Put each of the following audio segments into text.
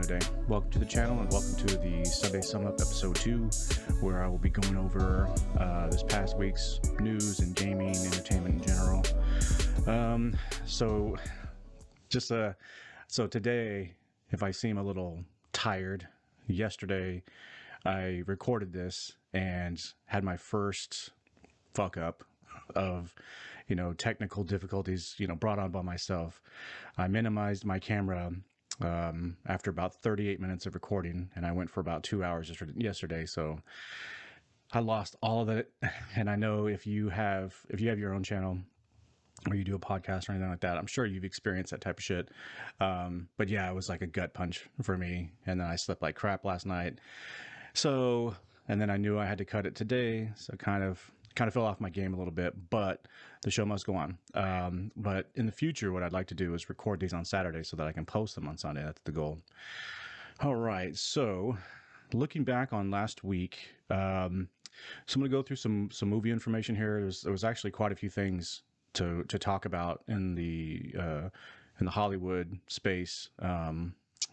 today? Welcome to the channel and welcome to the Sunday Sum Up episode 2, where I will be going over this past week's news and gaming, entertainment in general. So today, if I seem a little tired, yesterday I recorded this and had my first fuck up of technical difficulties brought on by myself. I minimized my camera after about 38 minutes of recording, and I went for about 2 hours yesterday, so I lost all of it. And I know if you have your own channel or you do a podcast or anything like that, I'm sure you've experienced that type of shit. But yeah, it was like a gut punch for me, and then I slept like crap last night. And then I knew I had to cut it today, so kind of fell off my game a little bit, but the show must go on. But in the future, what I'd like to do is record these on Saturday so that I can post them on Sunday. That's the goal. All right. So looking back on last week, so I'm going to go through some movie information here. There was actually quite a few things to talk about in the Hollywood space.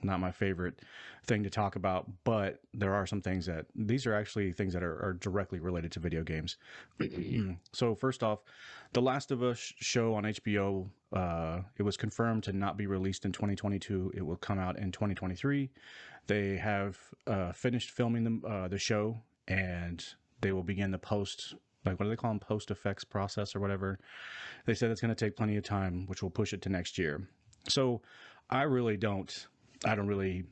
Not my favorite thing to talk about, but there are some things these are actually things that are directly related to video games. So first off, The Last of Us show on HBO, it was confirmed to not be released in 2022. It will come out in 2023. They have finished filming the show, and they will begin the post, like, what do they call them? Post effects process or whatever. They said it's going to take plenty of time, which will push it to next year. So I don't really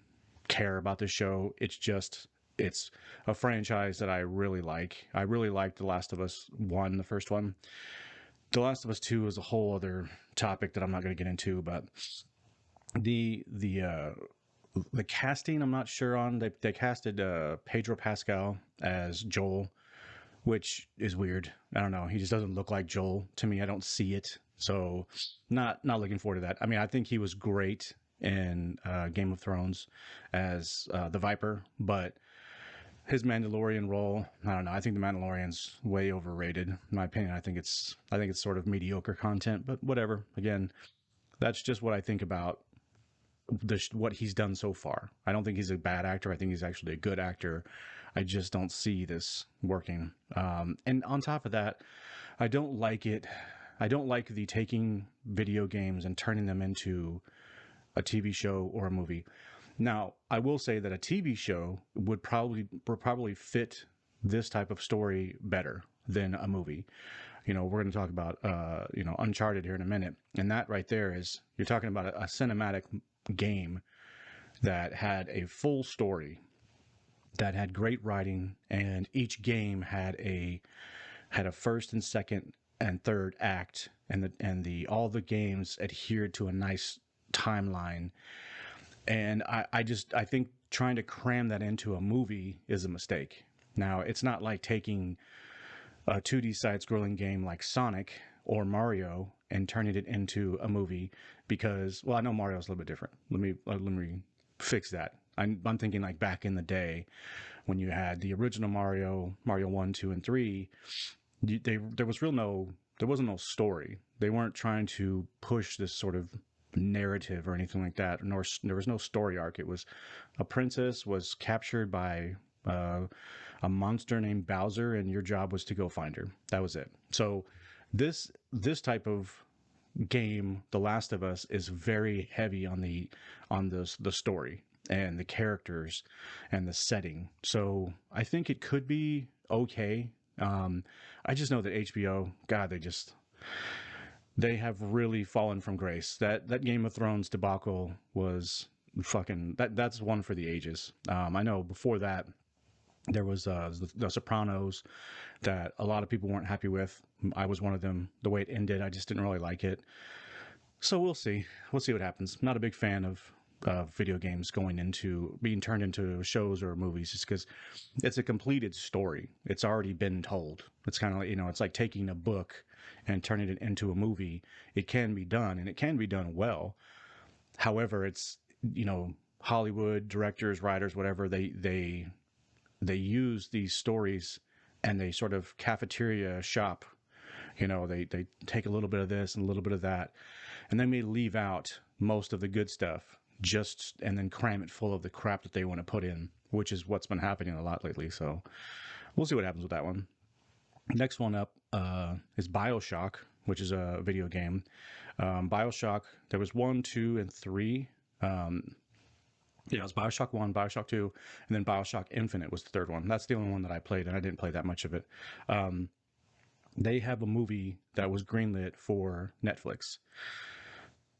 care about this show. It's a franchise that I really like. I really liked The Last of Us 1, the first one. The Last of Us 2 is a whole other topic that I'm not going to get into, but the casting I'm not sure on. They casted Pedro Pascal as Joel, which is weird. I don't know. He just doesn't look like Joel to me. I don't see it. So not looking forward to that. I mean, I think he was great in Game of Thrones as the Viper, but his Mandalorian role, I don't know. I think the Mandalorian's way overrated, in my opinion. I think it's sort of mediocre content, but whatever. Again, that's just what I think about what he's done so far. I don't think he's a bad actor. I think he's actually a good actor. I just don't see this working. And on top of that, I don't like it. I don't like the taking video games and turning them into a TV show or a movie. Now, I will say that a TV show would probably fit this type of story better than a movie. We're going to talk about Uncharted here in a minute, and that right there is, you're talking about a cinematic game that had a full story, that had great writing, and each game had a first and second and third act, and all the games adhered to a nice timeline. And I think trying to cram that into a movie is a mistake. Now, it's not like taking a 2D side-scrolling game like Sonic or Mario and turning it into a movie, because, well, I know Mario's a little bit different. Let me fix that. I'm thinking like back in the day when you had the original Mario 1, 2, and 3, there wasn't no story. They weren't trying to push this sort of narrative or anything like that, nor there was no story arc. It was a princess was captured by a monster named Bowser, and your job was to go find her. That was it. So this type of game, The Last of Us, is very heavy on the story and the characters and the setting. So I think it could be okay. I just know that HBO, God, they have really fallen from grace. That Game of Thrones debacle was fucking, that's one for the ages. I know before that there was the Sopranos that a lot of people weren't happy with. I was one of them. The way it ended, I just didn't really like it. So we'll see what happens. Not a big fan of video games being turned into shows or movies, just because it's a completed story. It's already been told. It's kind of like, it's like taking a book and turning it into a movie. It can be done, and it can be done well. However, it's, Hollywood directors, writers, whatever, they use these stories and they sort of cafeteria shop. They take a little bit of this and a little bit of that, and they may leave out most of the good stuff. just and then cram it full of the crap that they want to put in, which is what's been happening a lot lately. So we'll see what happens with that one. Next one up is Bioshock, which is a video game. Bioshock, there was one, two, and three. Yeah, it was Bioshock 1, Bioshock 2, and then Bioshock Infinite was the third one. That's the only one that I played, and I didn't play that much of it. They have a movie that was greenlit for Netflix.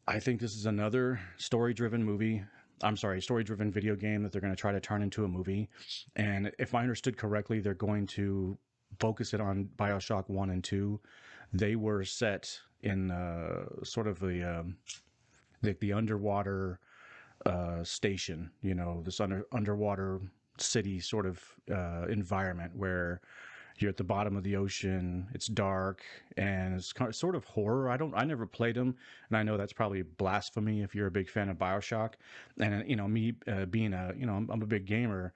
I think this is another story-driven movie. I'm sorry, story-driven video game that they're going to try to turn into a movie. And if I understood correctly, they're going to focus it on Bioshock 1 and 2. They were set in sort of the underwater station, you know, this underwater city sort of environment where you're at the bottom of the ocean. It's dark and it's sort of horror. I never played them, and I know that's probably blasphemy if you're a big fan of BioShock. And you know, me being I'm a big gamer.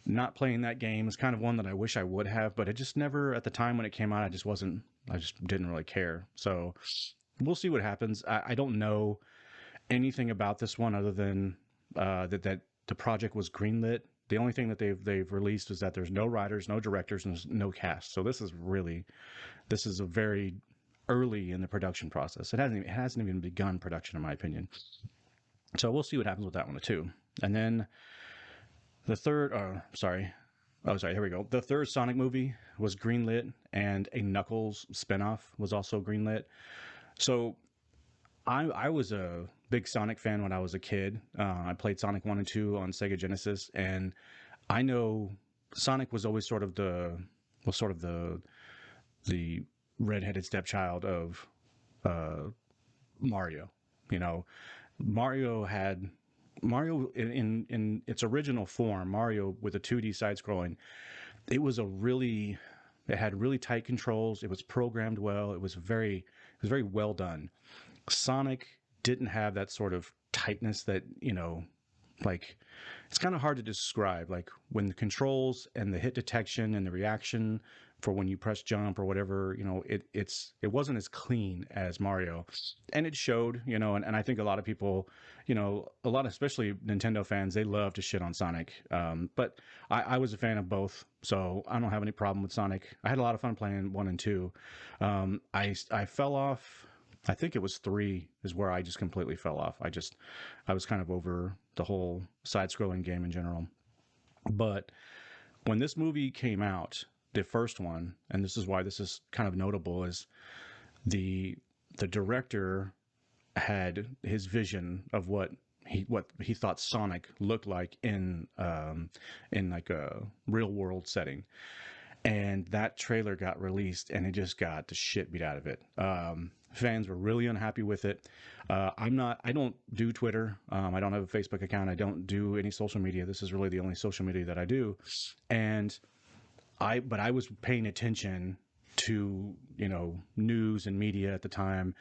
Not playing that game is kind of one that I wish I would have, but it just never at the time when it came out. I just didn't really care. So we'll see what happens. I don't know anything about this one other than that the project was greenlit. The only thing that they've released is that there's no writers, no directors, and there's no cast. So this is a very early in the production process. It hasn't even begun production, in my opinion. So we'll see what happens with that one too. And then the third, here we go. The third Sonic movie was greenlit, and a Knuckles spinoff was also greenlit. So I was a big Sonic fan when I was a kid. I played Sonic 1 and 2 on Sega Genesis, and I know Sonic was always sort of the redheaded stepchild of Mario. You know, Mario in its original form, Mario with a 2D side scrolling, it had really tight controls. It was programmed well. It was very well done. Sonic didn't have that sort of tightness that, you know, like, it's kind of hard to describe. Like when the controls and the hit detection and the reaction for when you press jump or whatever, you know, it wasn't as clean as Mario, and it showed, you know, and I think a lot of people, you know, especially Nintendo fans, they love to shit on Sonic. But I was a fan of both, so I don't have any problem with Sonic. I had a lot of fun playing 1 and 2. I fell off. I think it was 3 is where I just completely fell off. I was kind of over the whole side-scrolling game in general. But when this movie came out, the first one, and this is why this is kind of notable, is the director had his vision of what he thought Sonic looked like in like a real world setting. And that trailer got released, and it just got the shit beat out of it. Fans were really unhappy with it. I don't do Twitter. I don't have a Facebook account. I don't do any social media. This is really the only social media that I do. And but I was paying attention to, you know, news and media at the time,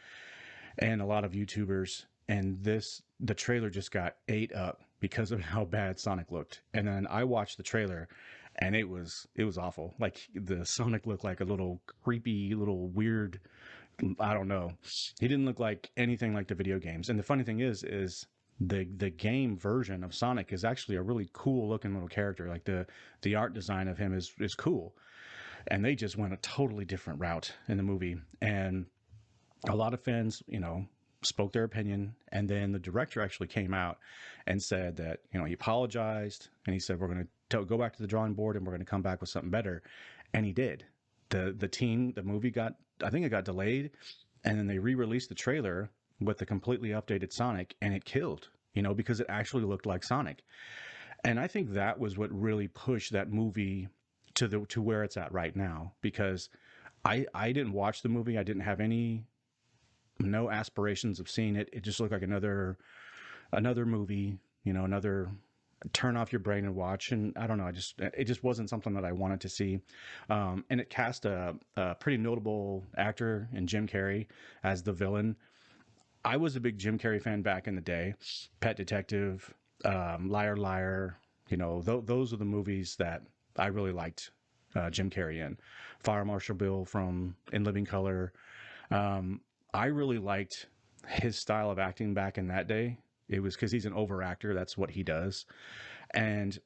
and a lot of YouTubers. And the trailer just got ate up because of how bad Sonic looked. And then I watched the trailer, and it was awful. Like, the Sonic looked like a little creepy, little weird, I don't know. He didn't look like anything like the video games. And the funny thing is the game version of Sonic is actually a really cool looking little character. Like the art design of him is cool. And they just went a totally different route in the movie. And a lot of fans, you know, spoke their opinion, and then the director actually came out and said that, you know, he apologized, and he said, we're going to go back to the drawing board, and we're going to come back with something better. And he did. The movie I think it got delayed, and then they re-released the trailer with the completely updated Sonic, and it killed, you know, because it actually looked like Sonic. And I think that was what really pushed that movie to where it's at right now, because I didn't watch the movie. I didn't have no aspirations of seeing it. It just looked like another movie, you know, another turn off your brain and watch. And I don't know, it just wasn't something that I wanted to see. And it cast a pretty notable actor in Jim Carrey as the villain. I was a big Jim Carrey fan back in the day. Pet Detective, Liar Liar, you know, those are the movies that I really liked Jim Carrey in. Fire Marshal Bill from In Living Color. I really liked his style of acting back in that day. It was because he's an overactor. That's what he does. And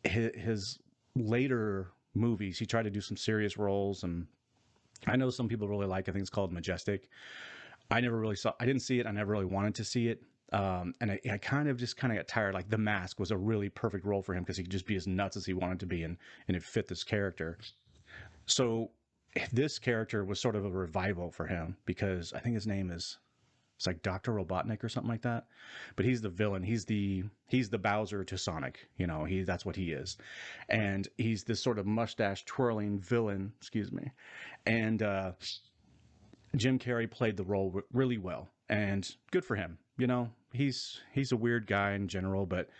his later movies, he tried to do some serious roles, and I know some people really like. I think it's called Majestic. I never really saw. I didn't see it. I never really wanted to see it. And I kind of got tired. Like The Mask was a really perfect role for him because he could just be as nuts as he wanted to be, and it fit this character. So this character was sort of a revival for him because I think his name is it's like Dr. Robotnik or something like that. But he's the villain. He's the Bowser to Sonic. That's what he is. And he's this sort of mustache twirling villain, excuse me. And Jim Carrey played the role really well, and good for him. He's a weird guy in general, but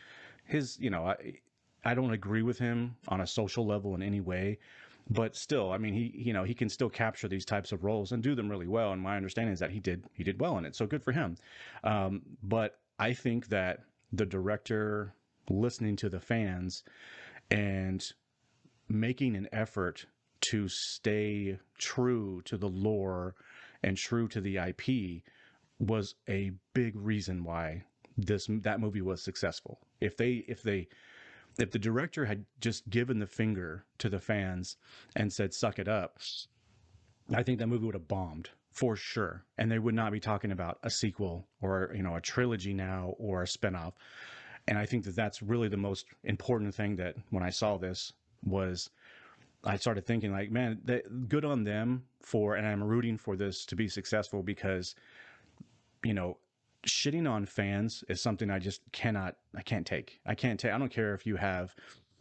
I don't agree with him on a social level in any way, but still, I mean, he can still capture these types of roles and do them really well. And my understanding is that he did well in it, so good for him. But I think that the director listening to the fans and making an effort to stay true to the lore and true to the IP was a big reason why that movie was successful. If the director had just given the finger to the fans and said suck it up, I think that movie would have bombed for sure, and they would not be talking about a sequel or a trilogy now or a spinoff. And I think that that's really the most important thing that when I saw this was I started thinking like, man, good on them and I'm rooting for this to be successful because, you know, shitting on fans is something I can't take. I don't care if you have,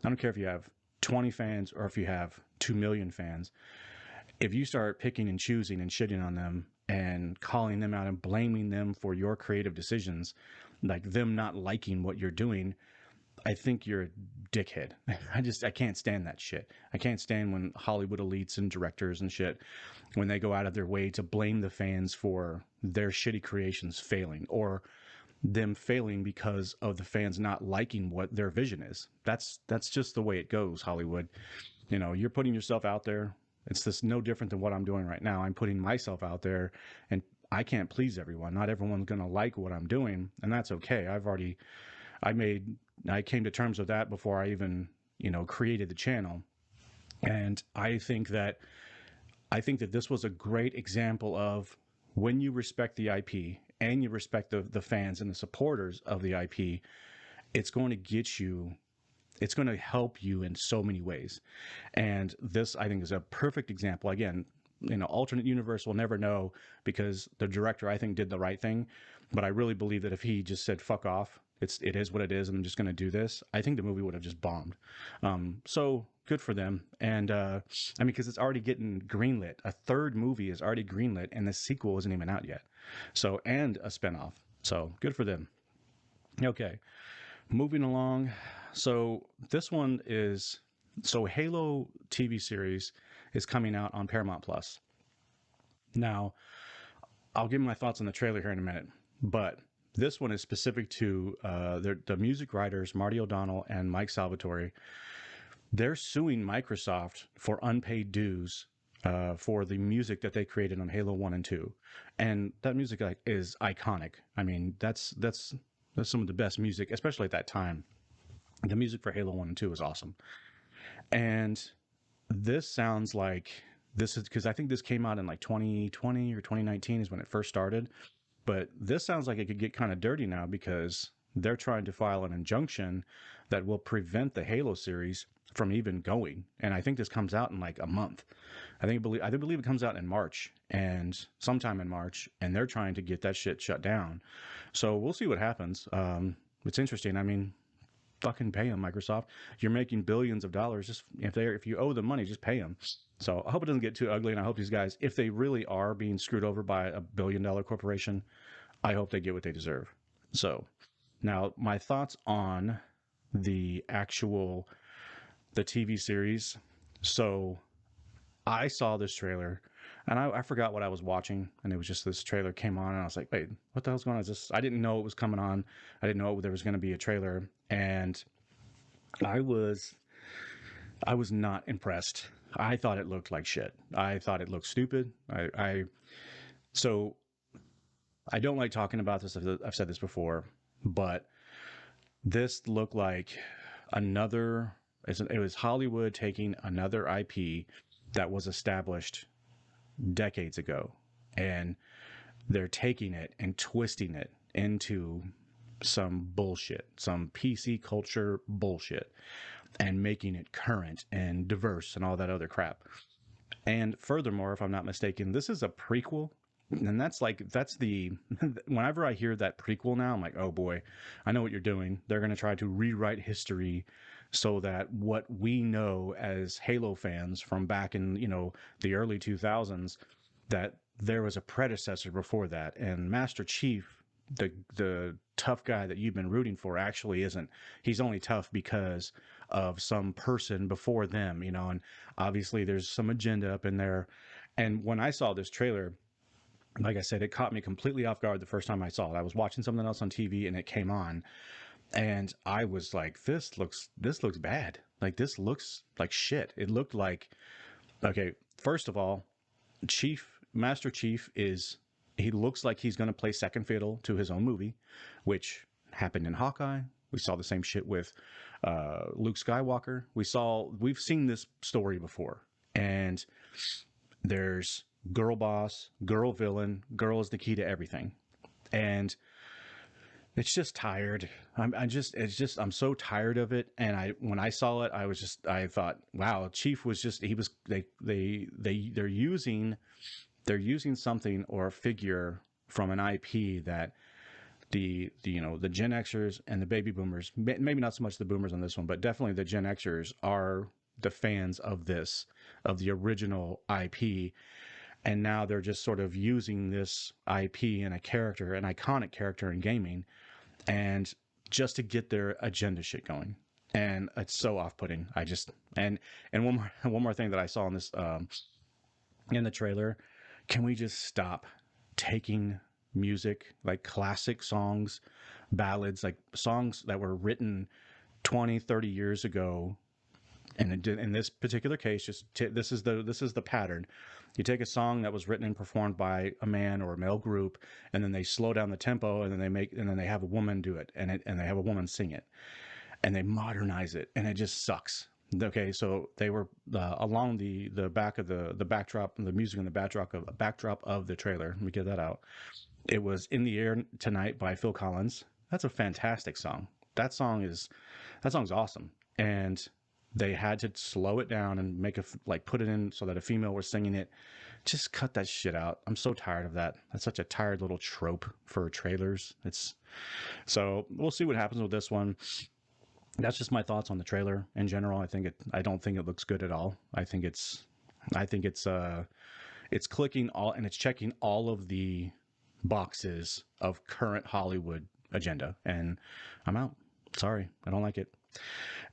I don't care if you have 20 fans or if you have 2 million fans. If you start picking and choosing and shitting on them and calling them out and blaming them for your creative decisions, like them not liking what you're doing, I think you're a dickhead. I can't stand that shit. I can't stand when Hollywood elites and directors and shit, when they go out of their way to blame the fans for their shitty creations failing or them failing because of the fans not liking what their vision is. That's just the way it goes, Hollywood. You're putting yourself out there. It's just no different than what I'm doing right now. I'm putting myself out there and I can't please everyone. Not everyone's going to like what I'm doing, and that's okay. I came to terms with that before I even, created the channel. And I think that this was a great example of when you respect the IP and you respect the fans and the supporters of the IP, it's going to get you, it's going to help you in so many ways. And this, I think, is a perfect example. Again, alternate universe, we'll never know because the director, I think, did the right thing. But I really believe that if he just said, fuck off, it is what it is, and I'm just going to do this, I think the movie would have just bombed. So good for them. And because it's already getting greenlit. A third movie is already greenlit, and the sequel isn't even out yet. So, and a spinoff. So good for them. Okay, moving along. So this one is Halo TV series is coming out on Paramount Plus. Now, I'll give my thoughts on the trailer here in a minute, but this one is specific to the music writers Marty O'Donnell and Mike Salvatore. They're suing Microsoft for unpaid dues for the music that they created on Halo 1 and 2. And that music is iconic. I mean, that's some of the best music, especially at that time. The music for Halo 1 and 2 is awesome. And this sounds like this is because I think this came out in like 2020 or 2019 is when it first started. But this sounds like it could get kind of dirty now because they're trying to file an injunction that will prevent the Halo series from even going. And I think this comes out in like a month. I believe it comes out in March, and sometime in March, and they're trying to get that shit shut down. So we'll see what happens. It's interesting. I mean, fucking pay them, Microsoft. You're making billions of dollars. Just if you owe them money, just pay them. So I hope it doesn't get too ugly, and I hope these guys, if they really are being screwed over by a billion-dollar corporation, I hope they get what they deserve. So now my thoughts on the TV series. So I saw this trailer and I forgot what I was watching, and it was just this trailer came on and I was like, wait, what the hell's going on? Is this? I didn't know it was coming on. I didn't know there was going to be a trailer, and I was not impressed. I thought it looked like shit. I thought it looked stupid. So I don't like talking about this. I've said this before. but this looked like another. It was Hollywood taking another IP that was established decades ago, and they're taking it and twisting it into some bullshit, some PC culture bullshit, and making it current and diverse and all that other crap. And furthermore, if I'm not mistaken, this is a prequel. And that's the whenever I hear that prequel now, I'm like, oh boy, I know what you're doing. They're going to try to rewrite history so that what we know as Halo fans from back in, the early 2000s, that there was a predecessor before that, and Master Chief, the tough guy that you've been rooting for, actually isn't. He's only tough because of some person before them, and obviously there's some agenda up in there. And when I saw this trailer, like I said, it caught me completely off guard the first time I saw it. I was watching something else on TV and it came on, and I was like, this looks bad. Like, this looks like shit. It looked like, okay, first of all, Master Chief he looks like he's going to play second fiddle to his own movie, which happened in Hawkeye. We saw the same shit with Luke Skywalker. We've seen this story before, and there's girl boss, girl villain, girl is the key to everything, and it's just tired. I'm so tired of it. And when I saw it, I thought, wow, Chief was just, he was, they're using something or a figure from an IP that the Gen Xers and the baby boomers, maybe not so much the boomers on this one, but definitely the Gen Xers are the fans of the original IP. And now they're just sort of using this IP and an iconic character in gaming, and just to get their agenda shit going. And it's so off-putting. And one more thing that I saw in this in the trailer, can we just stop taking music, like classic songs, ballads, like songs that were written 20, 30 years ago, and in this particular case, this is the pattern. You take a song that was written and performed by a man or a male group, and then they slow down the tempo, and then they have a woman do it, and they have a woman sing it, and they modernize it, and it just sucks. Okay, so they were along the back of the backdrop, the music in the backdrop of the trailer. Let me get that out. It was "In the Air Tonight" by Phil Collins. That's a fantastic song. That song's awesome, and they had to slow it down and put it in so that a female was singing it. Just cut that shit out. I'm so tired of that. That's such a tired little trope for trailers. So we'll see what happens with this one. That's just my thoughts on the trailer in general. I don't think it looks good at all. It's clicking all, and it's checking all of the boxes of current Hollywood agenda, and I'm out. Sorry, I don't like it.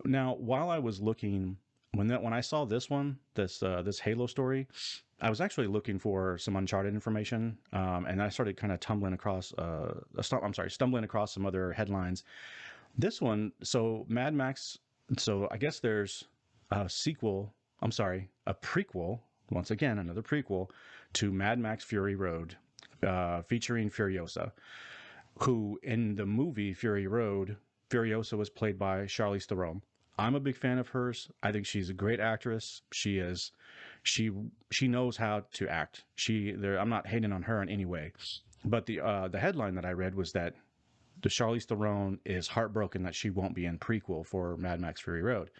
Now, while I was looking, when I saw this Halo story, I was actually looking for some Uncharted information, and I started kind of stumbling across some other headlines. This one, so Mad Max. So I guess there's a sequel. I'm sorry, a prequel. Once again, another prequel to Mad Max Fury Road, featuring Furiosa, who in the movie Fury Road, Furiosa was played by Charlize Theron. I'm a big fan of hers. I think she's a great actress. She knows how to act. I'm not hating on her in any way, but the headline that I read was that the Charlize Theron is heartbroken that she won't be in prequel for Mad Max Fury Road.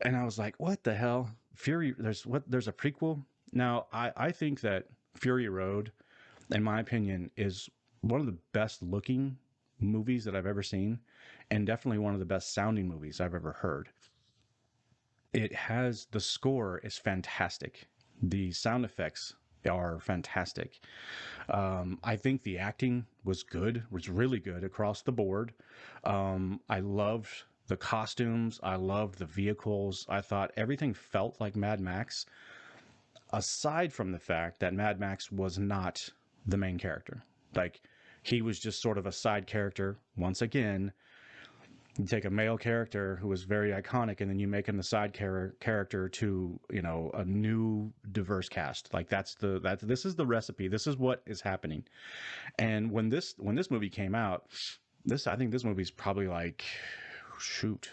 And I was like, what the hell? There's a prequel? Now, I think that Fury Road, in my opinion, is one of the best looking movies that I've ever seen, and definitely one of the best sounding movies I've ever heard. The score is fantastic. The sound effects are fantastic. I think the acting was really good across the board. I loved the costumes. I loved the vehicles. I thought everything felt like Mad Max, aside from the fact that Mad Max was not the main character. Like, he was just sort of a side character. Once again, you take a male character who was very iconic, and then you make him the side character to, a new diverse cast. Like, this is the recipe. This is what is happening. And when this movie came out, This I think this movie's probably like, shoot.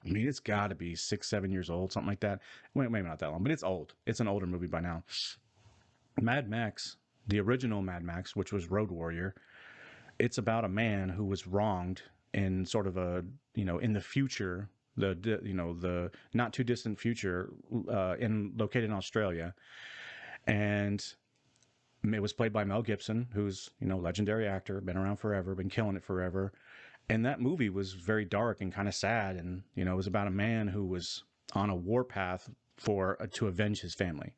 I mean, it's got to be 6, 7 years old, something like that. Wait, maybe not that long, but it's old. It's an older movie by now. Mad Max, the original Mad Max, which was Road Warrior, it's about a man who was wronged in sort of a, in the future, the not too distant future, in located in Australia, and it was played by Mel Gibson, who's legendary actor, been around forever, been killing it forever. And that movie was very dark and kind of sad, and it was about a man who was on a warpath for to avenge his family.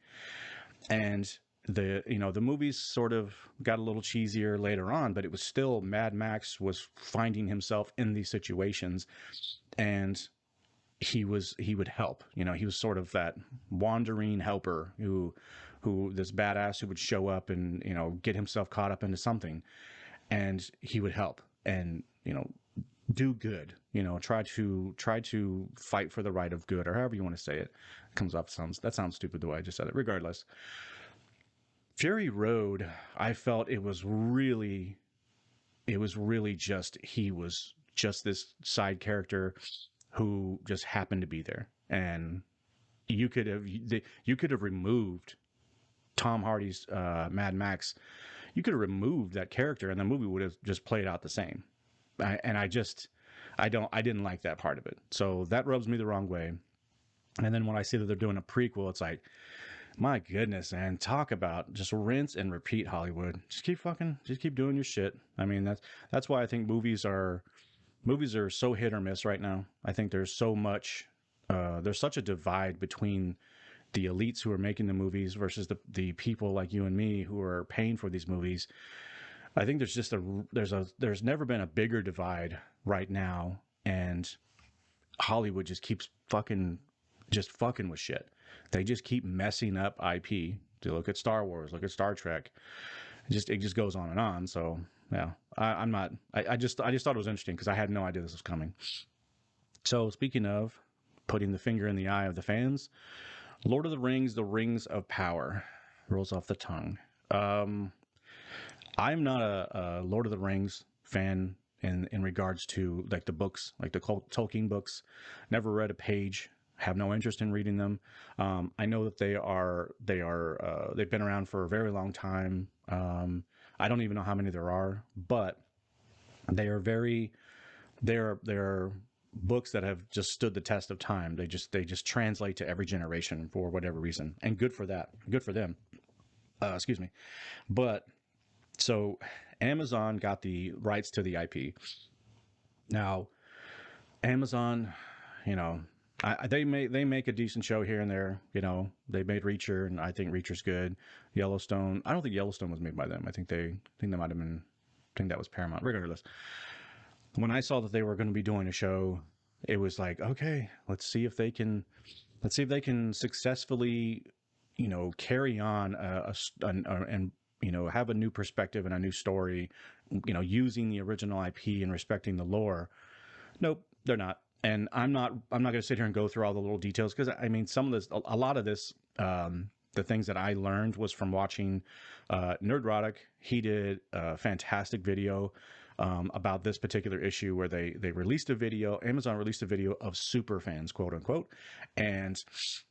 And the movies sort of got a little cheesier later on, but it was still Mad Max was finding himself in these situations, and he would help. He was sort of that wandering helper who this badass who would show up and get himself caught up into something, and he would help and do good. Try to fight for the right of good, or however you want to say it. Sounds stupid the way I just said it. Regardless, Fury Road, I felt it was really just he was just this side character who just happened to be there, and you could have removed Tom Hardy's Mad Max. You could have removed that character, and the movie would have just played out the same. I didn't like that part of it, so that rubs me the wrong way. And then when I see that they're doing a prequel, it's like, my goodness, man, talk about just rinse and repeat Hollywood. Just keep doing your shit. I mean, that's why I think movies are so hit or miss right now. I think there's such a divide between the elites who are making the movies versus the people like you and me who are paying for these movies. I think there's never been a bigger divide right now, and Hollywood just fucking with shit. They just keep messing up IP. To look at Star Wars, look at Star Trek. It just goes on and on. So yeah, I'm not. I just thought it was interesting because I had no idea this was coming. So speaking of putting the finger in the eye of the fans, Lord of the Rings: The Rings of Power rolls off the tongue. Um, I'm not a Lord of the Rings fan in regards to like the books, like the Tolkien books. Never read a page. Have no interest in reading them. I know that they've been around for a very long time. I don't even know how many there are, but they are very they're books that have just stood the test of time. They just translate to every generation for whatever reason, and good for that. Good for them. Excuse me, but so Amazon got the rights to the IP. Now, Amazon, you know, they make a decent show here and there. They made Reacher, and I think Reacher's good. Yellowstone, I don't think Yellowstone was made by them. I think they might have been. I think that was Paramount. Regardless, when I saw that they were going to be doing a show, it was like, okay, let's see if they can successfully, carry on and have a new perspective and a new story, using the original IP and respecting the lore. Nope, they're not. And I'm not going to sit here and go through all the little details, because I mean, some of this, a lot of this, the things that I learned was from watching Nerdrotic. He did a fantastic video about this particular issue where they released a video. Amazon released a video of super fans, quote unquote, and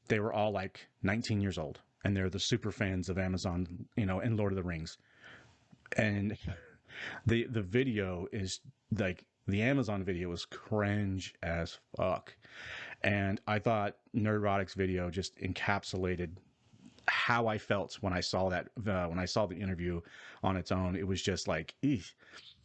they were all like 19 years old, and they're the super fans of Amazon, and Lord of the Rings. And the video is like, the Amazon video was cringe as fuck. And I thought Nerdrotic's video just encapsulated how I felt when I saw the interview on its own. It was just like, eesh,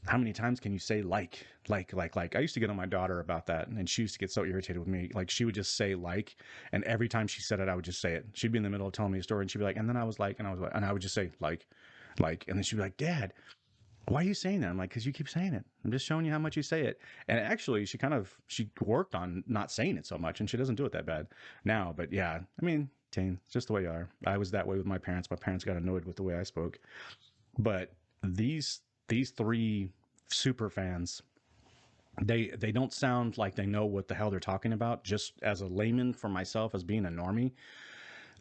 how many times can you say like? I used to get on my daughter about that, and she used to get so irritated with me. Like, she would just say like, and every time she said it, I would just say it. She'd be in the middle of telling me a story, and she'd be like, and then I was like, and I would just say like, and then she'd be like, Dad, why are you saying that? I'm like, because you keep saying it. I'm just showing you how much you say it. And actually, she worked on not saying it so much, and she doesn't do it that bad now. But yeah, I mean, teen, it's just the way you are. I was that way with my parents. My parents got annoyed with the way I spoke. But these three super fans, they don't sound like they know what the hell they're talking about. Just as a layman, for myself, as being a normie,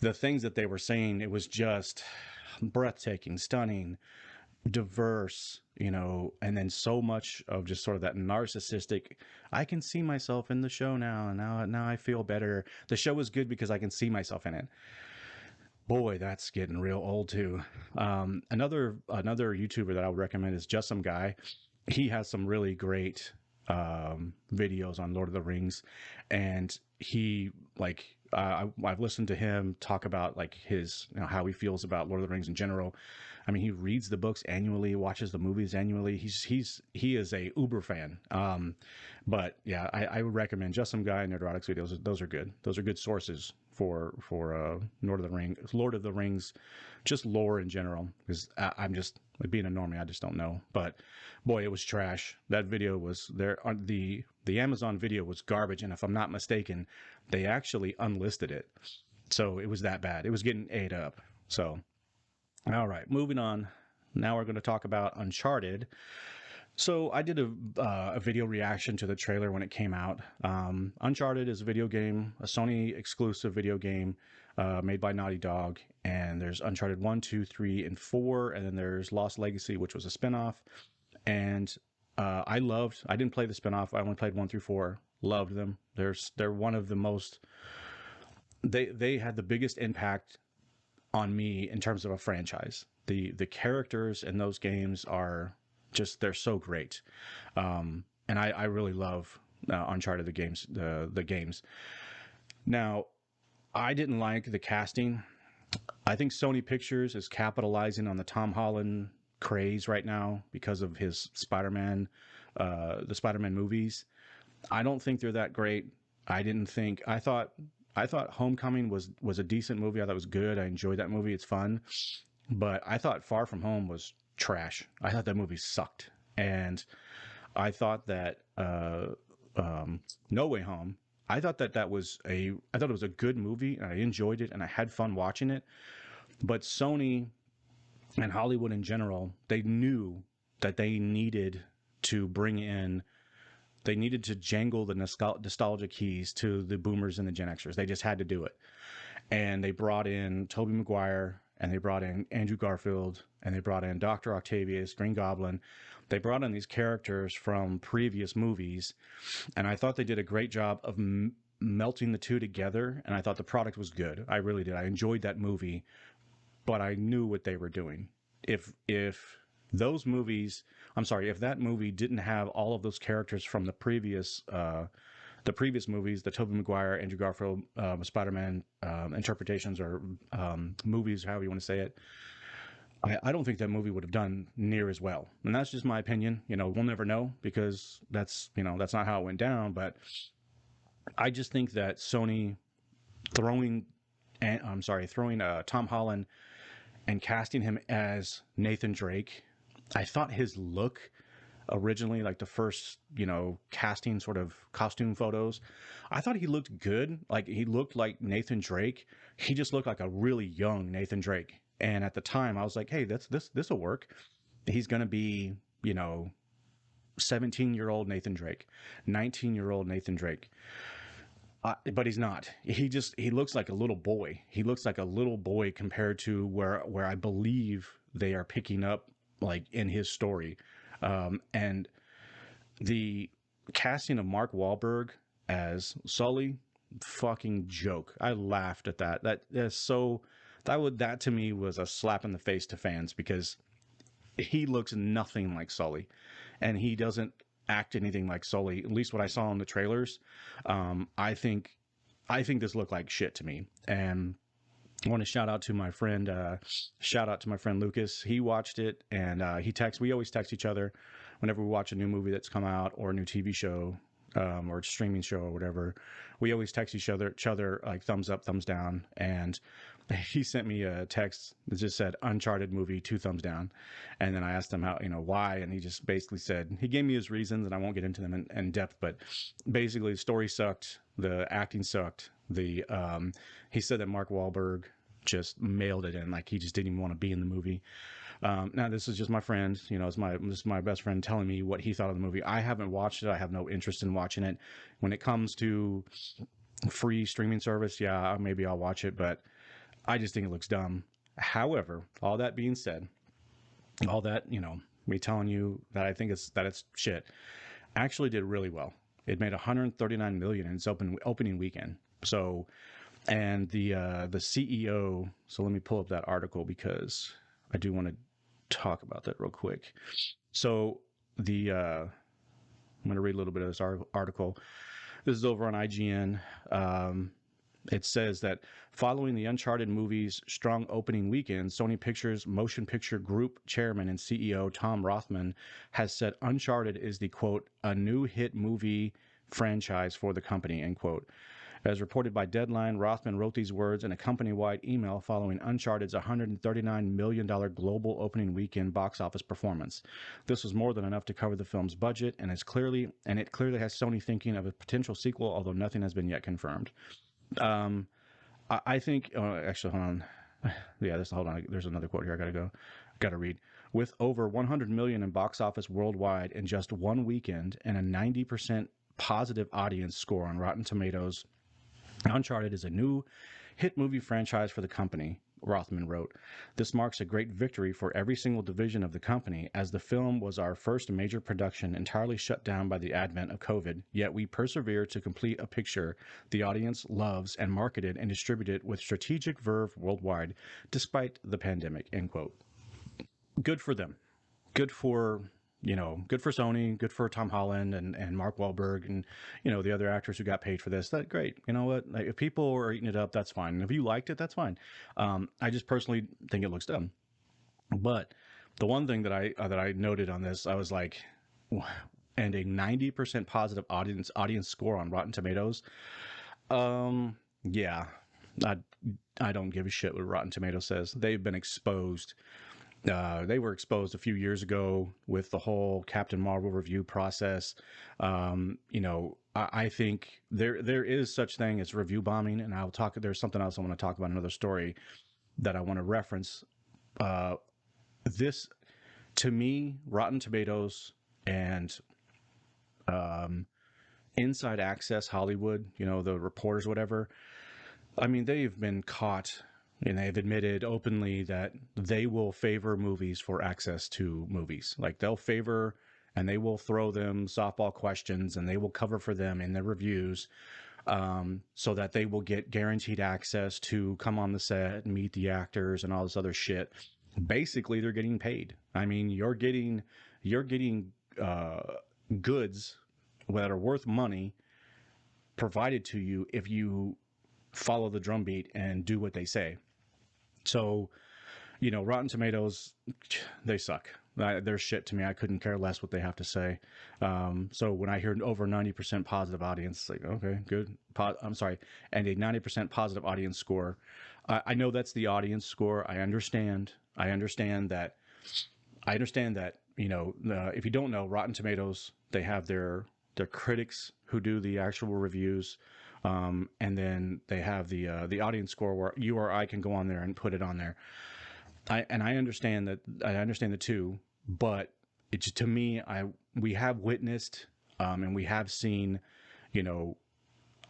the things that they were saying, it was just breathtaking, stunning, diverse, you know, and then so much of just sort of that narcissistic, I can see myself in the show now, and now I feel better. The show is good because I can see myself in it. Boy, that's getting real old too. Another YouTuber that I would recommend is Just Some Guy. He has some really great videos on Lord of the Rings, and he like I've listened to him talk about like his, you know, how he feels about Lord of the Rings in general. I mean, he reads the books annually, watches the movies annually. He is a uber fan. But yeah, I would recommend Just Some Guy and Nerdrotics videos. Those are good. Those are good sources for Lord of the Rings, just lore in general. Because I'm just like being a normie, I just don't know. But boy, it was trash. That video was there. The Amazon video was garbage, and if I'm not mistaken, they actually unlisted it. So it was that bad. It was getting ate up. So all right, moving on. Now we're going to talk about Uncharted. So I did a video reaction to the trailer when it came out. Uncharted is a video game, a Sony exclusive video game made by Naughty Dog. And there's Uncharted 1, 2, 3, and 4. And then there's Lost Legacy, which was a spinoff. And I didn't play the spinoff. I only played 1 through 4. Loved them. They're one of the most, they had the biggest impact on me in terms of a franchise. The characters in those games are just, they're so great. And I really love Uncharted the games. Now, I didn't like the casting. I think Sony Pictures is capitalizing on the Tom Holland craze right now because of his the Spider-Man movies. I don't think they're that great. I thought Homecoming was a decent movie. I thought it was good. I enjoyed that movie. It's fun. But I thought Far From Home was trash. I thought that movie sucked. And I thought that No Way Home, I thought I thought it was a good movie, and I enjoyed it, and I had fun watching it. But Sony and Hollywood in general, they knew that they needed to jangle the nostalgia keys to the boomers and the Gen Xers. They just had to do it. And they brought in Tobey Maguire, and they brought in Andrew Garfield, and they brought in Dr. Octavius, Green Goblin. They brought in these characters from previous movies, and I thought they did a great job of melting the two together, and I thought the product was good. I really did. I enjoyed that movie, but I knew what they were doing. If those movies, I'm sorry, if that movie didn't have all of those characters from the previous movies, the Tobey Maguire, Andrew Garfield, Spider-Man interpretations or movies, however you want to say it, I don't think that movie would have done near as well. And that's just my opinion. You know, we'll never know because that's not how it went down. But I just think that Sony throwing Tom Holland and casting him as Nathan Drake, I thought his look originally, like the first, casting sort of costume photos, I thought he looked good. Like he looked like Nathan Drake. He just looked like a really young Nathan Drake. And at the time I was like, hey, this will work. He's going to be, 17-year-old Nathan Drake, 19-year-old Nathan Drake. But he's not. He looks like a little boy. He looks like a little boy compared to where I believe they are picking up, like in his story. And the casting of Mark Wahlberg as Sully, fucking joke. I laughed at that. That to me was a slap in the face to fans because he looks nothing like Sully, and he doesn't act anything like Sully. At least what I saw in the trailers. I think this looked like shit to me, and I want to shout out to my friend Lucas. He watched it, and we always text each other whenever we watch a new movie that's come out or a new TV show or streaming show or whatever. We always text each other like thumbs up, thumbs down. And he sent me a text that just said Uncharted movie, 2 thumbs down. And then I asked him why, and he just basically said, he gave me his reasons, and I won't get into them in depth, but basically the story sucked, the acting sucked. He said that Mark Wahlberg just mailed it in, like he just didn't even want to be in the movie. Now this is just my friend, this is my best friend telling me what he thought of the movie. I haven't watched it. I have no interest in watching it. When it comes to free streaming service, yeah, maybe I'll watch it, but I just think it looks dumb. However, all that being said, all that, me telling you that I think it's shit, actually did really well. It made 139 million in its opening weekend. So, and the CEO. So let me pull up that article because I do want to talk about that real quick. So the I'm going to read a little bit of this article. This is over on IGN. It says that following the Uncharted movie's strong opening weekend, Sony Pictures Motion Picture Group chairman and CEO Tom Rothman has said Uncharted is the, quote, a new hit movie franchise for the company, end quote. As reported by Deadline, Rothman wrote these words in a company-wide email following Uncharted's $139 million global opening weekend box office performance. This was more than enough to cover the film's budget, and it clearly has Sony thinking of a potential sequel, although nothing has been yet confirmed. I think. Actually, hold on. Yeah, hold on. There's another quote here. Gotta read. With over 100 million in box office worldwide in just one weekend and a 90% positive audience score on Rotten Tomatoes, Uncharted is a new hit movie franchise for the company, Rothman wrote. This marks a great victory for every single division of the company, as the film was our first major production entirely shut down by the advent of COVID, yet we persevere to complete a picture the audience loves and marketed and distributed with strategic verve worldwide, despite the pandemic, end quote. Good for them. Good for good for Sony, good for Tom Holland and Mark Wahlberg and the other actors who got paid for this. That great. You know what? Like, if people are eating it up, that's fine. And if you liked it, that's fine. I just personally think it looks dumb. But the one thing that I noted on this, I was like, and a 90% positive audience score on Rotten Tomatoes. Yeah, I I don't give a shit what Rotten Tomatoes says. They've been exposed. They were exposed a few years ago with the whole Captain Marvel review process. I think there is such thing as review bombing, and I'll talk. There's something else I want to talk about, another story that I want to reference. Uh, this, to me, Rotten Tomatoes and um, Inside Access Hollywood, the reporters, whatever. I mean, they've been caught and they've admitted openly that they will favor movies for access to movies. Like, they'll favor and they will throw them softball questions and they will cover for them in their reviews, so that they will get guaranteed access to come on the set and meet the actors and all this other shit. Basically, they're getting paid. I mean, you're getting goods that are worth money provided to you if you follow the drumbeat and do what they say. So, Rotten Tomatoes, they suck. They're shit to me. I couldn't care less what they have to say. So when I hear an over 90% positive audience, it's like, okay, good. I'm sorry. And a 90% positive audience score. I know that's the audience score. I understand. I understand that, if you don't know, Rotten Tomatoes, they have their critics who do the actual reviews. And then they have the audience score where you or I can go on there and put it on there. I understand that. I understand the two, but it's, to me, we have witnessed, and we have seen, you know,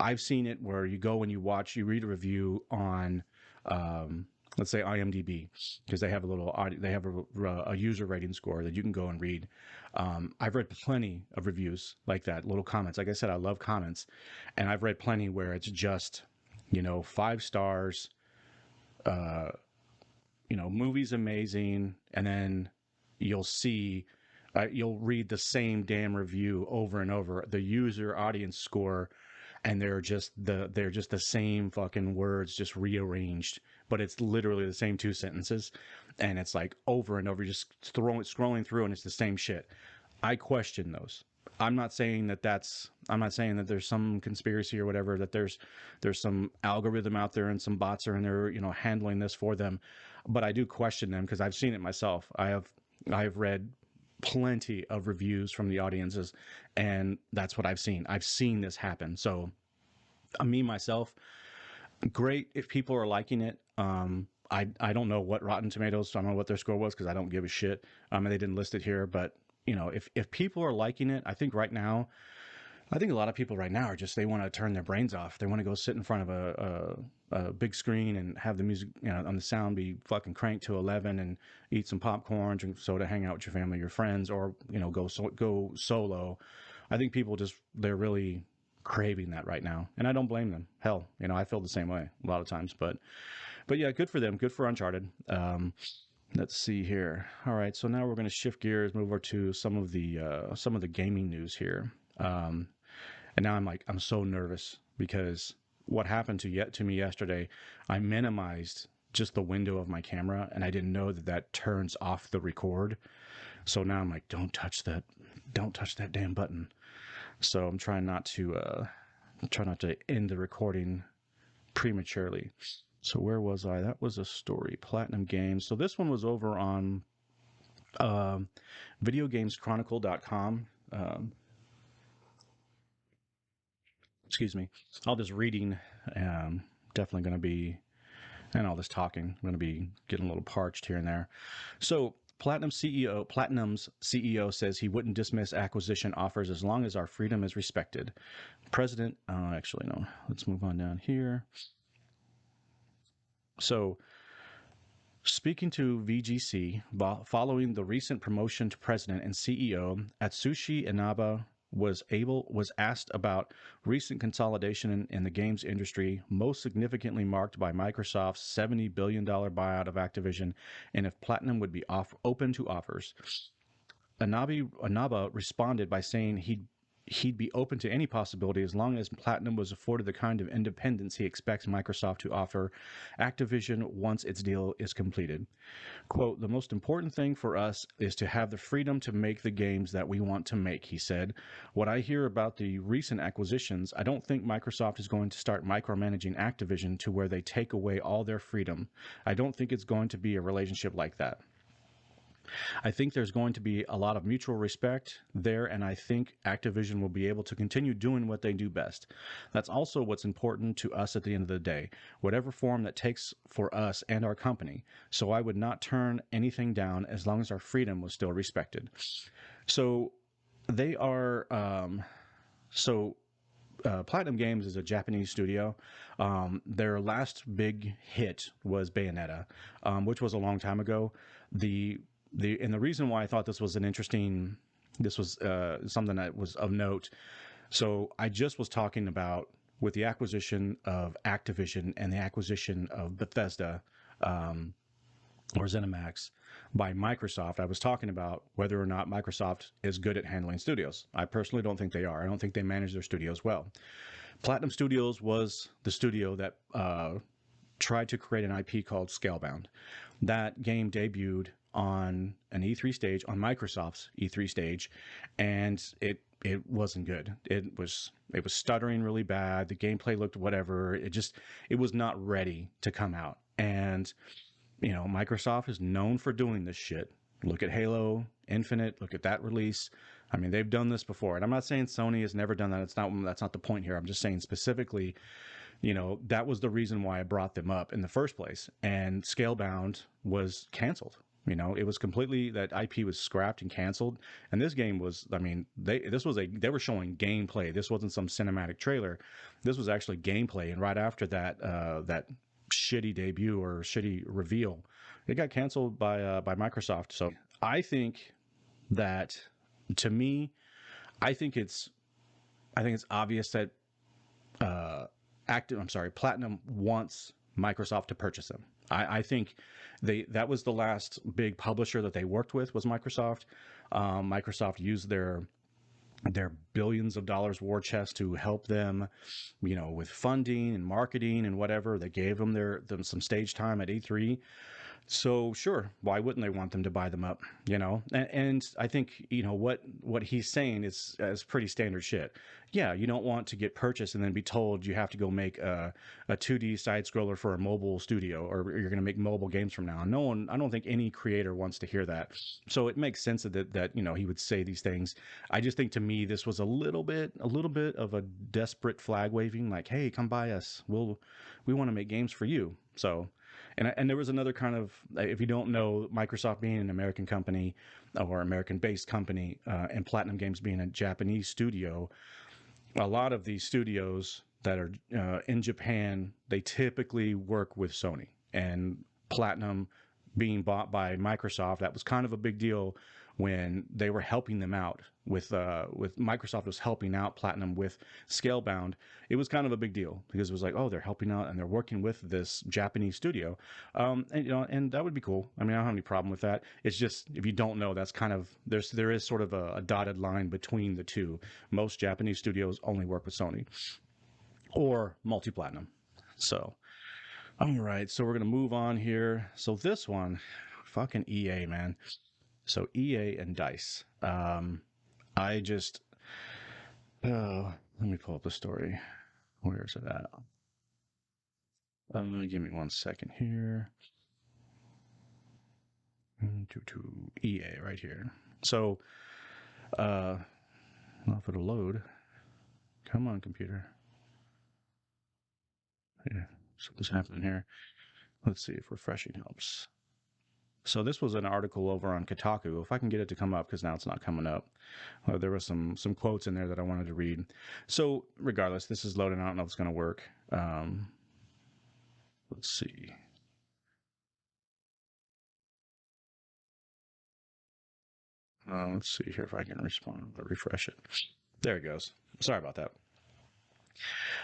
I've seen it where you go and you read a review on, let's say IMDb, because they have a user rating score that you can go and read. I've read plenty of reviews like that, little comments. Like I said, I love comments, and I've read plenty where it's just, 5 stars, uh, movie's amazing, and then you'll see, you'll read the same damn review over and over, the user audience score, and they're just the same fucking words just rearranged, but it's literally the same 2 sentences, and it's like over and over, just scrolling through, and it's the same shit. I question those. I'm not saying that there's some conspiracy or whatever, that there's some algorithm out there and some bots are in there, handling this for them, but I do question them because I've seen it myself. I have read plenty of reviews from the audiences, and that's what I've seen. I've seen this happen. So, me myself, great if people are liking it. I don't know what Rotten Tomatoes, I don't know what their score was because I don't give a shit. And they didn't list it here, but if people are liking it, I think right now I think a lot of people right now are just they want to turn their brains off. They want to go sit in front of a big screen and have the music, on the sound be fucking cranked to 11 and eat some popcorn, drink soda, hang out with your family, your friends, or go solo. I think people just they're really craving that right now, and I don't blame them. Hell, I feel the same way a lot of times, but yeah, good for them. Good for Uncharted. Let's see here. All right, so now we're going to shift gears, move over to some of the gaming news here. Um, and now I'm so nervous because what happened to me yesterday, I minimized just the window of my camera and I didn't know that that turns off the record. So now I'm like, don't touch that damn button. So I'm try not to end the recording prematurely. So where was I? That was a story. Platinum Games. So this one was over on uh, videogameschronicle.com. Excuse me. All this reading, definitely going to be, and all this talking, I'm going to be getting a little parched here and there. So Platinum's CEO says he wouldn't dismiss acquisition offers as long as our freedom is respected. President, actually, no, let's move on down here. So speaking to VGC, following the recent promotion to president and CEO, Atsushi Inaba was asked about recent consolidation in the games industry, most significantly marked by Microsoft's $70 billion buyout of Activision, and if Platinum would be open to offers. Inaba responded by saying he'd be open to any possibility as long as Platinum was afforded the kind of independence he expects Microsoft to offer Activision once its deal is completed. Quote, the most important thing for us is to have the freedom to make the games that we want to make, he said. What I hear about the recent acquisitions, I don't think Microsoft is going to start micromanaging Activision to where they take away all their freedom. I don't think it's going to be a relationship like that. I think there's going to be a lot of mutual respect there, and I think Activision will be able to continue doing what they do best. That's also what's important to us at the end of the day, whatever form that takes for us and our company. So I would not turn anything down as long as our freedom was still respected. So they are, Platinum Games is a Japanese studio. Their last big hit was Bayonetta, which was a long time ago. The the reason why I thought this was something that was of note. So I just was talking about with the acquisition of Activision and the acquisition of Bethesda, or ZeniMax by Microsoft. I was talking about whether or not Microsoft is good at handling studios. I personally don't think they are. I don't think they manage their studios well. Platinum Studios was the studio that tried to create an IP called Scalebound. That game debuted on an E3 stage, on Microsoft's E3 stage, and it wasn't good. It was stuttering really bad. The gameplay looked whatever. It was not ready to come out. And Microsoft is known for doing this shit. Look at Halo Infinite. Look at that release. I mean, they've done this before, and I'm not saying Sony has never done that. That's not the point here. I'm just saying specifically, that was the reason why I brought them up in the first place. And Scalebound was canceled. It was completely, that IP was scrapped and canceled. And this game was, I mean, they were showing gameplay. This wasn't some cinematic trailer. This was actually gameplay. And right after that shitty debut or shitty reveal, it got canceled by Microsoft. So I think that, to me, I think it's obvious that Platinum wants Microsoft to purchase them. I think that was the last big publisher that they worked with, was Microsoft. Microsoft used their billions of dollars war chest to help them, with funding and marketing and whatever. They gave them some stage time at E3. So sure, why wouldn't they want them to buy them up? And I think what he's saying is pretty standard shit. Yeah, you don't want to get purchased and then be told you have to go make a 2D side scroller for a mobile studio, or you're going to make mobile games from now. No one, I don't think any creator wants to hear that. So it makes sense that he would say these things. I just think, to me, this was a little bit of a desperate flag waving, like, hey, come buy us. We want to make games for you. So. And there was another kind of, if you don't know, Microsoft being an American company or American-based company, and Platinum Games being a Japanese studio, a lot of these studios that are in Japan, they typically work with Sony, and Platinum being bought by Microsoft, that was kind of a big deal when they were helping them out with Microsoft was helping out Platinum with Scalebound. It was kind of a big deal because it was like, oh, they're helping out and they're working with this Japanese studio, and and that would be cool. I mean, I don't have any problem with that. It's just if you don't know, that's kind of there is sort of a dotted line between the two. Most Japanese studios only work with Sony or multi-platinum. So, all right, so we're gonna move on here. So this one, fucking EA, man. So EA and Dice. I just let me pull up the story. Where is it at? Give me 1 second here. To EA right here. So, if it'll load. Come on, computer. Yeah, something's happening here. Let's see if refreshing helps. So this was an article over on Kotaku. If I can get it to come up, because now it's not coming up. There were some quotes in there that I wanted to read. So regardless, this is loading. I don't know if it's going to work. Let's see. Let's see here if I can respond or refresh it. There it goes. Sorry about that.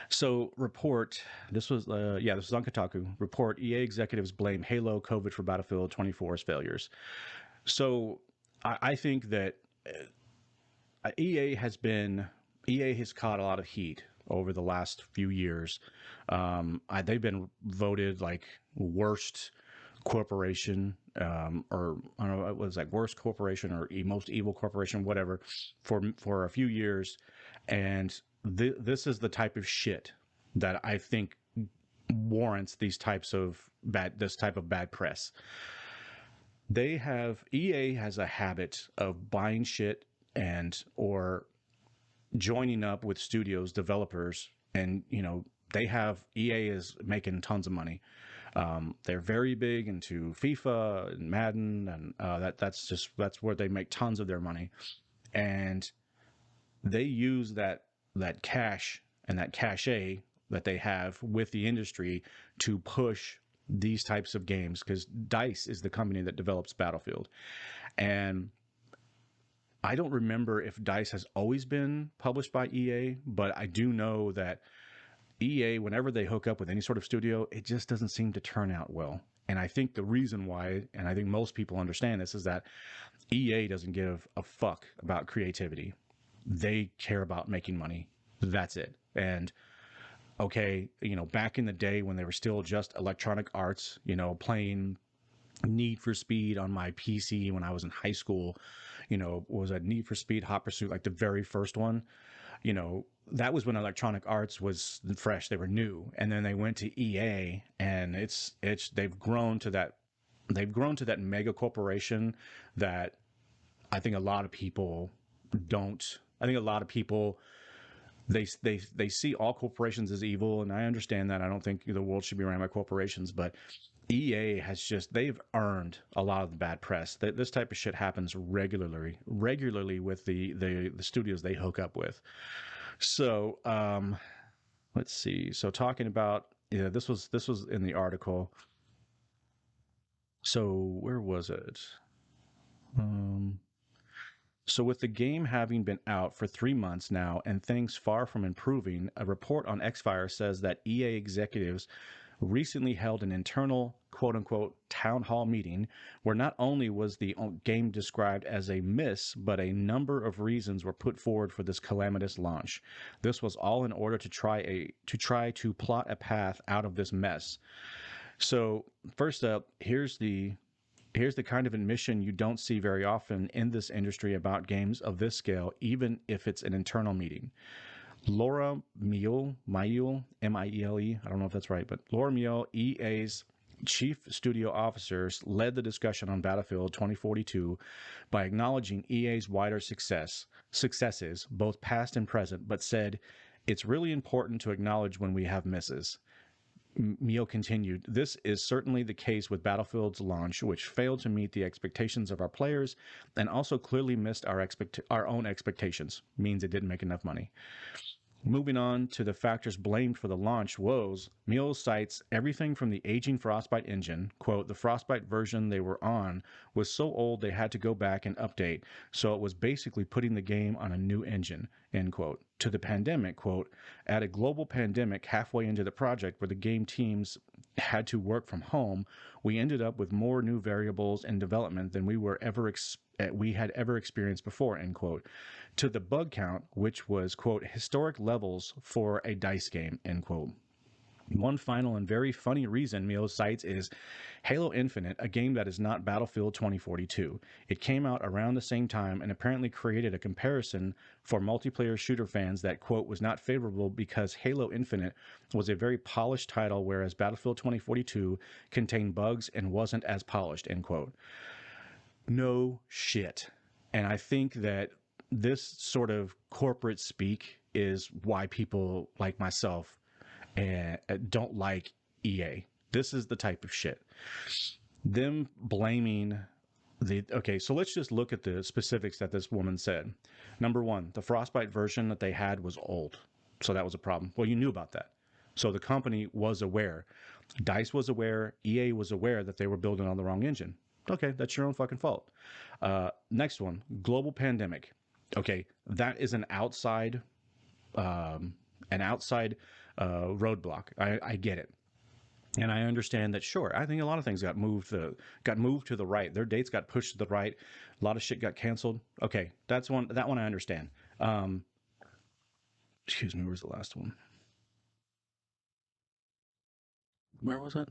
So, report. This was, this was on Kotaku. Report: EA executives blame Halo COVID for Battlefield 24's failures. So, I think that EA has caught a lot of heat over the last few years. They've been voted like worst corporation, or I don't know, it was like worst corporation or most evil corporation, whatever, for a few years, and this is the type of shit that I think warrants this type of bad press. EA has a habit of buying shit and or joining up with studios, developers, and EA is making tons of money. They're very big into FIFA and Madden, and that's where they make tons of their money, and they use that cash and that cachet that they have with the industry to push these types of games, because Dice is the company that develops Battlefield, and I don't remember if Dice has always been published by EA, but I do know that EA, whenever they hook up with any sort of studio, it just doesn't seem to turn out well. And I think the reason why, and I think most people understand this, is that EA doesn't give a fuck about creativity. They care about making money. That's it. And okay, back in the day when they were still just Electronic Arts, playing Need for Speed on my PC when I was in high school, was a Need for Speed Hot Pursuit, like the very first one. That was when Electronic Arts was fresh. They were new, and then they went to EA, and they've grown to that mega corporation that I think a lot of people don't. I think a lot of people they see all corporations as evil, and I understand that. I don't think the world should be ran by corporations, but EA they've earned a lot of the bad press. This type of shit happens regularly with the studios they hook up with. So let's see. So talking about, this was in the article. So where was it? So with the game having been out for 3 months now and things far from improving, a report on Xfire says that EA executives recently held an internal quote-unquote town hall meeting where not only was the game described as a miss, but a number of reasons were put forward for this calamitous launch. This was all in order to try to plot a path out of this mess. So first up, here's the kind of admission you don't see very often in this industry about games of this scale, even if it's an internal meeting. Laura Miele, M-I-E-L-E, I don't know if that's right, but Laura Miele, EA's chief studio officers, led the discussion on Battlefield 2042 by acknowledging EA's wider successes, both past and present, but said, "It's really important to acknowledge when we have misses." Miele continued, "This is certainly the case with Battlefield's launch, which failed to meet the expectations of our players and also clearly missed our own expectations. Means it didn't make enough money." Moving on to the factors blamed for the launch woes, Mills cites everything from the aging Frostbite engine. Quote, the Frostbite version they were on was so old they had to go back and update, so it was basically putting the game on a new engine, end quote. To the pandemic, quote, at a global pandemic halfway into the project where the game teams had to work from home, we ended up with more new variables in development than we had ever experienced before, end quote. To the bug count, which was, quote, historic levels for a dice game, end quote. One final and very funny reason Mio cites is Halo Infinite, a game that is not Battlefield 2042. It came out around the same time and apparently created a comparison for multiplayer shooter fans that, quote, was not favorable because Halo Infinite was a very polished title, whereas Battlefield 2042 contained bugs and wasn't as polished, end quote. No shit. And I think that this sort of corporate speak is why people like myself don't like EA. This is the type of shit. Them blaming the okay, so let's just look at the specifics that this woman said. Number one, the Frostbite version that they had was old, so that was a problem. Well, you knew about that, so the company was aware. Dice was aware. EA was aware that they were building on the wrong engine. Okay, that's your own fucking fault. Next one, global pandemic. Okay, that is an outside roadblock. I get it, and I understand that. Sure, I think a lot of things got moved to the right. Their dates got pushed to the right. A lot of shit got canceled. Okay, that one I understand. Excuse me, where's the last one? Where was it?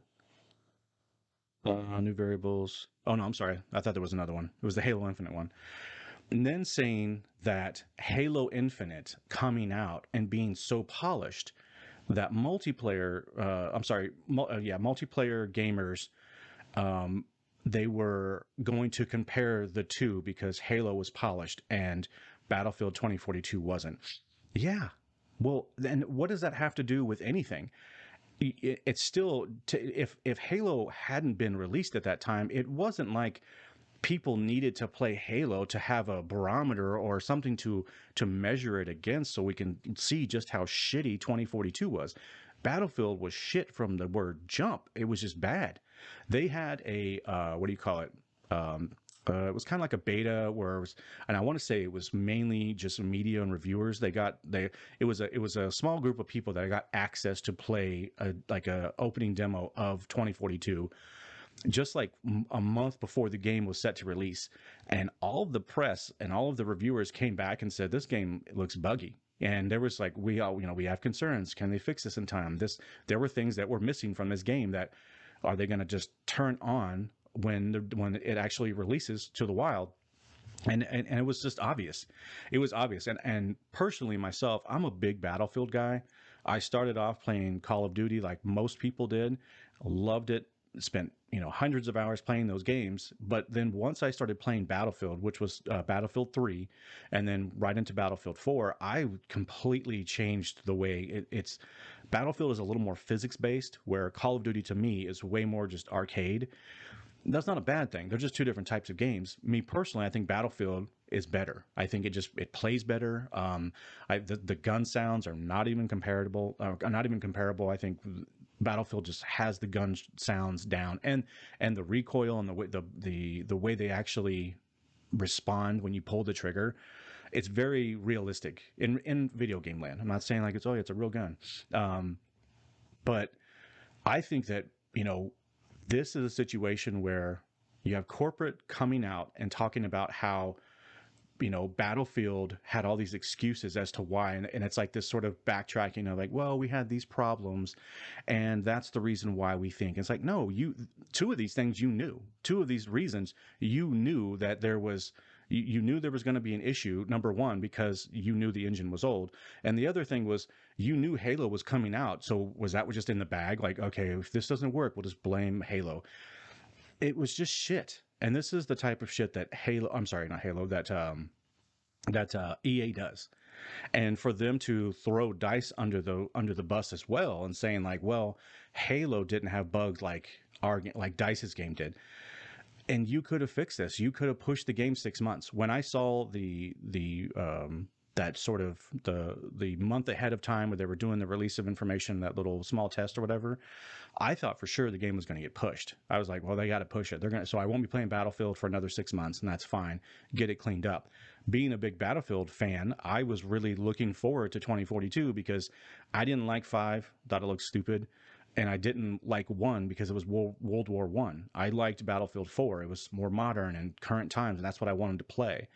New variables. Oh no, I'm sorry. I thought there was another one. It was the Halo Infinite one. And then saying that Halo Infinite coming out and being so polished that multiplayer, multiplayer gamers, um, they were going to compare the two because Halo was polished and Battlefield 2042 wasn't. Yeah. Well, then what does that have to do with anything? It's still, if Halo hadn't been released at that time, it wasn't like people needed to play Halo to have a barometer or something to measure it against, so we can see just how shitty 2042 was. Battlefield was shit from the word jump. It was just bad. They had a what do you call it? It was kind of like a beta where it was, and I want to say it was mainly just media and reviewers. It was a small group of people that got access to play a opening demo of 2042 just like a month before the game was set to release. And all of the press and all of the reviewers came back and said, this game looks buggy. And there was like, we have concerns. Can they fix this in time? There were things that were missing from this game that are they going to just turn on when it actually releases to the wild? And it was just obvious. It was obvious. And personally myself, I'm a big Battlefield guy. I started off playing Call of Duty like most people did, loved it, spent hundreds of hours playing those games. But then once I started playing Battlefield, which was Battlefield 3, and then right into Battlefield 4, I completely changed the way it's. Battlefield is a little more physics based, where Call of Duty to me is way more just arcade. That's not a bad thing. They're just two different types of games. Me personally, I think Battlefield is better. I think it plays better. The gun sounds are not even comparable. Not even comparable. I think Battlefield just has the gun sounds down, and the recoil and the way they actually respond when you pull the trigger. It's very realistic in video game land. I'm not saying like it's a real gun, but I think that this is a situation where you have corporate coming out and talking about how Battlefield had all these excuses as to why, and it's like this sort of backtracking of like, well, we had these problems, and that's the reason why we think. It's like, no, two of these things you knew, two of these reasons you knew that there was. You knew there was going to be an issue, number one, because you knew the engine was old. And the other thing was you knew Halo was coming out. So was that just in the bag? Like, okay, if this doesn't work, we'll just blame Halo. It was just shit. And this is the type of shit that I'm sorry, not Halo, that EA does. And for them to throw Dice under the bus as well and saying like, well, Halo didn't have bugs like Dice's game did. And you could have fixed this. You could have pushed the game 6 months. When I saw the that sort of the month ahead of time where they were doing the release of information, that little small test or whatever, I thought for sure the game was going to get pushed. I was like, well, they got to push it. They're going to, so I won't be playing Battlefield for another 6 months, and that's fine. Get it cleaned up. Being a big Battlefield fan, I was really looking forward to 2042 because I didn't like 5, thought it looked stupid, and I didn't like 1 because it was World War One. I liked Battlefield 4. It was more modern and current times, and that's what I wanted to play.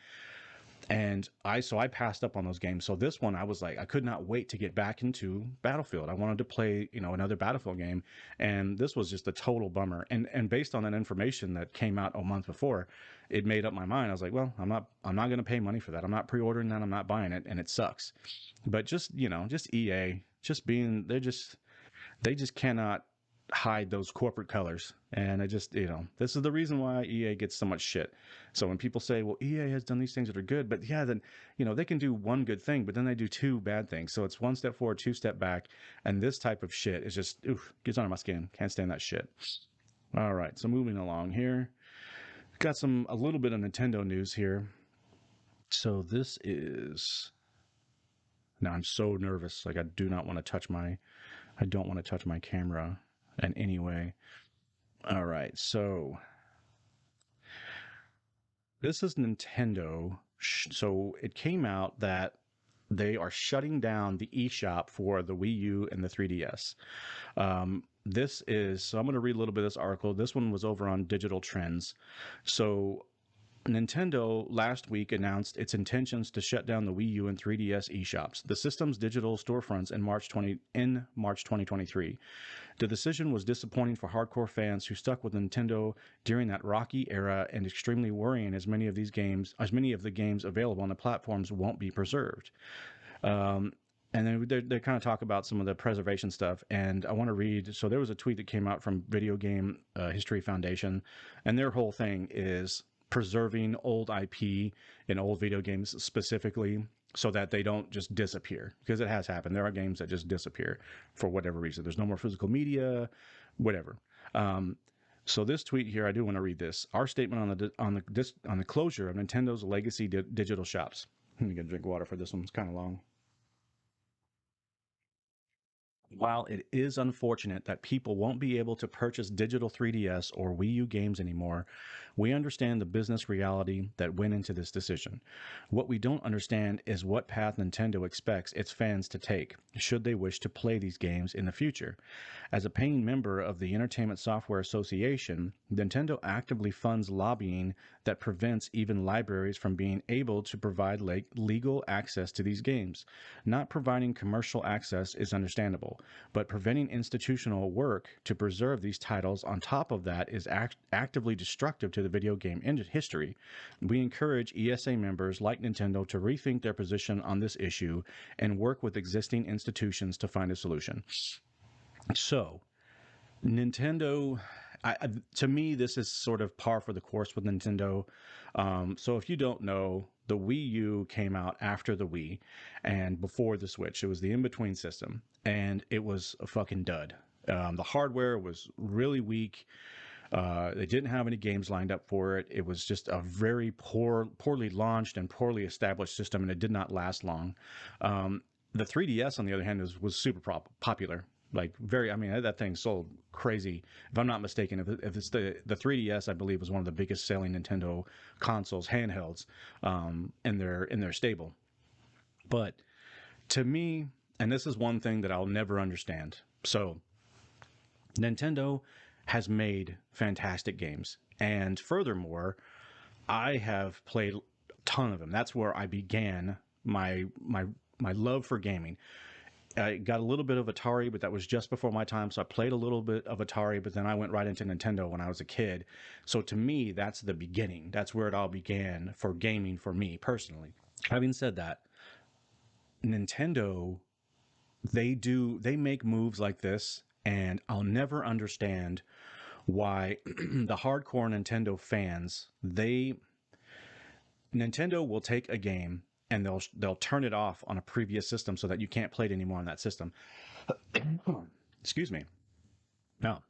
And I passed up on those games. So this one I was like, I could not wait to get back into Battlefield. I wanted to play, another Battlefield game, and this was just a total bummer. And based on that information that came out a month before, it made up my mind. I was like, well, I'm not going to pay money for that. I'm not pre-ordering that. I'm not buying it, and it sucks. But just EA, just being they just cannot hide those corporate colors. And I just, this is the reason why EA gets so much shit. So when people say, well, EA has done these things that are good, but yeah, then, they can do one good thing, but then they do two bad things. So it's one step forward, two step back. And this type of shit is just, oof, gets under my skin. Can't stand that shit. All right. So moving along here, got a little bit of Nintendo news here. So this is, now I'm so nervous. Like I don't want to touch my camera in any way. All right, so this is Nintendo. So it came out that they are shutting down the eShop for the Wii U and the 3DS. So I'm going to read a little bit of this article. This one was over on Digital Trends. So Nintendo last week announced its intentions to shut down the Wii U and 3DS eShops, the system's digital storefronts in March 2023. The decision was disappointing for hardcore fans who stuck with Nintendo during that rocky era, and extremely worrying as many of the games available on the platforms won't be preserved. And then they kind of talk about some of the preservation stuff. And I want to read. So there was a tweet that came out from Video Game History Foundation, and their whole thing is preserving old IP and old video games specifically so that they don't just disappear, because it has happened. There are games that just disappear for whatever reason. There's no more physical media, whatever. So this tweet here, I do want to read this. Our statement on the closure of Nintendo's legacy digital shops. Let me get a drink of water for this one. It's kind of long. While it is unfortunate that people won't be able to purchase digital 3DS or Wii U games anymore, we understand the business reality that went into this decision. What we don't understand is what path Nintendo expects its fans to take, should they wish to play these games in the future. As a paying member of the Entertainment Software Association, Nintendo actively funds lobbying that prevents even libraries from being able to provide legal access to these games. Not providing commercial access is understandable, but preventing institutional work to preserve these titles on top of that is actively destructive to the video game history. We encourage ESA members like Nintendo to rethink their position on this issue and work with existing institutions to find a solution. So, Nintendo, to me, this is sort of par for the course with Nintendo. So if you don't know, the Wii U came out after the Wii and before the Switch. It was the in-between system, and it was a fucking dud. The hardware was really weak. They didn't have any games lined up for it. It was just a very poorly launched and poorly established system, and it did not last long. The 3DS, on the other hand, was super popular. Like that thing sold crazy. If I'm not mistaken, if it's the 3DS, I believe was one of the biggest selling Nintendo consoles, handhelds, in their stable. But to me, and this is one thing that I'll never understand. So Nintendo has made fantastic games, and furthermore, I have played a ton of them. That's where I began my love for gaming. I got a little bit of Atari, but that was just before my time. So I played a little bit of Atari, but then I went right into Nintendo when I was a kid. So to me, that's the beginning. That's where it all began for gaming for me personally. Having said that, Nintendo, they make moves like this, and I'll never understand why the hardcore Nintendo fans, Nintendo will take a game and they'll turn it off on a previous system so that you can't play it anymore on that system. Excuse me. Now,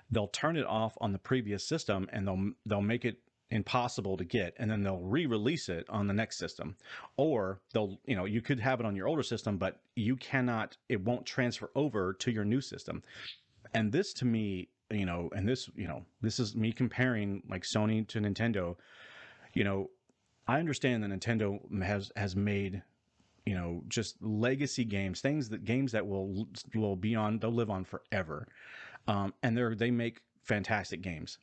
they'll turn it off on the previous system, and they'll make it impossible to get, and then they'll re-release it on the next system. Or they'll, you could have it on your older system, but you cannot, it won't transfer over to your new system. And this to me, and this, this is me comparing like Sony to Nintendo. you know I understand that Nintendo has made, just legacy games, games that will be on, they'll live on forever. And they make fantastic games.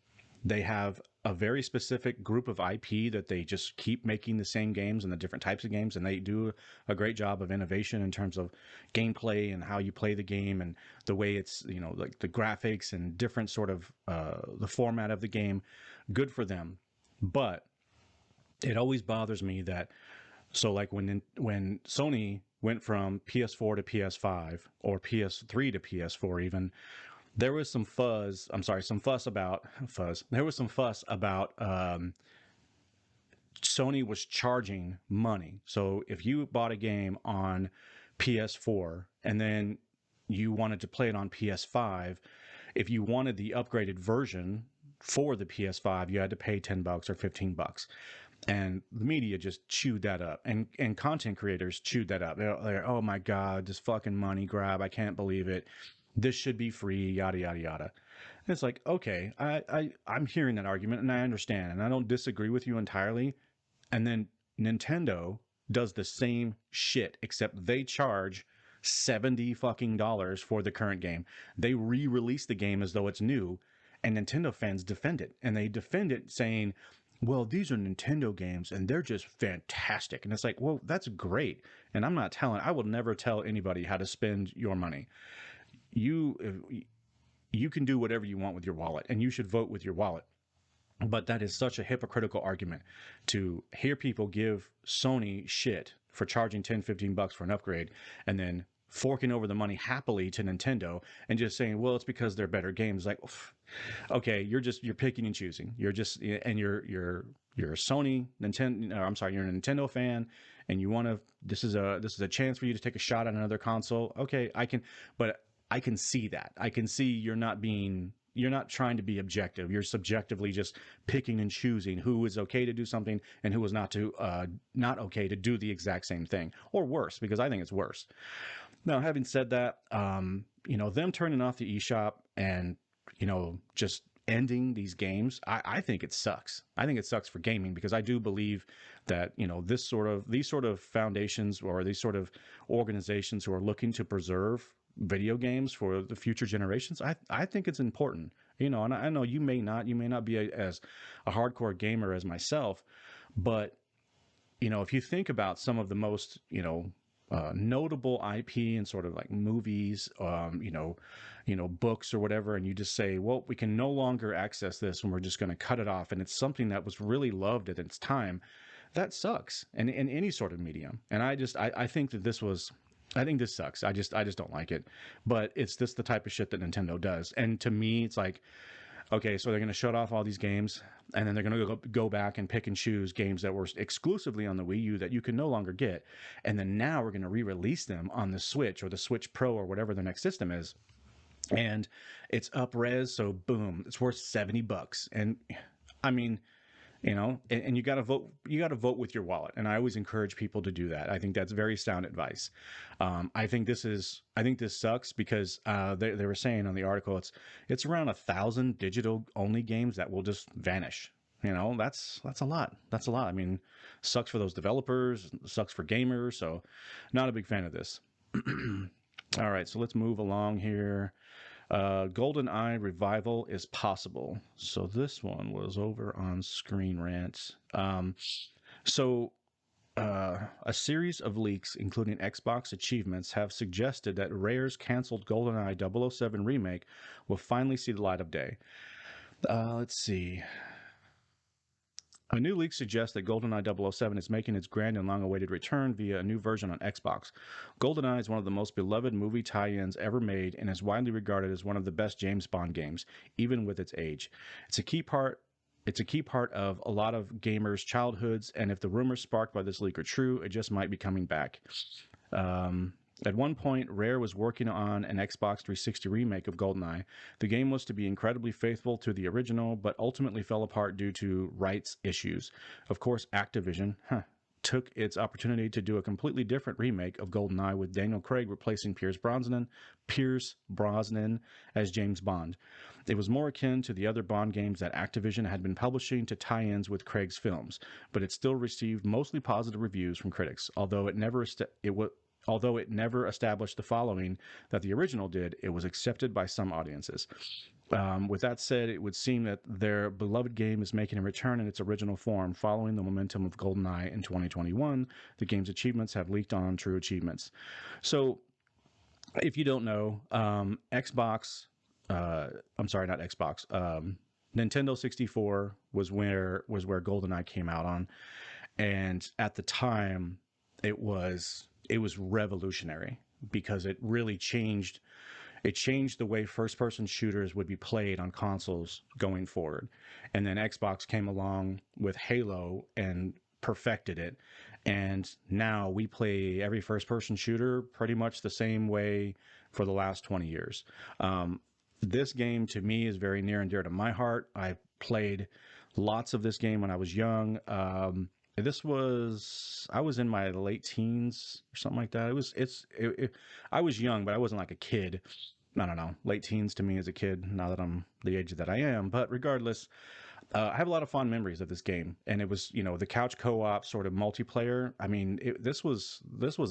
They have a very specific group of IP that they just keep making the same games and the different types of games, and they do a great job of innovation in terms of gameplay and how you play the game and the way it's, like the graphics and different sort of the format of the game. Good for them. But it always bothers me that, so like when Sony went from PS4 to PS5 or PS3 to PS4 even, there was some fuzz. I'm sorry, some fuss about fuzz. There was some fuss about Sony was charging money. So if you bought a game on PS4 and then you wanted to play it on PS5, if you wanted the upgraded version for the PS5, you had to pay $10 or $15. And the media just chewed that up, and content creators chewed that up. They're oh my god, this fucking money grab, I can't believe it, this should be free, yada yada yada. And it's like, okay, I'm hearing that argument and I understand and I don't disagree with you entirely. And then Nintendo does the same shit, except they charge $70 fucking dollars for the current game. They re-release the game as though it's new, and Nintendo fans defend it, and they defend it saying, well, these are Nintendo games and they're just fantastic. And it's like, well, that's great. And I will never tell anybody how to spend your money. You can do whatever you want with your wallet, and you should vote with your wallet. But that is such a hypocritical argument to hear people give Sony shit for charging $10-15 for an upgrade and then forking over the money happily to Nintendo and just saying, well, it's because they're better games. Like, okay, you're picking and choosing. You're a Sony, Nintendo, I'm sorry, you're a Nintendo fan, and you want to, this is a chance for you to take a shot at another console. Okay, but I can see that. I can see you're not trying to be objective. You're subjectively just picking and choosing who is okay to do something and who is not okay to do the exact same thing, or worse, because I think it's worse. Now, having said that, them turning off the eShop and, just ending these games, I think it sucks. I think it sucks for gaming, because I do believe that, these sort of foundations or these sort of organizations who are looking to preserve video games for the future generations, I think it's important, and I know you may not be as a hardcore gamer as myself, but if you think about some of the most notable IP and sort of like movies, books or whatever, and you just say, well, we can no longer access this and we're just going to cut it off, and it's something that was really loved at its time, that sucks. And in any sort of medium, and I think that I think this sucks. I just don't like it. But it's this the type of shit that Nintendo does. And to me, it's like, okay, so they're going to shut off all these games, and then they're going to go back and pick and choose games that were exclusively on the Wii U that you can no longer get. And then now we're going to re-release them on the Switch or the Switch Pro or whatever their next system is. And it's up res, so boom, it's worth $70. And I mean, and you got to vote with your wallet. And I always encourage people to do that. I think that's very sound advice. I think this sucks because they were saying on the article, it's around 1,000 digital only games that will just vanish. That's a lot. That's a lot. I mean, sucks for those developers, sucks for gamers. So not a big fan of this. All right, so let's move along here. GoldenEye revival is possible. So this one was over on Screen Rant. A series of leaks, including Xbox achievements, have suggested that Rare's canceled GoldenEye 007 remake will finally see the light of day. Let's see. A new leak suggests that GoldenEye 007 is making its grand and long-awaited return via a new version on Xbox. GoldenEye is one of the most beloved movie tie-ins ever made and is widely regarded as one of the best James Bond games, even with its age. It's a key part of a lot of gamers' childhoods, and if the rumors sparked by this leak are true, it just might be coming back. At one point, Rare was working on an Xbox 360 remake of GoldenEye. The game was to be incredibly faithful to the original, but ultimately fell apart due to rights issues. Of course, Activision, took its opportunity to do a completely different remake of GoldenEye with Daniel Craig replacing Pierce Brosnan as James Bond. It was more akin to the other Bond games that Activision had been publishing to tie-ins with Craig's films, but it still received mostly positive reviews from critics. Although it never established the following that the original did, it was accepted by some audiences. With that said, it would seem that their beloved game is making a return in its original form following the momentum of GoldenEye in 2021. The game's achievements have leaked on True Achievements. So, if you don't know, I'm sorry, not Xbox. Nintendo 64 was where GoldenEye came out on, and at the time, it was revolutionary because it really changed the way first person shooters would be played on consoles going forward. And then Xbox came along with Halo and perfected it. And now we play every first person shooter pretty much the same way for the last 20 years. This game to me is very near and dear to my heart. I played lots of this game when I was young. I was in my late teens or something like that. I was young, but I wasn't like a kid. I don't know, late teens to me as a kid, now that I'm the age that I am. But regardless, I have a lot of fond memories of this game, and it was, the couch co-op sort of multiplayer. I mean, this was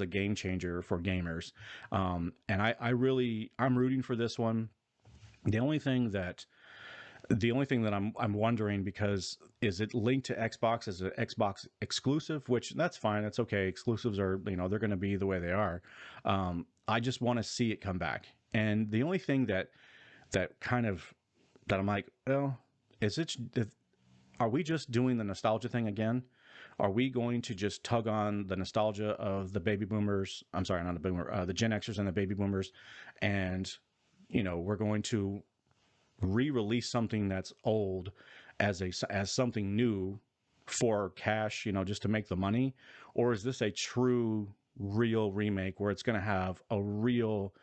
a game changer for gamers, and I'm rooting for this one. The only thing that I'm wondering, because is it linked to Xbox as an Xbox exclusive, which that's fine, that's okay. Exclusives are, they're going to be the way they are. I just want to see it come back. And the only thing that kind of that I'm like, well, are we just doing the nostalgia thing again? Are we going to just tug on the nostalgia of the baby boomers? I'm sorry, not the boomer, the Gen Xers and the baby boomers, and we're going to re-release something that's old as something new for cash, just to make the money? Or is this a true, real remake where it's going to have a real,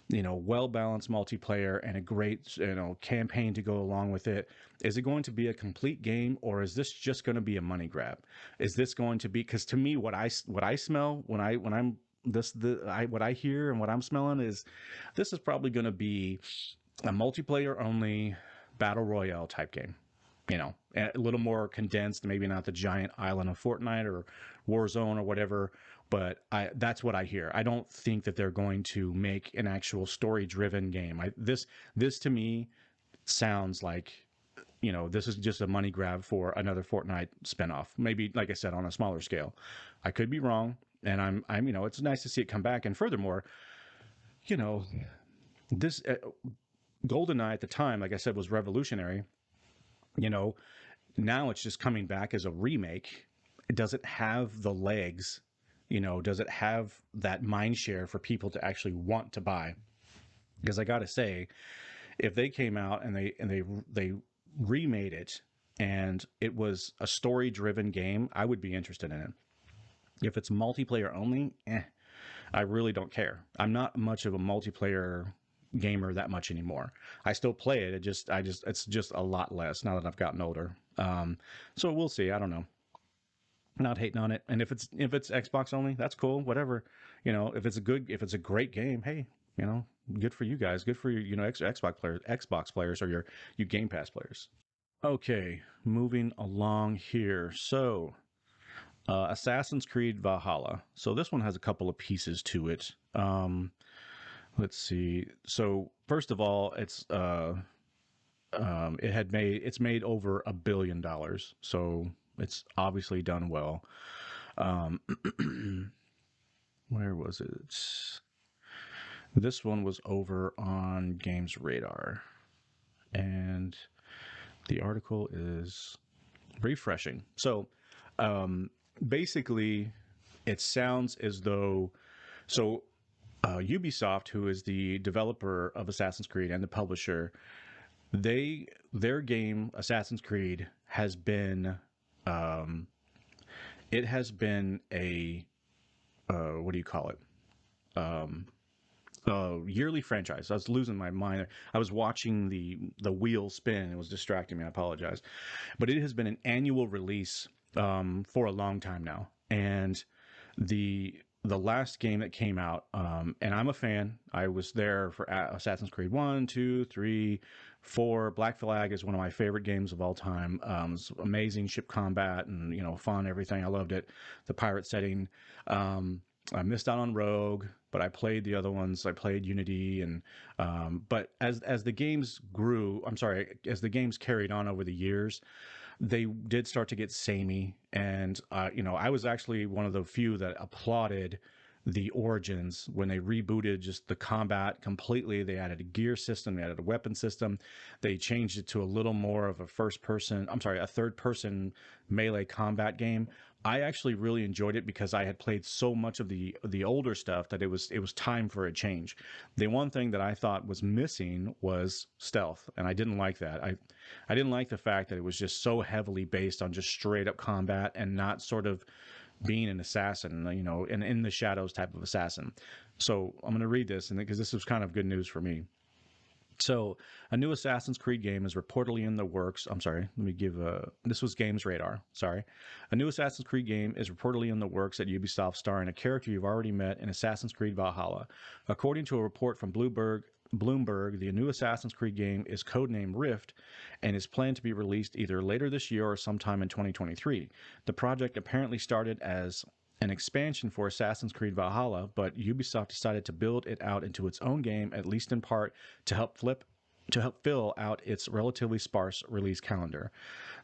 well-balanced multiplayer and a great, campaign to go along with it? Is it going to be a complete game, or is this just going to be a money grab? Is this going to be, because to me, what I smell what I hear and what I'm smelling is this is probably going to be a multiplayer only battle royale type game. A little more condensed, maybe not the giant island of Fortnite or Warzone or whatever, but that's what I hear. I don't think that they're going to make an actual story driven game. This to me sounds like, this is just a money grab for another Fortnite spinoff. Maybe, like I said, on a smaller scale. I could be wrong, and I'm it's nice to see it come back. And furthermore, you know, this GoldenEye at the time, like I said, was revolutionary. You know, now it's just coming back as a remake. Does it have the legs? Does it have that mind share for people to actually want to buy? Because I got to say, if they came out and they remade it and it was a story driven game, I would be interested in it. If it's multiplayer only, I really don't care. I'm not much of a multiplayer gamer that much anymore. I still play it. It's just a lot less now that I've gotten older. So we'll see. I don't know. Not hating on it. And if it's Xbox only, that's cool. Whatever. If it's a great game, hey, good for you guys. Good for you. Xbox players, or you Game Pass players. Okay, moving along here. So, Assassin's Creed Valhalla. So this one has a couple of pieces to it. Let's see. So first of all, it's made over $1 billion. So it's obviously done well. Um, where was it? This one was over on Games Radar, and the article is refreshing. So, basically, it sounds as though Ubisoft, who is the developer of Assassin's Creed and the publisher, their game Assassin's Creed has been it has been a what do you call it? yearly franchise. I was losing my mind. I was watching the wheel spin. It was distracting me. I apologize, but it has been an annual release for a long time now. And the last game that came out, and I'm a fan. I was there for Assassin's Creed 1, 2, 3, 4. Black Flag is one of my favorite games of all time. It's amazing ship combat and fun, everything. I loved it. The pirate setting. I missed out on Rogue, but I played the other ones. I played Unity, and but as the games grew, I'm sorry, as the games carried on over the years, they did start to get samey. And I was actually one of the few that applauded the Origins when they rebooted just the combat completely. They added a gear system, they added a weapon system, they changed it to a little more of a a third person melee combat game. I actually really enjoyed it because I had played so much of the older stuff that it was time for a change. The one thing that I thought was missing was stealth, and I didn't like that. I didn't like the fact that it was just so heavily based on just straight up combat and not sort of being an assassin, and in the shadows type of assassin. So I'm going to read this, and because this was kind of good news for me. So, a new Assassin's Creed game is reportedly in the works. I'm sorry, let me give this was Games Radar. Sorry. A new Assassin's Creed game is reportedly in the works at Ubisoft, starring a character you've already met in Assassin's Creed Valhalla. According to a report from Bloomberg, the new Assassin's Creed game is codenamed Rift and is planned to be released either later this year or sometime in 2023. The project apparently started as an expansion for Assassin's Creed Valhalla, but Ubisoft decided to build it out into its own game, at least in part, to help fill out its relatively sparse release calendar.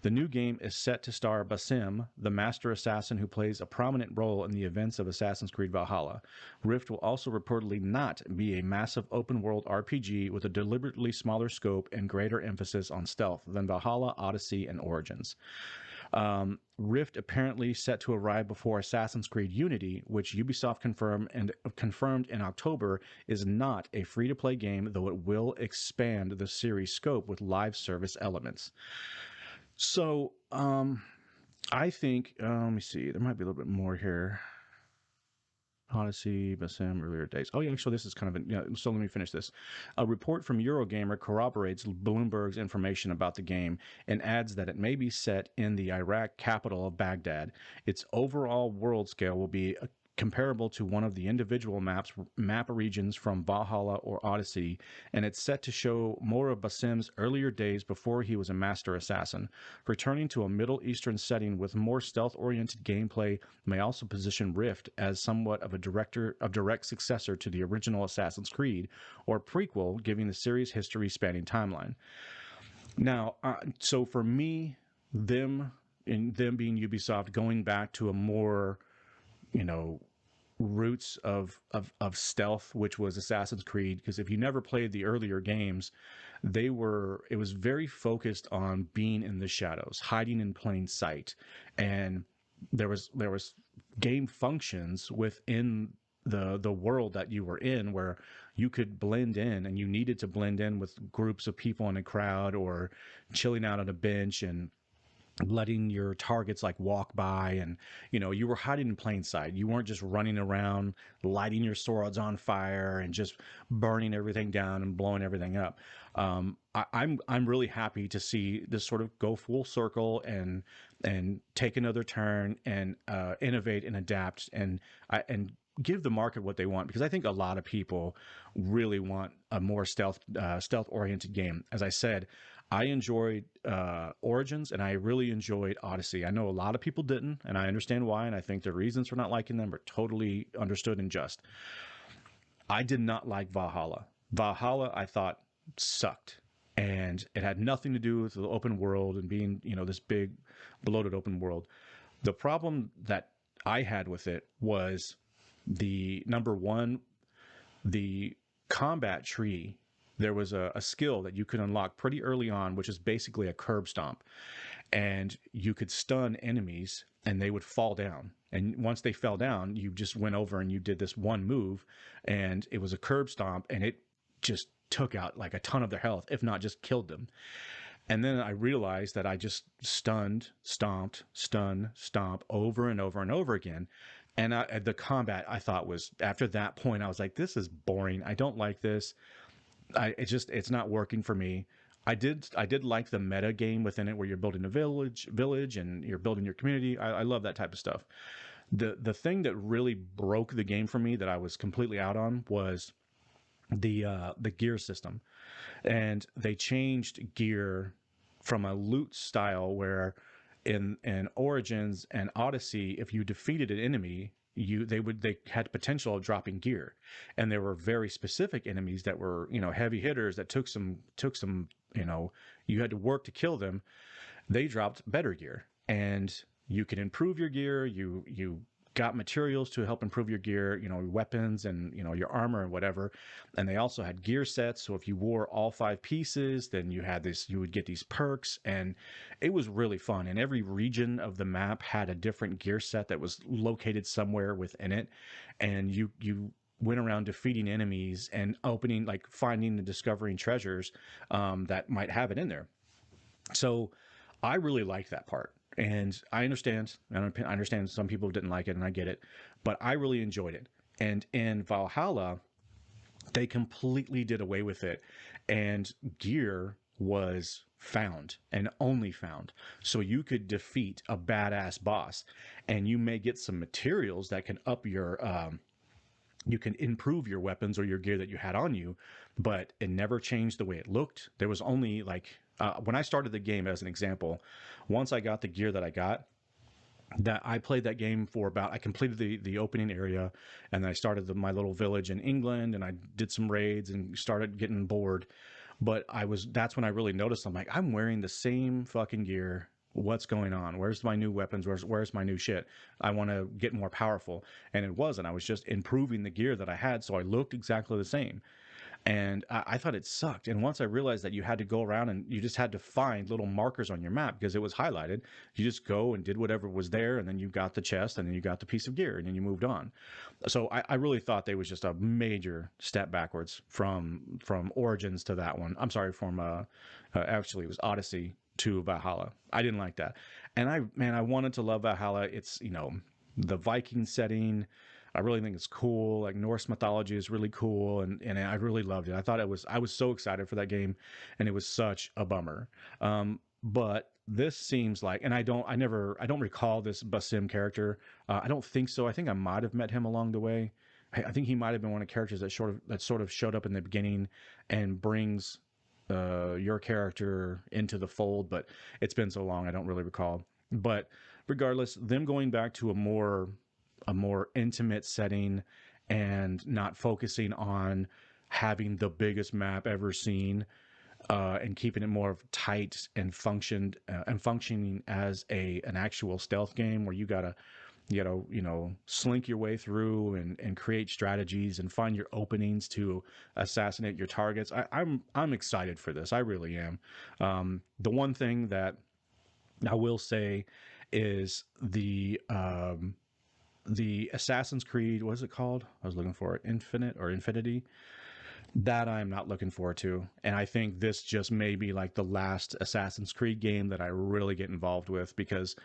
The new game is set to star Basim, the master assassin who plays a prominent role in the events of Assassin's Creed Valhalla. Rift will also reportedly not be a massive open-world RPG with a deliberately smaller scope and greater emphasis on stealth than Valhalla, Odyssey, and Origins. Rift apparently set to arrive before Assassin's Creed Unity, which Ubisoft confirmed in October is not a free-to-play game, though it will expand the series' scope with live service elements. So, I think, let me see, there might be a little bit more here. Odyssey, Basim, earlier days. Oh, yeah, actually, this is kind of so let me finish this. A report from Eurogamer corroborates Bloomberg's information about the game and adds that it may be set in the Iraq capital of Baghdad. Its overall world scale will be comparable to one of the individual map regions from Valhalla or Odyssey, and it's set to show more of Basim's earlier days before he was a master assassin. Returning to a Middle Eastern setting with more stealth-oriented gameplay may also position Rift as somewhat of a direct successor to the original Assassin's Creed, or prequel, giving the series history spanning timeline. Now, so for me, them being Ubisoft, going back to a more roots of stealth, which was Assassin's Creed, because if you never played the earlier games, it was very focused on being in the shadows, hiding in plain sight. And there was game functions within the world that you were in where you could blend in, and you needed to blend in with groups of people in a crowd or chilling out on a bench and letting your targets like walk by, and you were hiding in plain sight. You weren't just running around lighting your swords on fire and just burning everything down and blowing everything up. I'm really happy to see this sort of go full circle and take another turn and innovate and adapt and give the market what they want, because I think a lot of people really want a more stealth oriented game. As I said, I enjoyed Origins and I really enjoyed Odyssey. I know a lot of people didn't, and I understand why, and I think the reasons for not liking them are totally understood and just. I did not like Valhalla. Valhalla, I thought, sucked. And it had nothing to do with the open world and being, this big, bloated open world. The problem that I had with it was the number one, the combat tree. There was a skill that you could unlock pretty early on, which is basically a curb stomp. And you could stun enemies and they would fall down. And once they fell down, you just went over and you did this one move, and it was a curb stomp, and it just took out like a ton of their health, if not just killed them. And then I realized that I just stunned, stomped, stun, stomp over and over and over again. And the combat I thought was, after that point, I was like, this is boring. I don't like this. It's not working for me. I did like the meta game within it where you're building a village and you're building your community. I love that type of stuff. The thing that really broke the game for me that I was completely out on was the gear system. And they changed gear from a loot style where in Origins and Odyssey, if you defeated an enemy, they had potential of dropping gear, and there were very specific enemies that were, heavy hitters that took some, you had to work to kill them. They dropped better gear, and you can improve your gear. You got materials to help improve your gear, weapons and your armor and whatever. And they also had gear sets. So if you wore all 5 pieces, then you would get these perks, and it was really fun. And every region of the map had a different gear set that was located somewhere within it, and you went around defeating enemies and finding and discovering treasures that might have it in there. So I really liked that part. And I understand. I understand some people didn't like it, and I get it. But I really enjoyed it. And in Valhalla, they completely did away with it. And gear was found and only found. So you could defeat a badass boss, and you may get some materials that can up you can improve your weapons or your gear that you had on you, but it never changed the way it looked. There was only when I started the game, as an example, once I got the gear that I got, that I played that game for about, I completed the opening area, and then I started my little village in England, and I did some raids and started getting bored. But that's when I really noticed, I'm like, I'm wearing the same fucking gear. What's going on? Where's my new weapons? Where's my new shit? I want to get more powerful. And it wasn't. I was just improving the gear that I had, so I looked exactly the same. And I thought it sucked. And once I realized that you had to go around and you just had to find little markers on your map because it was highlighted, you just go and did whatever was there, and then you got the chest, and then you got the piece of gear, and then you moved on. So I really thought they was just a major step backwards from Origins to that one. I'm sorry, from actually it was Odyssey to Valhalla. I didn't like that. And I wanted to love Valhalla. It's, the Viking setting. I really think it's cool. Like, Norse mythology is really cool, and I really loved it. I was so excited for that game, and it was such a bummer. But this seems like, and I don't recall this Basim character. I don't think so. I think I might have met him along the way. I think he might have been one of the characters that sort of showed up in the beginning and brings your character into the fold, but it's been so long, I don't really recall. But regardless, them going back to a more intimate setting and not focusing on having the biggest map ever seen, and keeping it more tight and functioning as an actual stealth game where you gotta slink your way through and create strategies and find your openings to assassinate your targets. I'm excited for this. I really am. The one thing that I will say is the Assassin's Creed, what is it called? I was looking for it, Infinite or Infinity. That I'm not looking forward to. And I think this just may be like the last Assassin's Creed game that I really get involved with, because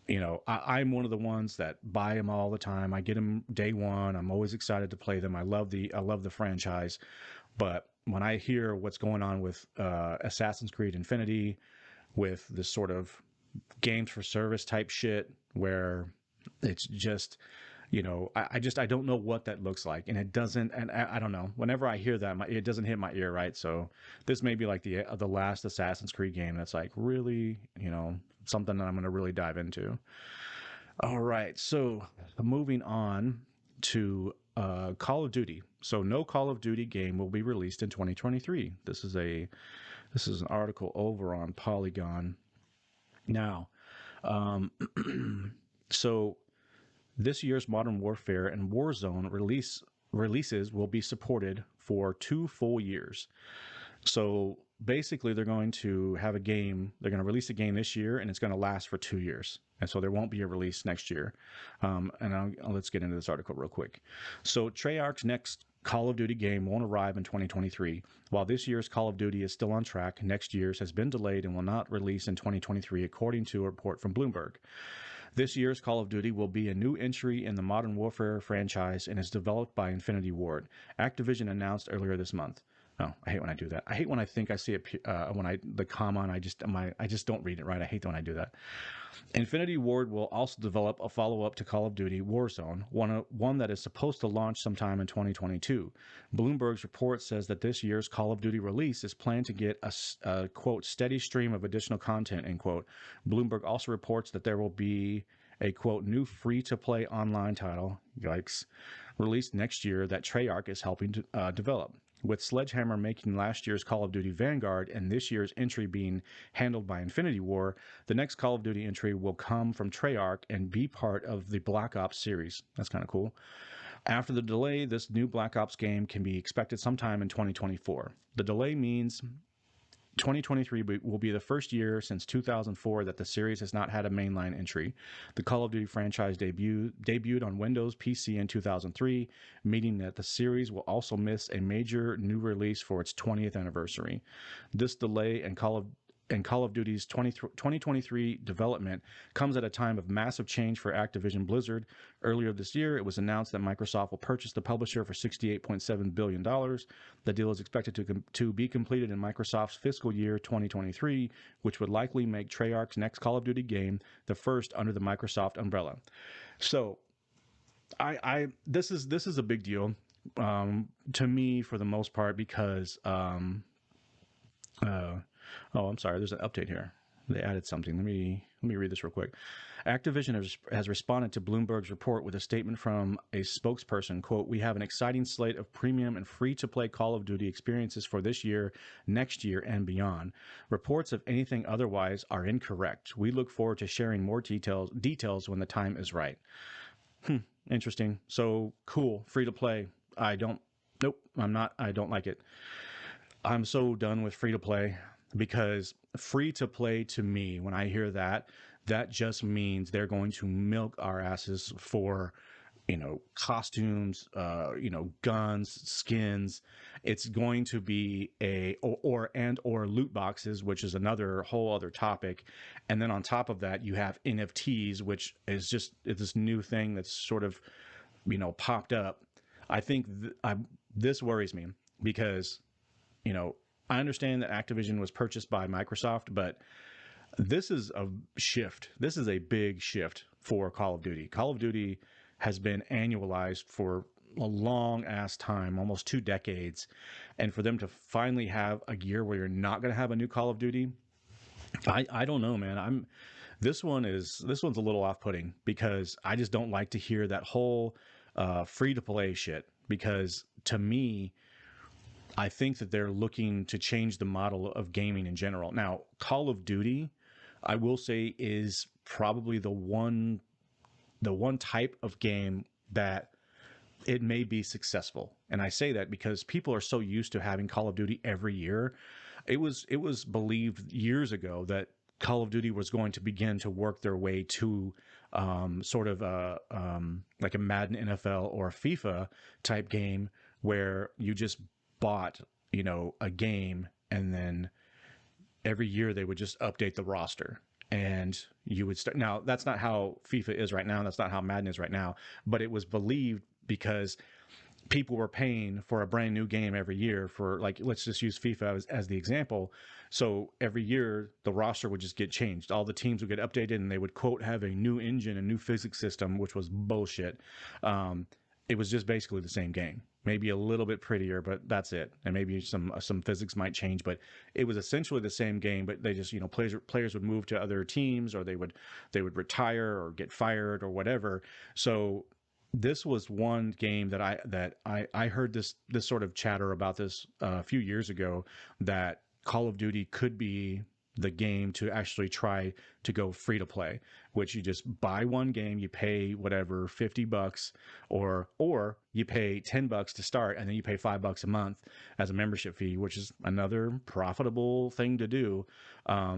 I'm one of the ones that buy them all the time. I get them day one. I'm always excited to play them. I love the franchise. But when I hear what's going on with Assassin's Creed Infinity, with this sort of games for service type shit, where it's just, I don't know what that looks like, and it doesn't, and I don't know. Whenever I hear that, it doesn't hit my ear right. So this may be like the last Assassin's Creed game that's like really, something that I'm going to really dive into. All right, so moving on to Call of Duty. So no Call of Duty game will be released in 2023. This is an article over on Polygon. Now, so this year's Modern Warfare and Warzone releases will be supported for 2 full years. So basically, they're going to have a game. They're going to release a game this year, and it's going to last for 2 years. And so there won't be a release next year. Let's get into this article real quick. So Treyarch's next Call of Duty game won't arrive in 2023. While this year's Call of Duty is still on track, next year's has been delayed and will not release in 2023, according to a report from Bloomberg. This year's Call of Duty will be a new entry in the Modern Warfare franchise and is developed by Infinity Ward. Activision announced earlier this month. Oh, I hate when I do that. I hate when I think I see it when the comma and I just don't read it right. I hate when I do that. Infinity Ward will also develop a follow-up to Call of Duty Warzone, one that is supposed to launch sometime in 2022. Bloomberg's report says that this year's Call of Duty release is planned to get a quote steady stream of additional content, end quote. Bloomberg also reports that there will be a quote new free-to-play online title, yikes, released next year that Treyarch is helping to develop. With Sledgehammer making last year's Call of Duty Vanguard and this year's entry being handled by Infinity War, the next Call of Duty entry will come from Treyarch and be part of the Black Ops series. That's kind of cool. After the delay, this new Black Ops game can be expected sometime in 2024. The delay means 2023 will be the first year since 2004 that the series has not had a mainline entry. The Call of Duty franchise debuted on Windows PC in 2003, meaning that the series will also miss a major new release for its 20th anniversary. This delay in Call of Duty's 2023 development comes at a time of massive change for Activision Blizzard. Earlier this year, it was announced that Microsoft will purchase the publisher for $68.7 billion. The deal is expected to be completed in Microsoft's fiscal year 2023, which would likely make Treyarch's next Call of Duty game the first under the Microsoft umbrella. So, this is a big deal to me for the most part because. Oh, I'm sorry. There's an update here. They added something. Let me read this real quick. Activision has responded to Bloomberg's report with a statement from a spokesperson, quote, "We have an exciting slate of premium and free-to-play Call of Duty experiences for this year, next year, and beyond. Reports of anything otherwise are incorrect. We look forward to sharing more details when the time is right." Interesting. So, cool. Free-to-play. Nope, I'm not. I don't like it. I'm so done with free-to-play. Because free to play to me, when I hear that, that just means they're going to milk our asses for, costumes, guns, skins. It's going to be or loot boxes, which is another whole other topic. And then on top of that, you have NFTs, which is just this new thing that's sort of, popped up. I think this worries me because, I understand that Activision was purchased by Microsoft, but this is a shift. This is a big shift for Call of Duty. Call of Duty has been annualized for a long ass time, almost 2 decades. And for them to finally have a year where you're not going to have a new Call of Duty, I don't know, man. This one's a little off-putting because I just don't like to hear that whole free-to-play shit because to me, I think that they're looking to change the model of gaming in general. Now, Call of Duty, I will say, is probably the one type of game that it may be successful. And I say that because people are so used to having Call of Duty every year. It was believed years ago that Call of Duty was going to begin to work their way to sort of like a Madden NFL or a FIFA type game where you just bought, a game and then every year they would just update the roster and you would start. Now, that's not how FIFA is right now. That's not how Madden is right now, but it was believed because people were paying for a brand new game every year for, like, let's just use FIFA as the example. So every year the roster would just get changed. All the teams would get updated and they would quote have a new engine, a new physics system, which was bullshit. It was just basically the same game, maybe a little bit prettier, but that's it. And maybe some physics might change, but it was essentially the same game. But they just, players would move to other teams, or they would retire or get fired or whatever. So this was one game that I heard this sort of chatter about this a few years ago, that Call of Duty could be the game to actually try to go free to play, which you just buy one game, you pay whatever $50 or you pay $10 to start, and then you pay $5 a month as a membership fee, which is another profitable thing to do. I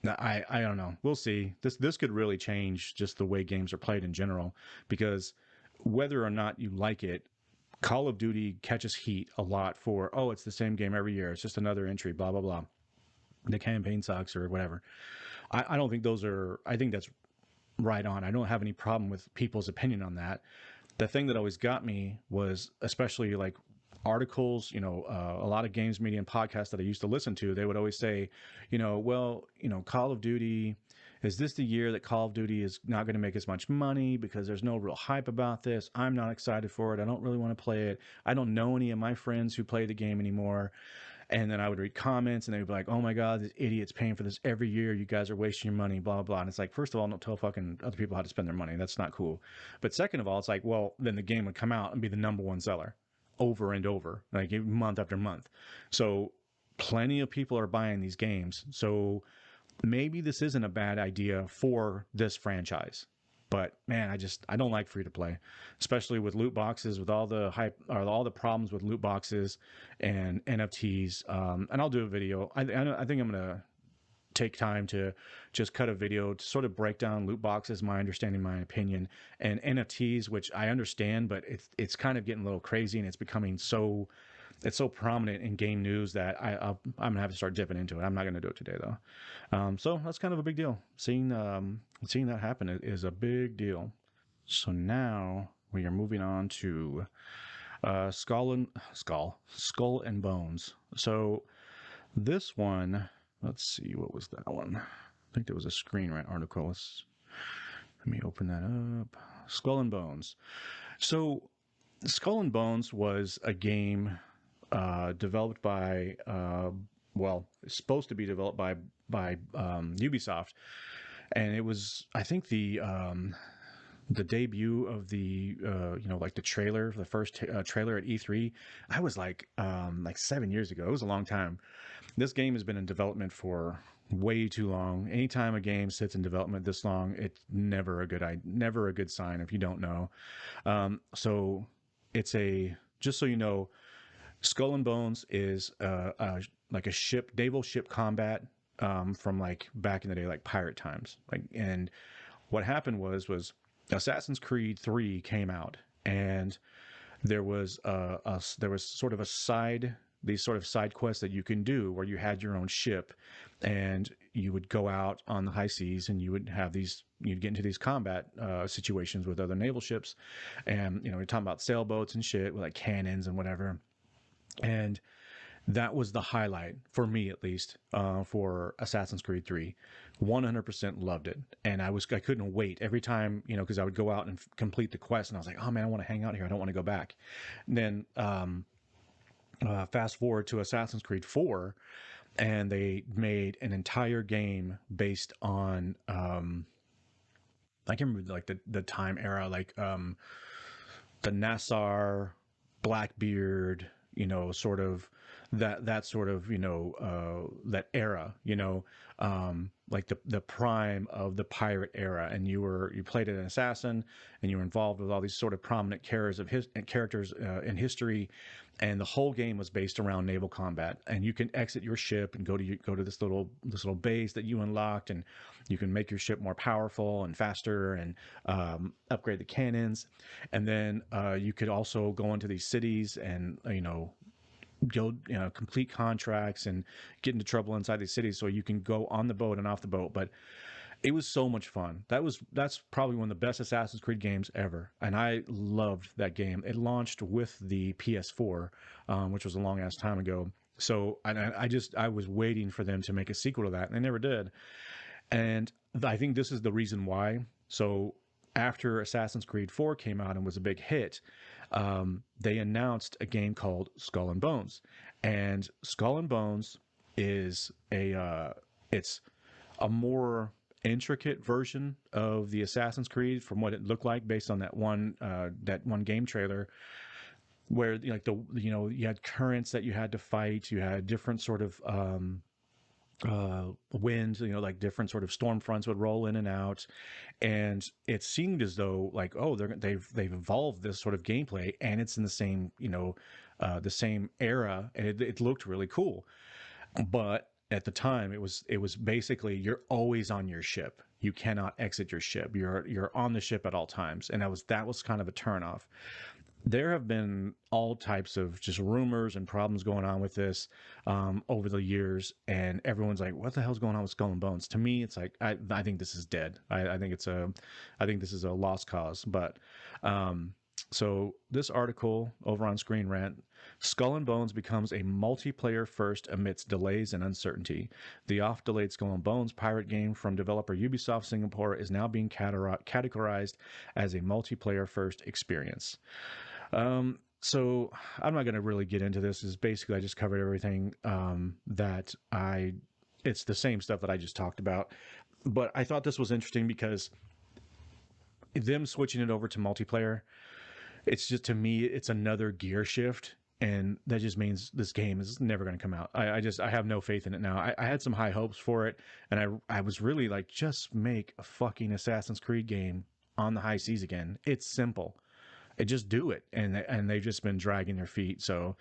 don't know. We'll see. This could really change just the way games are played in general, because whether or not you like it, Call of Duty catches heat a lot for, oh, it's the same game every year. It's just another entry, blah, blah, blah. The campaign sucks or whatever. I don't think those are, I think that's right on. I don't have any problem with people's opinion on that. The thing that always got me was, especially like articles, a lot of games media and podcasts that I used to listen to, they would always say, well, Call of Duty, is this the year that Call of Duty is not going to make as much money because there's no real hype about this? I'm not excited for it. I don't really want to play it. I don't know any of my friends who play the game anymore. And then I would read comments and they would be like, oh my God, this idiot's paying for this every year. You guys are wasting your money, blah, blah. And it's like, first of all, don't tell fucking other people how to spend their money. That's not cool. But second of all, it's like, well, then the game would come out and be the number one seller over and over, like month after month. So plenty of people are buying these games. So maybe this isn't a bad idea for this franchise. But man, I don't like free to play, especially with loot boxes, with all the hype or all the problems with loot boxes and NFTs. And I'll do a video. I think I'm gonna take time to just cut a video to sort of break down loot boxes, my understanding, my opinion, and NFTs, which I understand, but it's kind of getting a little crazy and it's so prominent in game news that I'm gonna have to start dipping into it. I'm not gonna do it today though. So that's kind of a big deal. Seeing that happen is a big deal. So now we are moving on to Skull and Bones. So this one, let's see, what was that one? I think there was a screen article. Let me open that up. Skull and Bones. So Skull and Bones was a game developed by, it's supposed to be developed by Ubisoft, and it was, I think, the debut of the like the trailer, the first trailer at E3. I was like 7 years ago. It was a long time. This game has been in development for way too long. Anytime a game sits in development this long, it's never a good sign if you don't know. So it's just so you know, Skull and Bones is like a naval ship combat from like back in the day, like pirate times. And what happened was Assassin's Creed 3 came out, and there was sort of these sort of side quests that you can do where you had your own ship, and you would go out on the high seas, and you'd get into these combat situations with other naval ships, and you're talking about sailboats and shit with like cannons and whatever. And that was the highlight for me, at least, for Assassin's Creed 3. 100% loved it, and I couldn't wait every time, because I would go out and complete the quest, and I was like, oh man, I want to hang out here, I don't want to go back. And then fast forward to Assassin's Creed 4, and they made an entire game based on I can remember like the time era, like the Nassar, Blackbeard, sort of that sort of that era, like the prime of the pirate era, and you played an assassin, and you were involved with all these sort of prominent characters in history, and the whole game was based around naval combat. And you can exit your ship and go to this little base that you unlocked, and you can make your ship more powerful and faster, and upgrade the cannons. And then you could also go into these cities and go complete contracts and get into trouble inside these cities, so you can go on the boat and off the boat. But it was so much fun. That's probably one of the best Assassin's Creed games ever, and I loved that game. It launched with the PS4, which was a long ass time ago. So I was waiting for them to make a sequel to that, and they never did. And I think this is the reason why. So after Assassin's Creed 4 came out and was a big hit, they announced a game called Skull and Bones. And Skull and Bones is it's a more intricate version of the Assassin's Creed from what it looked like based on that one game trailer, where like you had currents that you had to fight, you had different sort of winds, like different sort of storm fronts would roll in and out, and it seemed as though like, oh, they've evolved this sort of gameplay, and it's in the same era, and it looked really cool. But at the time, it was basically, you're always on your ship. You cannot exit your ship. You're on the ship at all times, and that was kind of a turnoff. there have been all types of just rumors and problems going on with this over the years, and everyone's like, "What the hell's going on with Skull and Bones?" To me, it's like I think this is dead. I think I think this is a lost cause. But um, so this article over on Screen Rant, Skull and Bones becomes a multiplayer first amidst delays and uncertainty. The oft-delayed Skull and Bones pirate game from developer Ubisoft Singapore is now being categorized as a multiplayer first experience. So I'm not going to really get into this. Is basically I just covered everything that I. It's the same stuff that I just talked about, but I thought this was interesting because them switching it over to multiplayer. It's just to me, it's another gear shift, and that just means this game is never going to come out. I have no faith in it now. I had some high hopes for it, and I was really like, just make a fucking Assassin's Creed game on the high seas again. It's simple. Just do it, and they've just been dragging their feet. So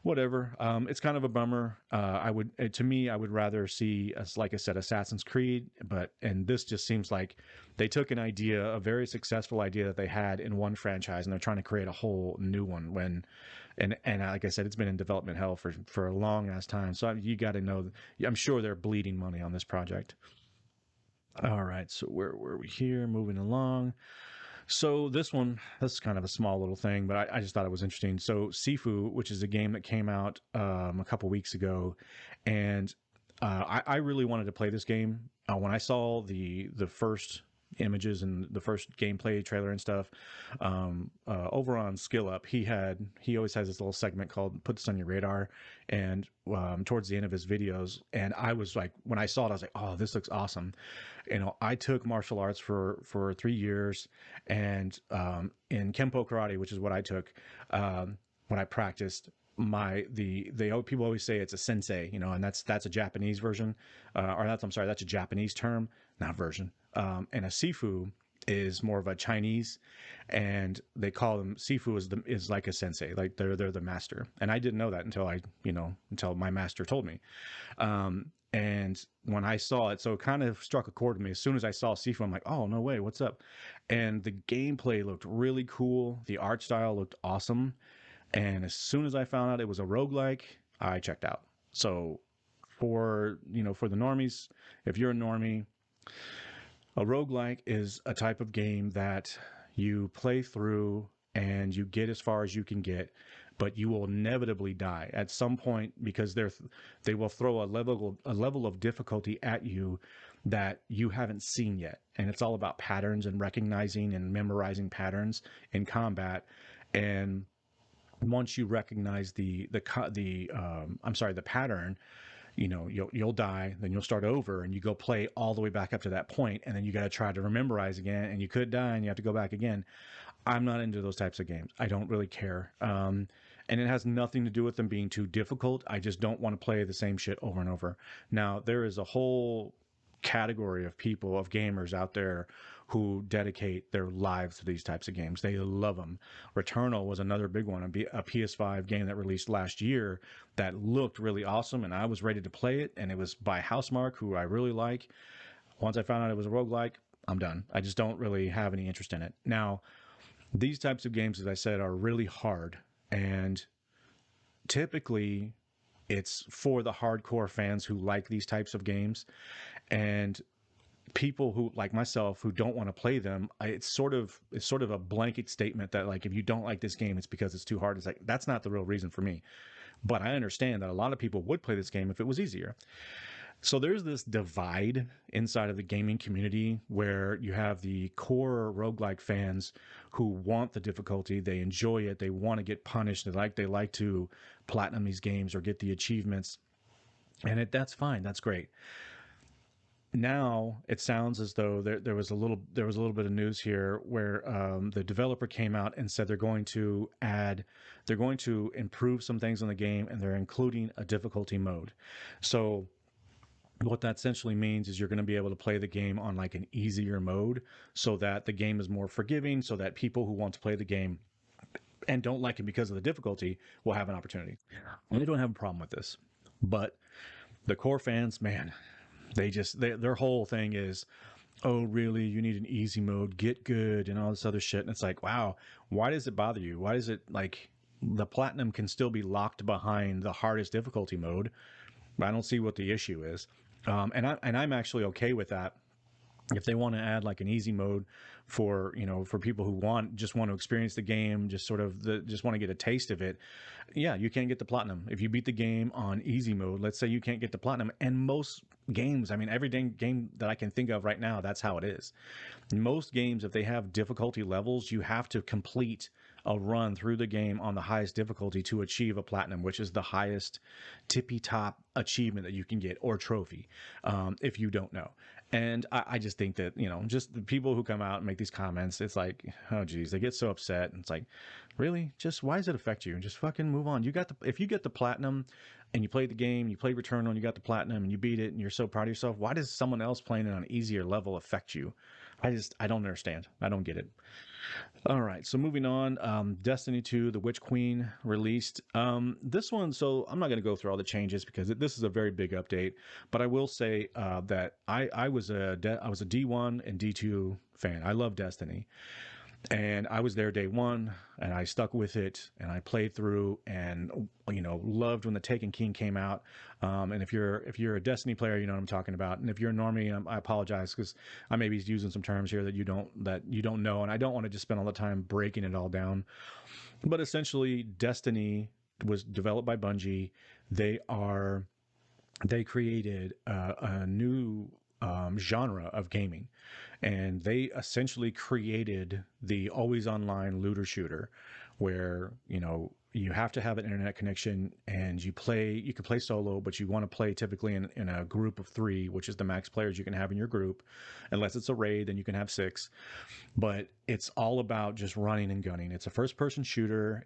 whatever. It's kind of a bummer. I would to me, I would rather see, as like I said, Assassin's Creed, but and this just seems like they took an idea, a very successful idea that they had in one franchise, and they're trying to create a whole new one. When and like I said, it's been in development hell for a long ass time. So you got to know. I'm sure they're bleeding money on this project. All right, so where were we here? Moving along. So this is kind of a small little thing, but I just thought it was interesting. So Sifu, which is a game that came out a couple weeks ago, and I really wanted to play this game. When I saw the first images and the first gameplay trailer and stuff over on Skill Up, he always has this little segment called "Put This on Your Radar," and towards the end of his videos, and I was like, when I saw it, I was like, "Oh, this looks awesome." I took martial arts for 3 years, and in Kempo karate, which is what I took when I practiced. People always say it's a sensei, and that's a Japanese version, or that's I'm sorry, that's a Japanese term, not version. And a sifu is more of a Chinese, and they call them sifu is like a sensei, like they're the master. And I didn't know that until my master told me. And when I saw it, so it kind of struck a chord with me. As soon as I saw Sifu, I'm like, oh, no way, what's up? And the gameplay looked really cool. The art style looked awesome. And as soon as I found out it was a roguelike, I checked out. So for the normies, if you're a normie, a roguelike is a type of game that you play through and you get as far as you can get, but you will inevitably die at some point because they will throw a level of difficulty at you that you haven't seen yet. And it's all about patterns and recognizing and memorizing patterns in combat. And once you recognize the pattern, you'll die, then you'll start over and you go play all the way back up to that point, and then you got to try to memorize again, and you could die and you have to go back again. I'm not into those types of games. I don't really care. And it has nothing to do with them being too difficult. I just don't want to play the same shit over and over. Now, there is a whole category of people, of gamers out there who dedicate their lives to these types of games. They love them. Returnal was another big one, a PS5 game that released last year that looked really awesome, and I was ready to play it, and it was by Housemarque, who I really like. Once I found out it was a roguelike, I'm done. I just don't really have any interest in it. Now, these types of games, as I said, are really hard, and typically it's for the hardcore fans who like these types of games, and people who like myself who don't want to play them. It's sort of a blanket statement that, like, if you don't like this game, it's because it's too hard. It's like, that's not the real reason for me, but I understand that a lot of people would play this game if it was easier. So there's this divide inside of the gaming community where you have the core roguelike fans who want the difficulty, they enjoy it, they want to get punished, they like to platinum these games or get the achievements, and that's fine, that's great. Now it sounds as though there was a little bit of news here where the developer came out and said they're going to improve some things in the game, and they're including a difficulty mode. So what that essentially means is you're going to be able to play the game on like an easier mode, so that the game is more forgiving, so that people who want to play the game and don't like it because of the difficulty will have an opportunity. And they don't have a problem with this, but the core fans, man, their whole thing is oh, really? You need an easy mode, get good, and all this other shit. And it's like, wow, why does it bother you? Why is it like the platinum can still be locked behind the hardest difficulty mode? I don't see what the issue is. I'm actually okay with that if they want to add like an easy mode for for people who want to experience the game, just sort of just want to get a taste of it. Yeah, you can't get the platinum if you beat the game on easy mode. Let's say you can't get the platinum, and most games, I mean, every game that I can think of right now, that's how it is. Most games, if they have difficulty levels, you have to complete a run through the game on the highest difficulty to achieve a platinum, which is the highest tippy top achievement that you can get, or trophy, if you don't know. And I just think that, just the people who come out and make these comments, it's like, oh geez, they get so upset. And it's like, really? Just why does it affect you? Just fucking move on. If you get the platinum and you played the game, you played Returnal and you got the platinum and you beat it and you're so proud of yourself, why does someone else playing it on an easier level affect you? I don't understand. I don't get it. All right, so moving on, Destiny 2, The Witch Queen released. This one, so I'm not going to go through all the changes because this is a very big update, but I will say that I was I was a D1 and D2 fan. I love Destiny, and I was there day one, and I stuck with it, and I played through, and loved when the Taken King came out. And if you're a Destiny player, you know what I'm talking about. And if you're a normie, I apologize because I may be using some terms here that you don't know, and I don't want to just spend all the time breaking it all down. But essentially, Destiny was developed by Bungie. They created a new genre of gaming, and they essentially created the always online looter shooter, where you have to have an internet connection, and you can play solo, but you want to play typically in a group of three, which is the max players you can have in your group. Unless it's a raid, then you can have six. But it's all about just running and gunning. It's a first person shooter.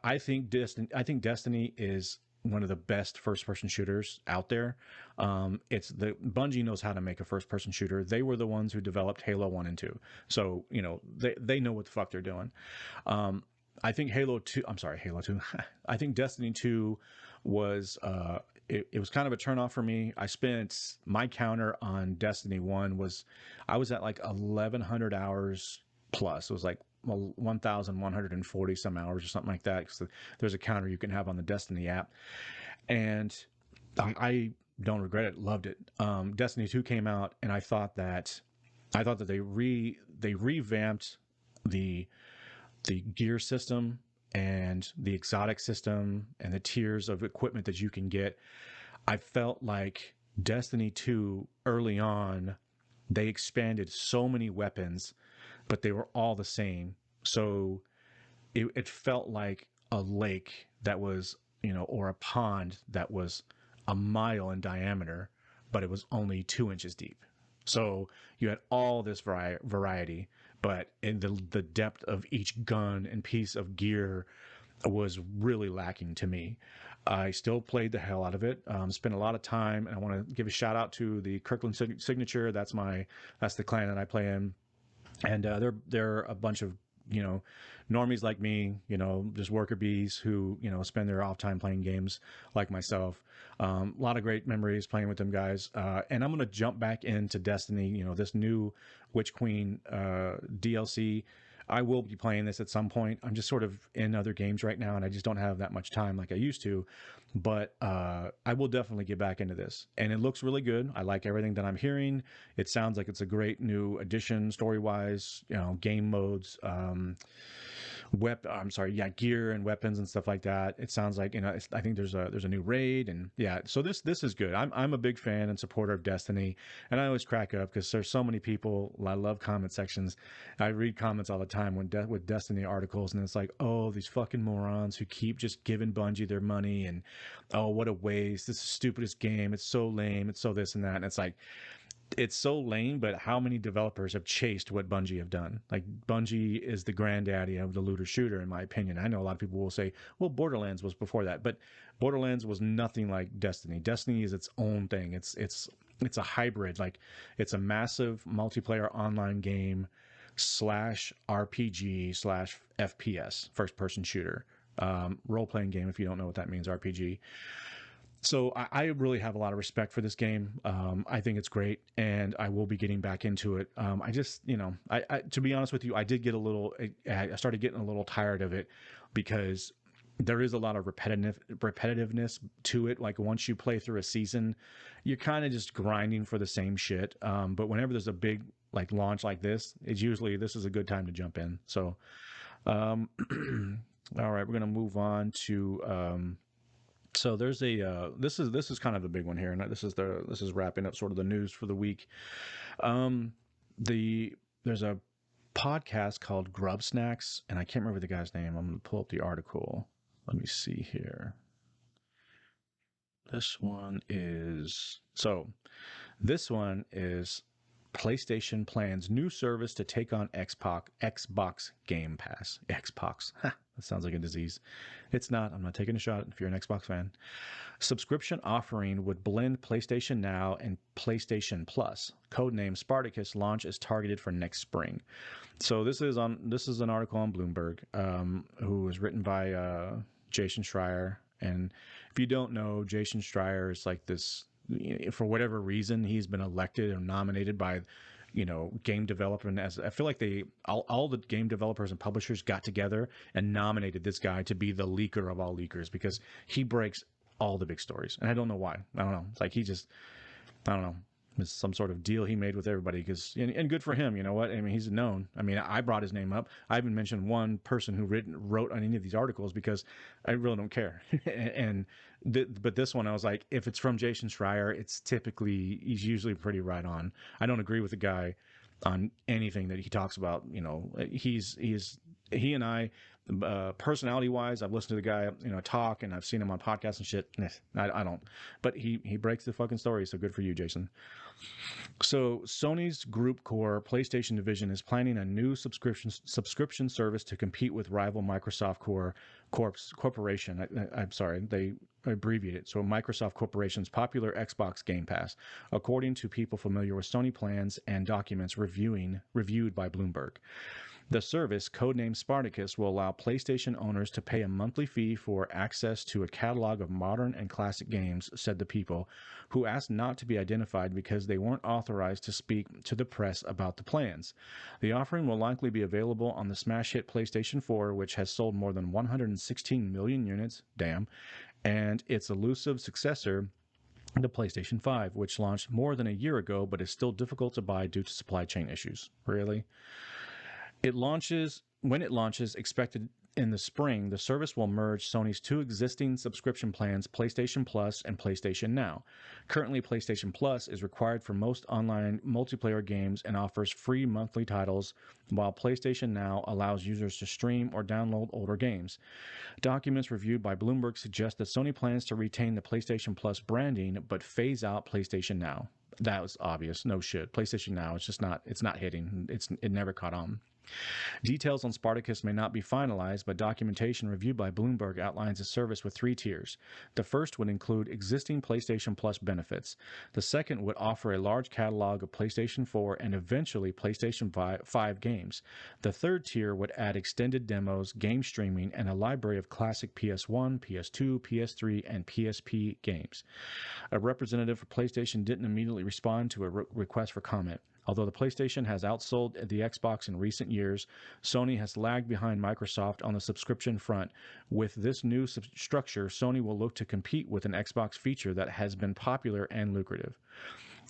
I think Destiny is one of the best first person shooters out there. It's the Bungie knows how to make a first person shooter. They were the ones who developed Halo 1 and 2. So, they know what the fuck they're doing. I think Halo 2, I'm sorry, Halo 2. I think Destiny 2 was it was kind of a turnoff for me. I spent my counter on Destiny 1 was I was at like 1100 hours plus. It was like 1140 some hours or something like that, because there's a counter you can have on the Destiny app. And I don't regret it. Loved it. Destiny 2 came out, and I thought that they revamped the gear system and the exotic system and the tiers of equipment that you can get. I felt like Destiny 2 early on, they expanded so many weapons, but they were all the same. So it felt like a lake that was, or a pond that was a mile in diameter, but it was only 2 inches deep. So you had all this variety, but in the depth of each gun and piece of gear was really lacking to me. I still played the hell out of it. Spent a lot of time, and I want to give a shout out to the Kirkland Signature. That's the clan that I play in, and they're a bunch of normies like me, just worker bees who spend their off time playing games like myself. A lot of great memories playing with them guys. And I'm gonna jump back into Destiny. This new Witch Queen DLC. I will be playing this at some point. I'm just sort of in other games right now, and I just don't have that much time like I used to. But I will definitely get back into this, and it looks really good. I like everything that I'm hearing. It sounds like it's a great new addition, story wise. Game modes, gear and weapons and stuff like that. It sounds like I think there's a new raid, and yeah, so this is good. I'm a big fan and supporter of Destiny, and I always crack up because there's so many people. I love comment sections. I read comments all the time with Destiny articles, and it's like, oh, these fucking morons who keep just giving Bungie their money, and oh, what a waste. This is the stupidest game. It's so lame. It's so this and that, and it's like, it's so lame, but how many developers have chased what Bungie have done? Like, Bungie is the granddaddy of the looter shooter, in my opinion. I know a lot of people will say, well, Borderlands was before that, but Borderlands was nothing like Destiny. Destiny is its own thing. It's a hybrid. Like, it's a massive multiplayer online game slash RPG slash FPS, first person shooter. Role playing game, if you don't know what that means, RPG. So I really have a lot of respect for this game. I think it's great, and I will be getting back into it. I just, to be honest with you, I did get a little. I started getting a little tired of it because there is a lot of repetitiveness to it. Like once you play through a season, you're kind of just grinding for the same shit. But whenever there's a big like launch like this is a good time to jump in. So, um, all right, we're gonna move on to. So there's a this is kind of a big one here, and this is wrapping up sort of the news for the week. Um, there's a podcast called Grub Snacks, and I can't remember the guy's name. I'm gonna pull up the article. Let me see here. This one is so. This one is PlayStation plans new service to take on Xbox Game Pass. Xbox. Ha, that sounds like a disease. It's not. I'm not taking a shot if you're an Xbox fan. Subscription offering would blend PlayStation Now and PlayStation Plus. Codename Spartacus launch is targeted for next spring. So this is an article on Bloomberg, who was written by Jason Schreier. And if you don't know, Jason Schreier is like this. For whatever reason, he's been elected or nominated by game developer, and as I feel like all the game developers and publishers got together and nominated this guy to be the leaker of all leakers because he breaks all the big stories, and I don't know why. I don't know. It's like I don't know. It's some sort of deal he made with everybody because, and good for him. You know what? I mean, he's known. I mean, I brought his name up. I haven't mentioned one person who wrote on any of these articles because I really don't care. and but this one, I was like, if it's from Jason Schreier, he's usually pretty right on. I don't agree with the guy on anything that he talks about. He and I, personality wise, I've listened to the guy, talk, and I've seen him on podcasts and shit. I don't, but he breaks the fucking story. So good for you, Jason. So Sony's Group Core PlayStation division is planning a new subscription service to compete with rival Microsoft Corporation. I'm sorry, they abbreviate it. So Microsoft Corporation's popular Xbox Game Pass, according to people familiar with Sony plans and documents reviewed by Bloomberg. The service, codenamed Spartacus, will allow PlayStation owners to pay a monthly fee for access to a catalog of modern and classic games, said the people, who asked not to be identified because they weren't authorized to speak to the press about the plans. The offering will likely be available on the smash hit PlayStation 4, which has sold more than 116 million units, damn, and its elusive successor, the PlayStation 5, which launched more than a year ago but is still difficult to buy due to supply chain issues. Really? When it launches, expected in the spring, the service will merge Sony's two existing subscription plans, PlayStation Plus and PlayStation Now. Currently, PlayStation Plus is required for most online multiplayer games and offers free monthly titles, while PlayStation Now allows users to stream or download older games. Documents reviewed by Bloomberg suggest that Sony plans to retain the PlayStation Plus branding but phase out PlayStation Now. That was obvious. No shit. PlayStation Now, it's not hitting. It never caught on. Details on Spartacus may not be finalized, but documentation reviewed by Bloomberg outlines a service with three tiers. The first would include existing PlayStation Plus benefits. The second would offer a large catalog of PlayStation 4 and eventually PlayStation 5 games. The third tier would add extended demos, game streaming, and a library of classic PS1, PS2, PS3, and PSP games. A representative for PlayStation didn't immediately respond to a request for comment. Although the PlayStation has outsold the Xbox in recent years, Sony has lagged behind Microsoft on the subscription front. With this new structure, Sony will look to compete with an Xbox feature that has been popular and lucrative.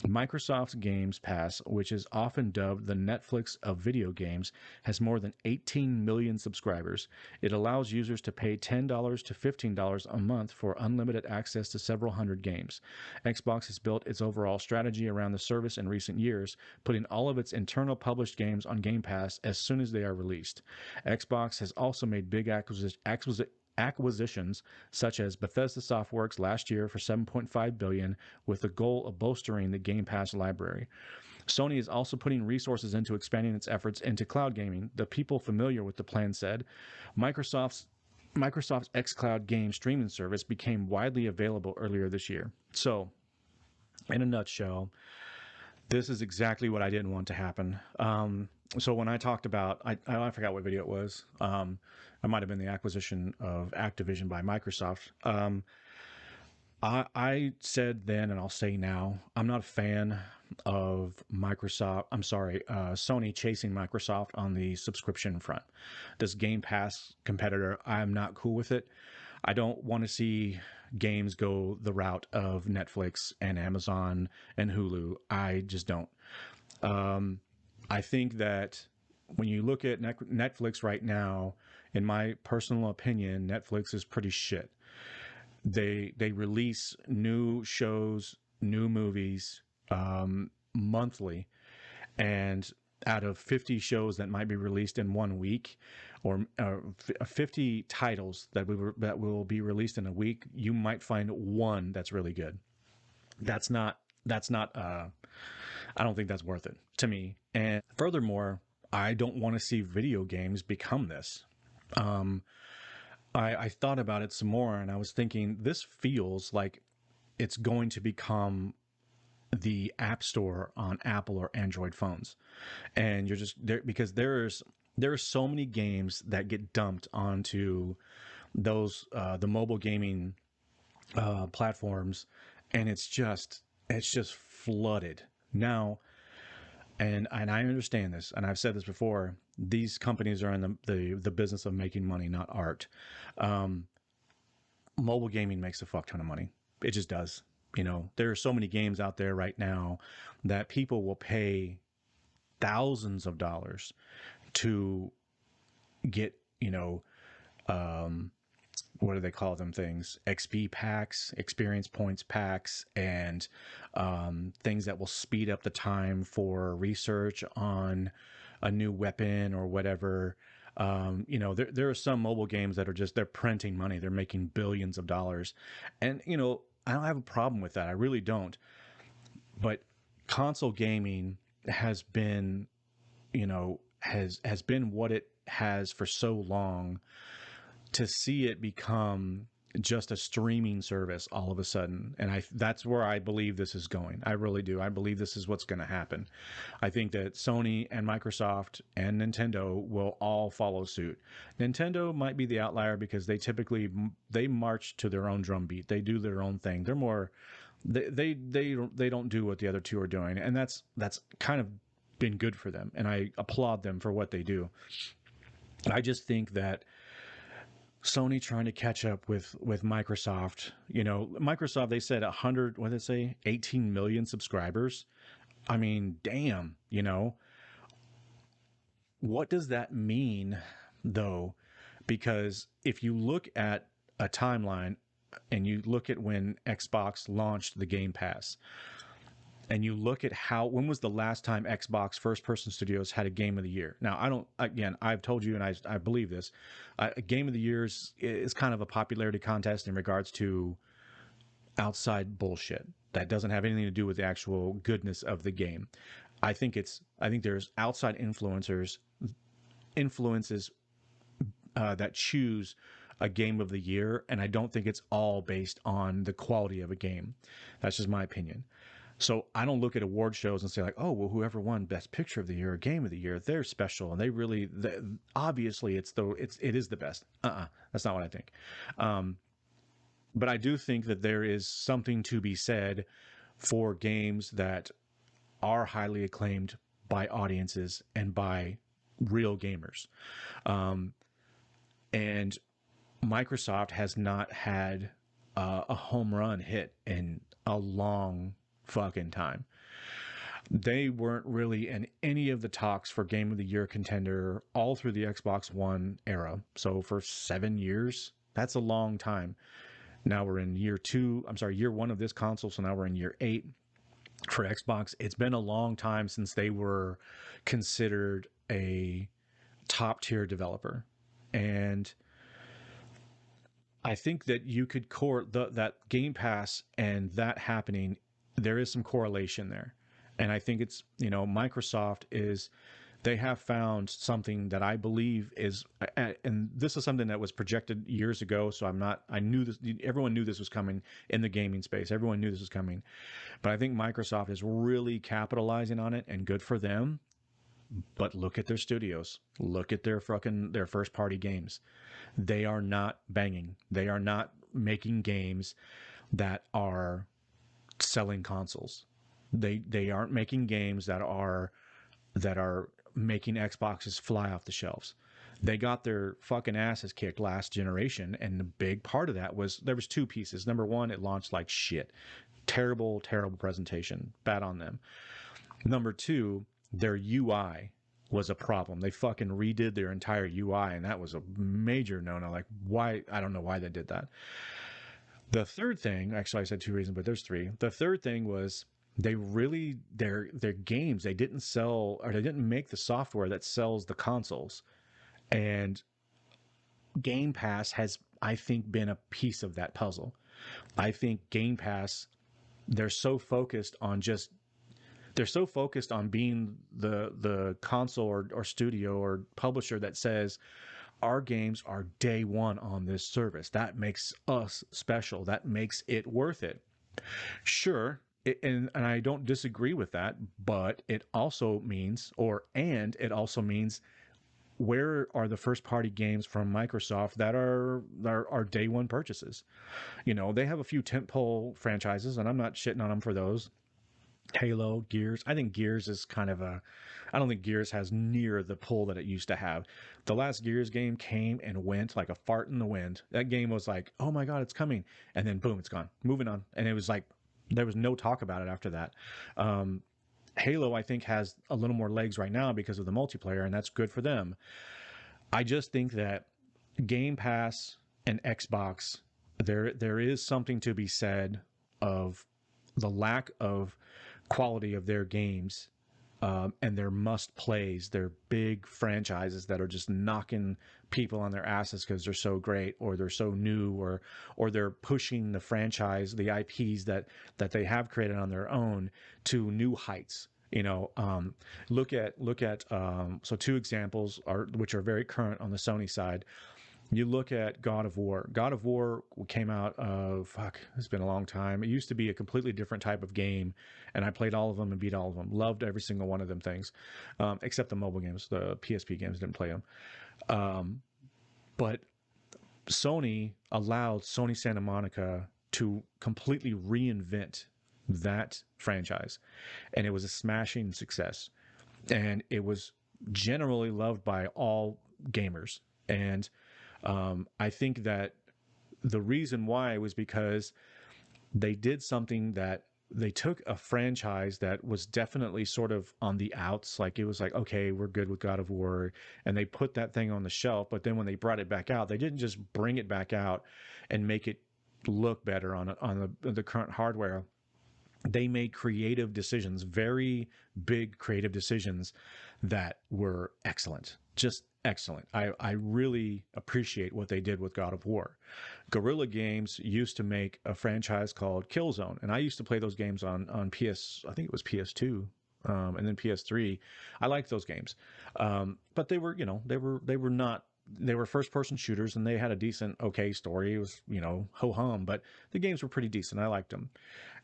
Microsoft's Games Pass, which is often dubbed the Netflix of video games, has more than 18 million subscribers. It allows users to pay $10 to $15 a month for unlimited access to several hundred games. Xbox has built its overall strategy around the service in recent years, putting all of its internal published games on Game Pass as soon as they are released. Xbox has also made big acquisitions such as Bethesda Softworks last year for $7.5 billion, with the goal of bolstering the Game Pass library. Sony is also putting resources into expanding its efforts into cloud gaming. The people familiar with the plan said Microsoft's xCloud game streaming service became widely available earlier this year. So, in a nutshell, this is exactly what I didn't want to happen. So when I talked about, I forgot what video it was. It might have been the acquisition of Activision by Microsoft. I said then, and I'll say now, I'm not a fan of Microsoft. I'm sorry, Sony chasing Microsoft on the subscription front. This Game Pass competitor, I'm not cool with it. I don't want to see games go the route of Netflix and Amazon and Hulu. I just don't. Um, I think that when you look at Netflix right now, in my personal opinion, Netflix is pretty shit. They release new shows, new movies monthly, and out of 50 shows that might be released in one week, or 50 titles that will be released in a week, you might find one that's really good. That's not I don't think that's worth it to me. And furthermore, I don't want to see video games become this. Um, I thought about it some more, and I was thinking this feels like it's going to become the App Store on Apple or Android phones, and you're just there because there are so many games that get dumped onto those the mobile gaming platforms, and it's just flooded now. And I understand this, and I've said this before. These companies are in the business of making money, not art. Um, Mobile gaming makes a fuck ton of money. It just does. There are so many games out there right now that people will pay thousands of dollars to get, um, what do they call them things? XP packs, experience points packs, and things that will speed up the time for research on a new weapon or whatever. There are some mobile games that are just, they're printing money. They're making billions of dollars. And, I don't have a problem with that. I really don't. But console gaming has been, has been what it has for so long. To see it become just a streaming service all of a sudden, and that's where I believe this is going. I really do. I believe this is what's going to happen. I think that Sony and Microsoft and Nintendo will all follow suit. Nintendo might be the outlier because they march to their own drum beat. They do their own thing. They're more they don't do what the other two are doing, and that's kind of been good for them, and I applaud them for what they do. I just think that Sony trying to catch up with Microsoft. Microsoft, they said 100, what did they say, 18 million subscribers. I mean, damn. What does that mean though? Because if you look at a timeline and you look at when Xbox launched the Game Pass, and you look at when was the last time Xbox first person studios had a game of the year. Now, I've told you, and I believe this, a game of the year is kind of a popularity contest in regards to outside bullshit that doesn't have anything to do with the actual goodness of the game. I think there's outside influences that choose a game of the year, and I don't think it's all based on the quality of a game. That's just my opinion. So I don't look at award shows and say like, oh, well, whoever won Best Picture of the Year or Game of the Year, they're special, and obviously it is the best. That's not what I think. Um, but I do think that there is something to be said for games that are highly acclaimed by audiences and by real gamers. Um, and Microsoft has not had a home run hit in a long fucking time. They weren't really in any of the talks for Game of the Year contender all through the Xbox One era. So for 7 years, that's a long time. Now we're in year one of this console. So now we're in year 8 for Xbox. It's been a long time since they were considered a top tier developer. And I think that you could that Game Pass and that happening, there is some correlation there. And I think it's, Microsoft they have found something that I believe is, and this is something that was projected years ago. So I knew this, everyone knew this was coming in the gaming space. Everyone knew this was coming. But I think Microsoft is really capitalizing on it, and good for them. But look at their studios. Look at their first party games. They are not banging. They are not making games that are selling consoles. They aren't making games that are making Xboxes fly off the shelves. They got their fucking asses kicked last generation, and the big part of that was there was two pieces. Number one, it launched like shit. Terrible, terrible presentation. Bad on them. Number two, their UI was a problem. They fucking redid their entire UI, and that was a major no-no. Like, why? I don't know why they did that. The third thing, actually, I said two reasons, but there's three. The third thing was they really their games they didn't sell or they didn't make the software that sells the consoles, and Game Pass has, I think, been a piece of that puzzle. I think Game Pass, they're so focused on just they're so focused on being the console or studio or publisher that says our games are day one on this service. That makes us special. That makes it worth it. Sure, and I don't disagree with that, but it also means, it also means, where are the first party games from Microsoft that are day one purchases? You know, they have a few tentpole franchises, and I'm not shitting on them for those. Halo, Gears. I think Gears is kind of a. I don't think Gears has near the pull that it used to have. The last Gears game came and went like a fart in the wind. That game was like, oh my God, it's coming. And then boom, it's gone. Moving on. And it was like, there was no talk about it after that. Um, Halo, I think, has a little more legs right now because of the multiplayer, and that's good for them. I just think that Game Pass and Xbox, there is something to be said of the lack of quality of their games, and their must plays, their big franchises that are just knocking people on their asses because they're so great or they're so new, or they're pushing the franchise, the IPs that they have created on their own to new heights. You know, look at so two examples are which are very current on the Sony side. You look at God of War. God of War came out of, fuck, it's been a long time. It used to be a completely different type of game, and I played all of them and beat all of them. Loved every single one of them things, except the mobile games. The PSP games, didn't play them. But Sony allowed Sony Santa Monica to completely reinvent that franchise, and it was a smashing success. And it was generally loved by all gamers. And I think that the reason why was because they did something that they took a franchise that was definitely sort of on the outs. Like it was like, okay, we're good with God of War. And they put that thing on the shelf. But then when they brought it back out, they didn't just bring it back out and make it look better on the current hardware. They made creative decisions, very big creative decisions that were excellent, just excellent. I really appreciate what they did with God of War. Guerrilla Games used to make a franchise called Killzone, and I used to play those games on PS, I think it was PS2, and then PS3. I liked those games, but they were, they were not. They were first person shooters and they had a decent, okay story. It was, ho hum, but the games were pretty decent. I liked them.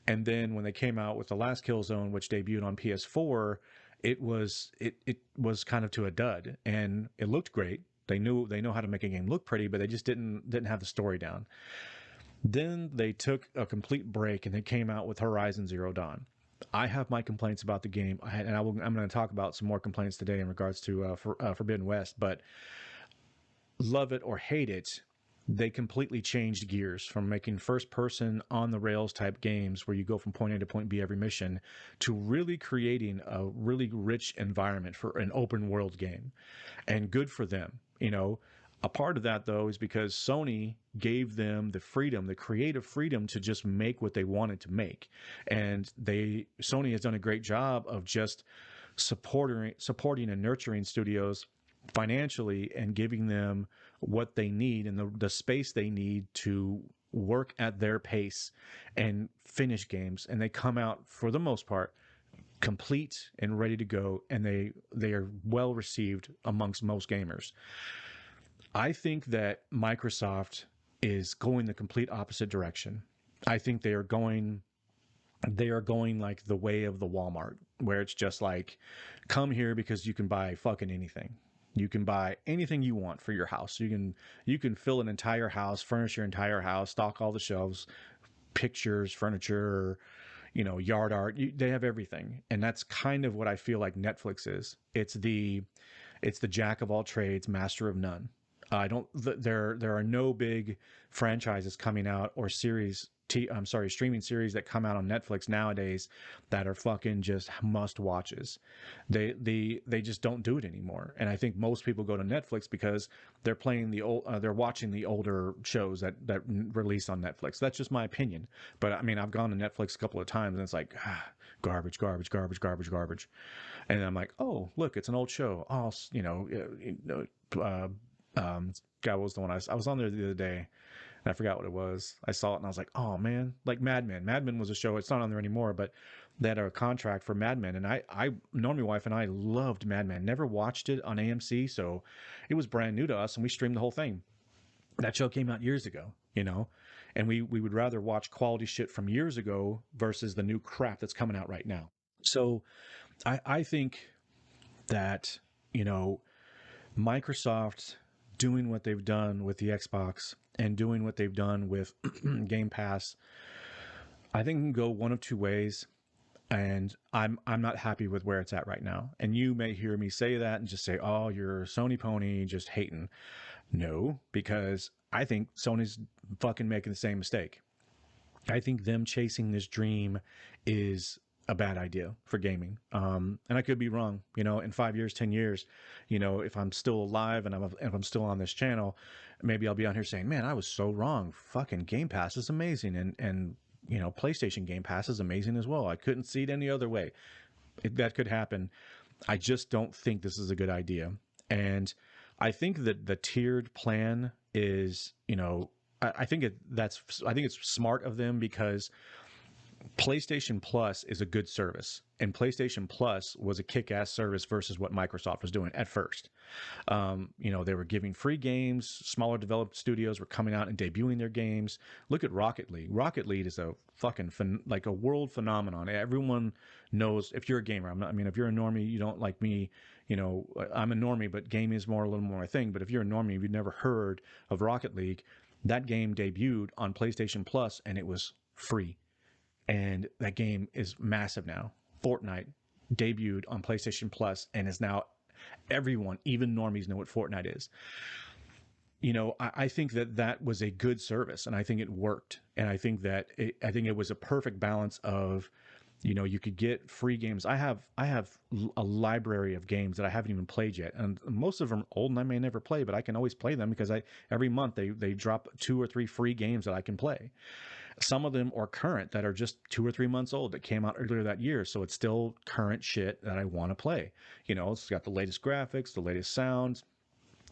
And then when they came out with the last Killzone, which debuted on PS4, it was kind of to a dud, and it looked great. They know how to make a game look pretty, but they just didn't have the story down. Then they took a complete break and they came out with Horizon Zero Dawn. I have my complaints about the game, I'm going to talk about some more complaints today in regards to Forbidden West, but love it or hate it, they completely changed gears from making first person on the rails type games where you go from point A to point B every mission to really creating a really rich environment for an open world game. And good for them. A part of that though is because Sony gave them the freedom, the creative freedom to just make what they wanted to make. And Sony has done a great job of just supporting and nurturing studios financially and giving them what they need and the space they need to work at their pace and finish games. And they come out, for the most part, complete and ready to go, and they are well received amongst most gamers. I think that Microsoft is going the complete opposite direction. I think they are going like the way of the Walmart, where it's just like, come here because you can buy fucking anything. You can buy anything you want for your house. You can fill an entire house, furnish your entire house, stock all the shelves, pictures, furniture, yard art. They have everything, and that's kind of what I feel like Netflix is. It's the jack of all trades, master of none. I don't. There are no big franchises coming out or I'm sorry, streaming series that come out on Netflix nowadays that are fucking just must watches. They just don't do it anymore. And I think most people go to Netflix because they're watching the older shows that release on Netflix. That's just my opinion. But I mean, I've gone to Netflix a couple of times and it's like garbage, garbage, garbage, garbage, garbage. And I'm like, oh, look, it's an old show. Oh, God, what was the one I was on there the other day, and I forgot what it was. I saw it and I was like, oh man, like Mad Men. Mad Men was a show. It's not on there anymore, but they had a contract for Mad Men, and Normie wife and I loved Mad Men. Never watched it on AMC, so it was brand new to us, and we streamed the whole thing. That show came out years ago, and we would rather watch quality shit from years ago versus the new crap that's coming out right now. So I think that Microsoft doing what they've done with the Xbox and doing what they've done with Game Pass, I think it can go one of two ways. And I'm not happy with where it's at right now. And you may hear me say that and just say, "Oh, you're a Sony pony, just hating." No, because I think Sony's fucking making the same mistake. I think them chasing this dream is a bad idea for gaming. And I could be wrong. In 5 years, 10 years, if I'm still alive and if I'm still on this channel, maybe I'll be on here saying, "Man, I was so wrong. Fucking Game Pass is amazing," and PlayStation Game Pass is amazing as well. I couldn't see it any other way. That could happen. I just don't think this is a good idea. And I think that the tiered plan is, I think it's smart of them because PlayStation Plus is a good service, and PlayStation Plus was a kick-ass service versus what Microsoft was doing at first. They were giving free games. Smaller developed studios were coming out and debuting their games. Look at Rocket League. Rocket League is a fucking like a world phenomenon. Everyone knows if you're a gamer. If you're a normie, you don't like me. I'm a normie, but gaming is a little more a thing. But if you're a normie, if you've never heard of Rocket League, that game debuted on PlayStation Plus, and it was free. And that game is massive now. Fortnite debuted on PlayStation Plus and is now everyone, even normies, know what Fortnite is. I think that was a good service, and I think it worked. And I think it was a perfect balance of, you could get free games. I have a library of games that I haven't even played yet, and most of them are old and I may never play, but I can always play them because every month they drop 2 or 3 free games that I can play. Some of them are current that are just 2 or 3 months old that came out earlier that year. So it's still current shit that I want to play. It's got the latest graphics, the latest sounds.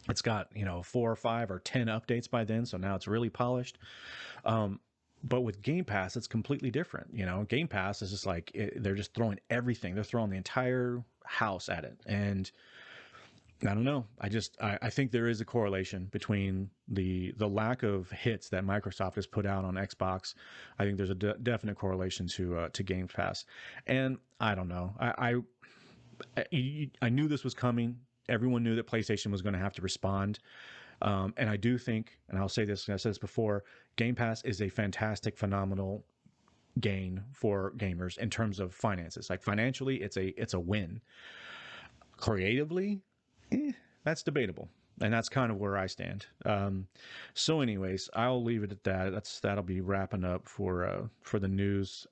It's got, 4 or 5 or 10 updates by then. So now it's really polished. But with Game Pass, it's completely different. Game Pass is just like, they're just throwing everything. They're throwing the entire house at it. And I don't know. I think there is a correlation between the lack of hits that Microsoft has put out on Xbox. I think there's a definite correlation to Game Pass, and I don't know. I knew this was coming. Everyone knew that PlayStation was going to have to respond, and I do think, and I'll say this, and I said this before, Game Pass is a fantastic, phenomenal gain for gamers in terms of finances. Like financially, it's a win. Creatively, that's debatable, and that's kind of where I stand. So, anyways, I'll leave it at that. That'll be wrapping up for the news.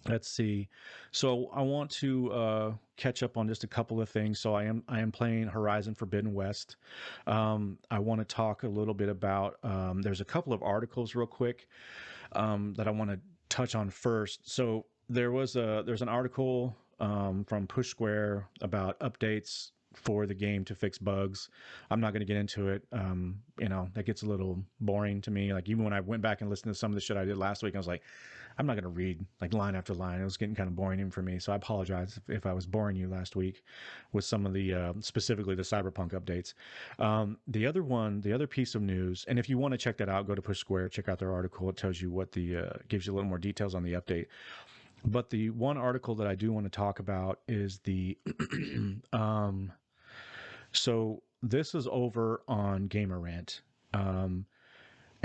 Let's see. So, I want to catch up on just a couple of things. So, I am playing Horizon Forbidden West. I want to talk a little bit about. There's a couple of articles real quick that I want to touch on first. So, there's an article from Push Square about updates for the game to fix bugs. I'm not going to get into it. That gets a little boring to me. Like, even when I went back and listened to some of the shit I did last week, I was like, I'm not going to read like line after line. It was getting kind of boring even for me. So I apologize if I was boring you last week with some of the, specifically the Cyberpunk updates. The other piece of news, and if you want to check that out, go to Push Square, check out their article. It tells you gives you a little more details on the update. But the one article that I do want to talk about is the, so this is over on Gamer Rant.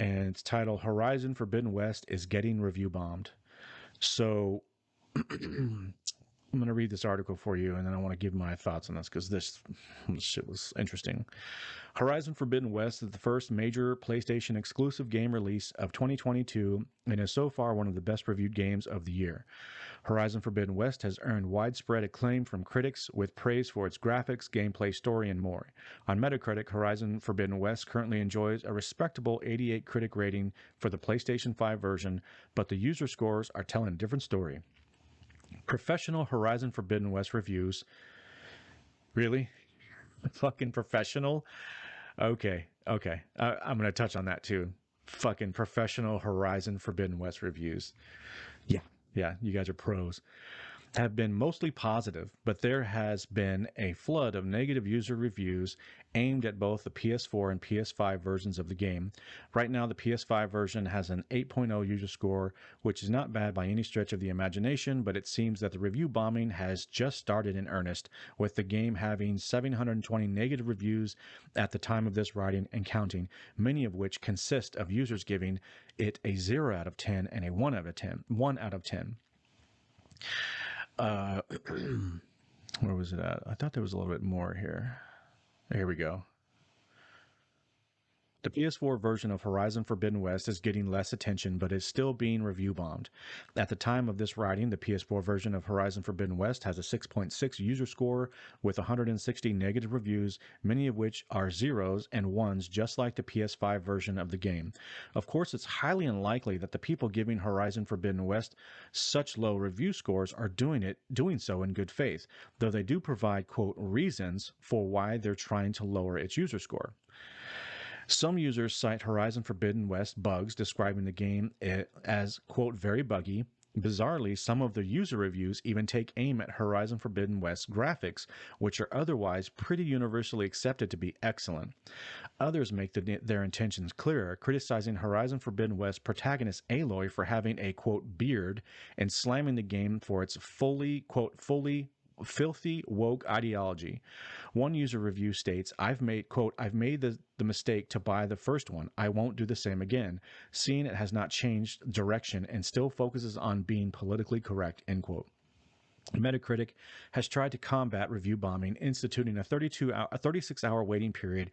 and it's titled "Horizon Forbidden West is Getting Review Bombed." So I'm going to read this article for you, and then I want to give my thoughts on this because this shit was interesting. Horizon Forbidden West is the first major PlayStation exclusive game release of 2022 and is so far one of the best reviewed games of the year. Horizon Forbidden West has earned widespread acclaim from critics with praise for its graphics, gameplay, story, and more. On Metacritic, Horizon Forbidden West currently enjoys a respectable 88 critic rating for the PlayStation 5 version, but the user scores are telling a different story. Professional Horizon Forbidden West reviews. Really? Fucking professional? Okay, okay. I'm going to touch on that too. Fucking professional Horizon Forbidden West reviews. Yeah, yeah, you guys are pros. Have been mostly positive, but there has been a flood of negative user reviews aimed at both the PS4 and PS5 versions of the game. Right now, the PS5 version has an 8.0 user score, which is not bad by any stretch of the imagination, but it seems that the review bombing has just started in earnest, with the game having 720 negative reviews at the time of this writing and counting, many of which consist of users giving it a 0 out of 10 and a 1 out of 10. 1 out of 10. Uh, where was it at? I thought there was a little bit more here. Here we go. The PS4 version of Horizon Forbidden West is getting less attention, but is still being review bombed. At the time of this writing, the PS4 version of Horizon Forbidden West has a 6.6 user score with 160 negative reviews, many of which are zeros and ones, just like the PS5 version of the game. Of course, it's highly unlikely that the people giving Horizon Forbidden West such low review scores are doing so in good faith, though they do provide, quote, reasons for why they're trying to lower its user score. Some users cite Horizon Forbidden West bugs, describing the game as, quote, very buggy. Bizarrely, some of the user reviews even take aim at Horizon Forbidden West graphics, which are otherwise pretty universally accepted to be excellent. Others make their intentions clearer, criticizing Horizon Forbidden West protagonist Aloy for having a, quote, beard, and slamming the game for its fully filthy woke ideology. One user review states, I've made the mistake to buy the first one. I won't do the same again, seeing it has not changed direction and still focuses on being politically correct, end quote. Metacritic has tried to combat review bombing, instituting a 36-hour waiting period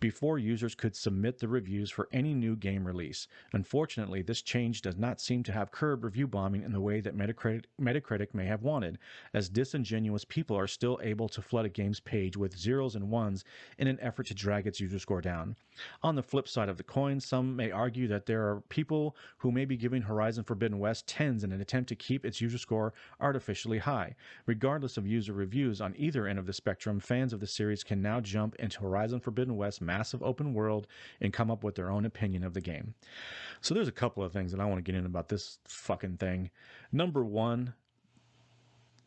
before users could submit the reviews for any new game release. Unfortunately, this change does not seem to have curbed review bombing in the way that Metacritic may have wanted, as disingenuous people are still able to flood a game's page with zeros and ones in an effort to drag its user score down. On the flip side of the coin, some may argue that there are people who may be giving Horizon Forbidden West tens in an attempt to keep its user score artificially high. Regardless of user reviews on either end of the spectrum, fans of the series can now jump into Horizon Forbidden West's massive open world and come up with their own opinion of the game. So there's a couple of things that I want to get in about this fucking thing. Number one,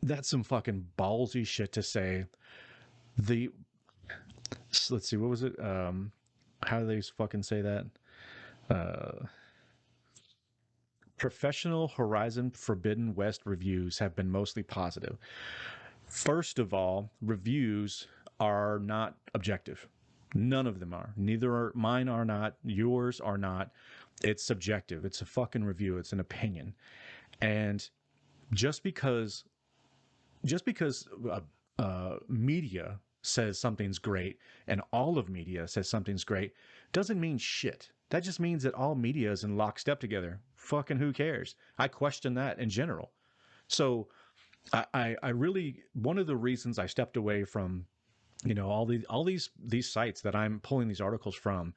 that's some fucking ballsy shit to say. Let's see, what was it? How do they fucking say that? Uh, Professional Horizon Forbidden West reviews have been mostly positive. First of all, reviews are not objective. None of them are. Neither are mine are not. Yours are not. It's subjective. It's a fucking review. It's an opinion. And just because media says something's great and all of media says something's great doesn't mean shit. That just means that all media is in lockstep together. Fucking who cares? I question that in general. So I really, one of the reasons I stepped away from all these sites that I'm pulling these articles from,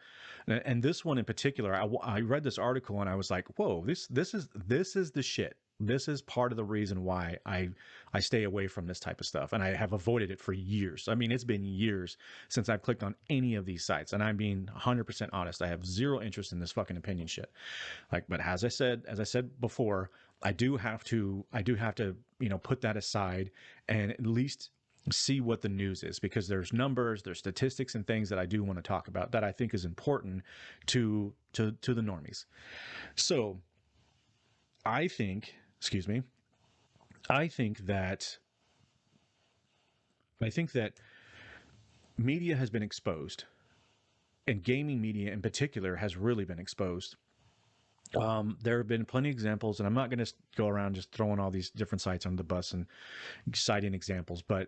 and this one in particular, I read this article and I was like, whoa, this is the shit. This is part of the reason why I stay away from this type of stuff, and I have avoided it for years. I mean, it's been years since I've clicked on any of these sites, and I'm being 100% honest. I have zero interest in this fucking opinion shit. Like, but as I said before, I do have to put that aside and at least see what the news is, because there's numbers, there's statistics and things that I do want to talk about that I think is important to the normies. So I think, excuse me, I think that media has been exposed and gaming media in particular has really been exposed. There have been plenty of examples, and I'm not going to go around just throwing all these different sites on the bus and citing examples, but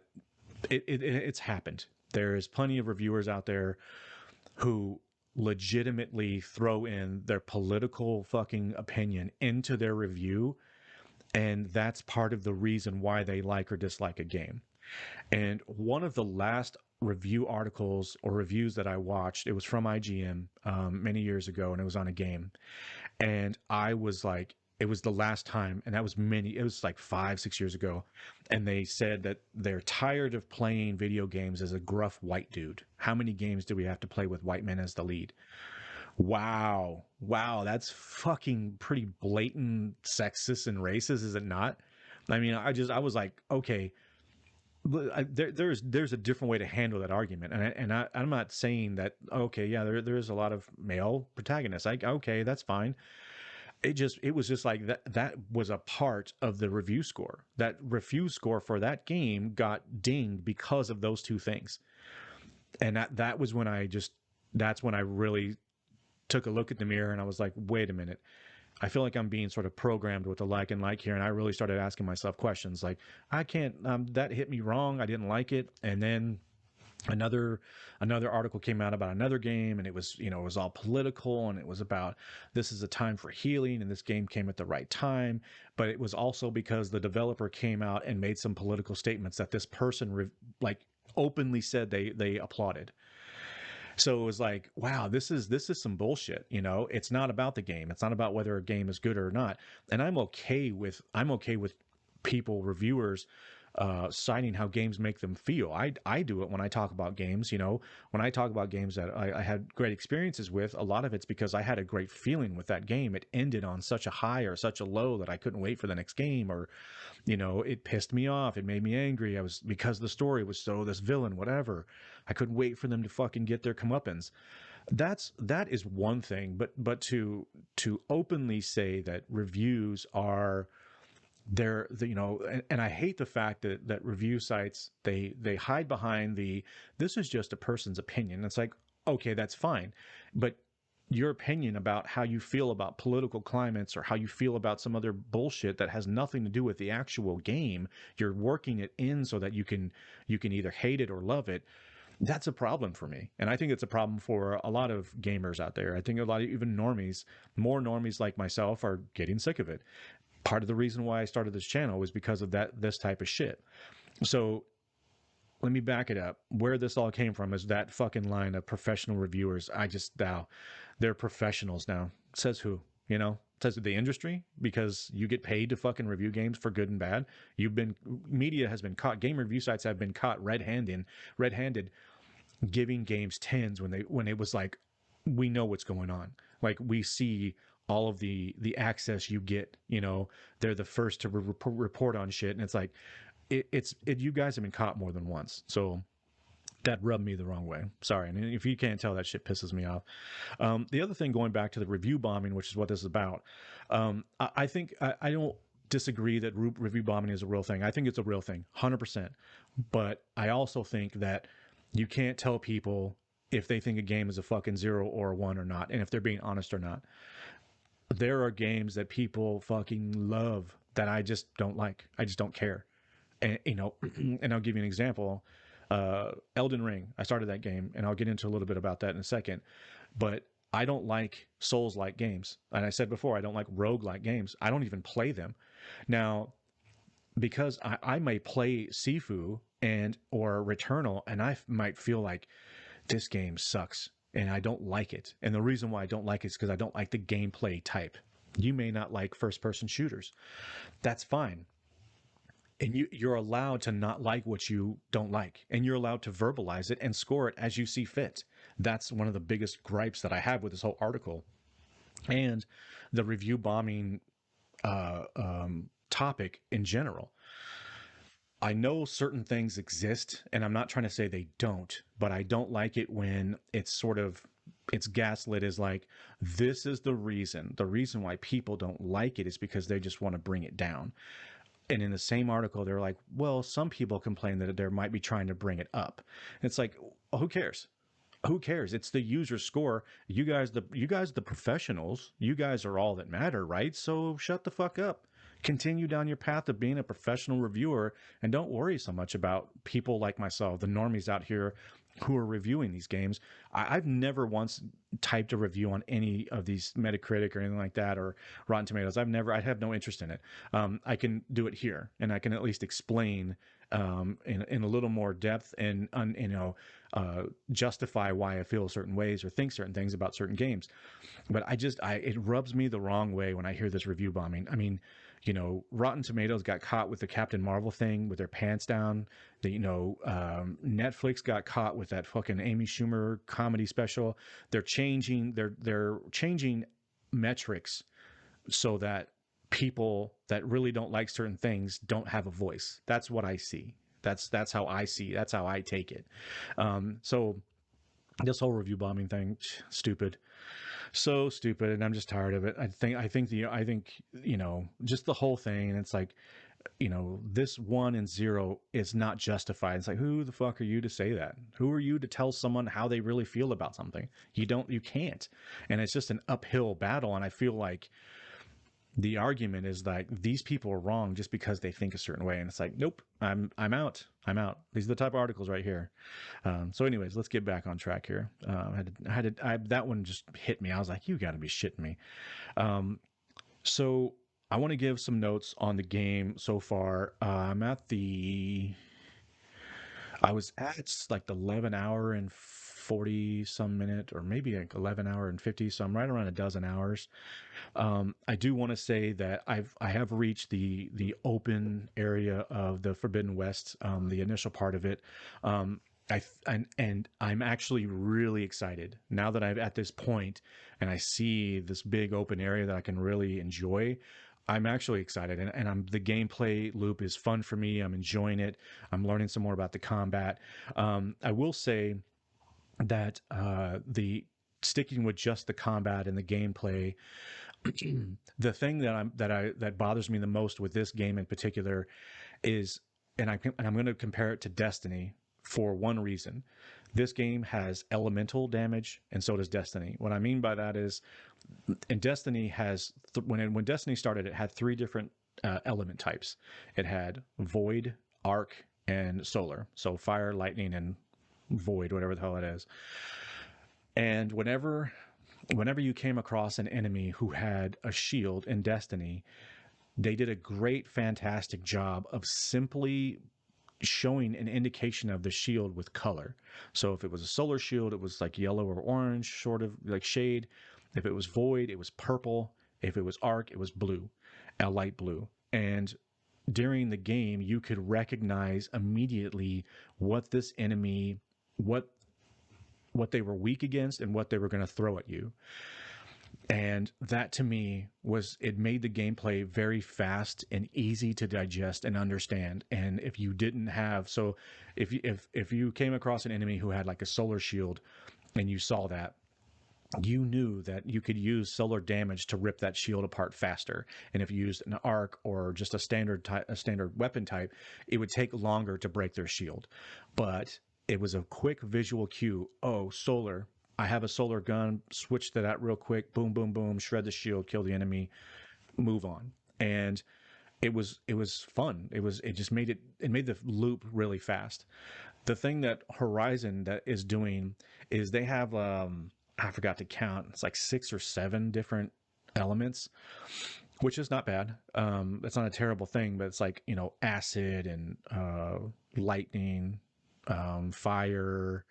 it's happened. There is plenty of reviewers out there who legitimately throw in their political fucking opinion into their review, and that's part of the reason why they like or dislike a game. And one of the last review articles or reviews that I watched, it was from IGN many years ago, and it was on a game. And I was like, it was the last time, and that was it was like 5, 6 years ago. And they said that they're tired of playing video games as a gruff white dude. How many games do we have to play with white men as the lead? Wow. Wow. That's fucking pretty blatant sexist and racist, is it not? I mean, I was like, okay, there's a different way to handle that argument, I'm not saying that okay, yeah, there is a lot of male protagonists. Okay, that's fine. It was just like that was a part of the review score. That review score for that game got dinged because of those two things, and that was when that's when I really took a look at the mirror and I was like, wait a minute. I feel like I'm being sort of programmed with the like and like here. And I really started asking myself questions like, I can't, that hit me wrong. I didn't like it. And then another article came out about another game, and it was, it was all political, and it was about this is a time for healing, and this game came at the right time. But it was also because the developer came out and made some political statements that this person like openly said they applauded. So it was like, wow, this is some bullshit. It's not about the game. It's not about whether a game is good or not. And I'm okay with people, reviewers, citing how games make them feel. I do it when I talk about games. When I talk about games that I had great experiences with, a lot of it's because I had a great feeling with that game. It ended on such a high or such a low that I couldn't wait for the next game, or it pissed me off. It made me angry. Because the story was this villain, whatever. I couldn't wait for them to fucking get their comeuppance. That is one thing, but to openly say that reviews are and I hate the fact that review sites, they hide behind this is just a person's opinion. It's like, okay, that's fine, but your opinion about how you feel about political climates or how you feel about some other bullshit that has nothing to do with the actual game, you're working it in so that you can either hate it or love it. That's a problem for me. And I think it's a problem for a lot of gamers out there. I think a lot of even more normies like myself are getting sick of it. Part of the reason why I started this channel was because of this type of shit. So let me back it up. Where this all came from is that fucking line of professional reviewers. They're professionals now. Says who? Says the industry, because you get paid to fucking review games for good and bad. Media has been caught. Game review sites have been caught red-handed giving games tens when it was like, we know what's going on. Like, we see all of the access you get. They're the first to report on shit, and it's like, you guys have been caught more than once. So that rubbed me the wrong way. Sorry. And if you can't tell, that shit pisses me off. The other thing, going back to the review bombing, which is what this is about, I think I don't disagree that review bombing is a real thing. I think it's a real thing, 100%. But I also think that you can't tell people if they think a game is a fucking 0 or a 1 or not, and if they're being honest or not. There are games that people fucking love that I just don't like. I just don't care. And, and I'll give you an example. Elden Ring. I started that game, and I'll get into a little bit about that in a second. But I don't like Souls-like games. And I said before, I don't like rogue-like games. I don't even play them. Now, because I may play Sifu or Returnal, and I might feel like this game sucks, and I don't like it. And the reason why I don't like it is because I don't like the gameplay type. You may not like first-person shooters. That's fine. And you're allowed to not like what you don't like, and you're allowed to verbalize it and score it as you see fit. That's one of the biggest gripes that I have with this whole article and the review bombing topic in general. I know certain things exist, and I'm not trying to say they don't, but I don't like it when it's gaslit as like, this is the reason why people don't like it is because they just want to bring it down. And in the same article, they're like, well, some people complain that they might be trying to bring it up. And it's like, well, who cares? Who cares? It's the user score. You guys the professionals. You guys are all that matter, right? So shut the fuck up. Continue down your path of being a professional reviewer and don't worry so much about people like myself, the normies out here who are reviewing these games. I've never once typed a review on any of these Metacritic or anything like that or Rotten Tomatoes. I have no interest in it. I can do it here and I can at least explain in a little more depth and justify why I feel certain ways or think certain things about certain games. But it rubs me the wrong way when I hear this review bombing. I mean, Rotten Tomatoes got caught with the Captain Marvel thing with their pants down. Netflix got caught with that fucking Amy Schumer comedy special. They're changing metrics so that people that really don't like certain things don't have a voice. That's what I see. That's how I see. That's how I take it. So this whole review bombing thing, stupid, so stupid, and I'm just tired of it. I think just the whole thing, and it's like, this 1 and 0 is not justified. It's like, who the fuck are you to say that? Who are you to tell someone how they really feel about something? You can't, and it's just an uphill battle. And I feel like the argument is like these people are wrong just because they think a certain way, and it's like, nope, I'm out. These are the type of articles right here. So anyways, let's get back on track here. That one just hit me. I was like, you got to be shitting me. So I want to give some notes on the game so far. I was at like the 11 hour and 40 some minute, or maybe like 11 hour and 50. So I'm right around a dozen hours. I do want to say that I have reached the open area of the Forbidden West, the initial part of it. And I'm actually really excited now that I'm at this point and I see this big open area that I can really enjoy. I'm actually excited, and the gameplay loop is fun for me. I'm enjoying it. I'm learning some more about the combat. I will say that the sticking with just the combat and the gameplay, the thing that bothers me the most with this game in particular is, and I'm going to compare it to Destiny for one reason. This game has elemental damage, and so does Destiny. What I mean by that is, and Destiny has when Destiny started, it had three different element types. It had Void, Arc, and Solar. So fire, lightning, and void, whatever the hell it is. And whenever you came across an enemy who had a shield in Destiny, they did a great, fantastic job of simply showing an indication of the shield with color. So if it was a solar shield, it was like yellow or orange, sort of like shade. If it was void, it was purple. If it was arc, it was blue, a light blue. And during the game, you could recognize immediately what this enemy, what they were weak against and what they were going to throw at you. And that to me it made the gameplay very fast and easy to digest and understand. And if you didn't have, so if you came across an enemy who had like a solar shield and you saw that, you knew that you could use solar damage to rip that shield apart faster. And if you used an arc or just a standard weapon type, it would take longer to break their shield. But it was a quick visual cue. Oh, solar. I have a solar gun. Switch to that real quick. Boom, boom, boom. Shred the shield. Kill the enemy. Move on. And it was fun. It made the loop really fast. The thing that Horizon that is doing is they have I forgot to count. It's like 6 or 7 different elements, which is not bad. It's not a terrible thing, but it's like, acid and lightning, fire.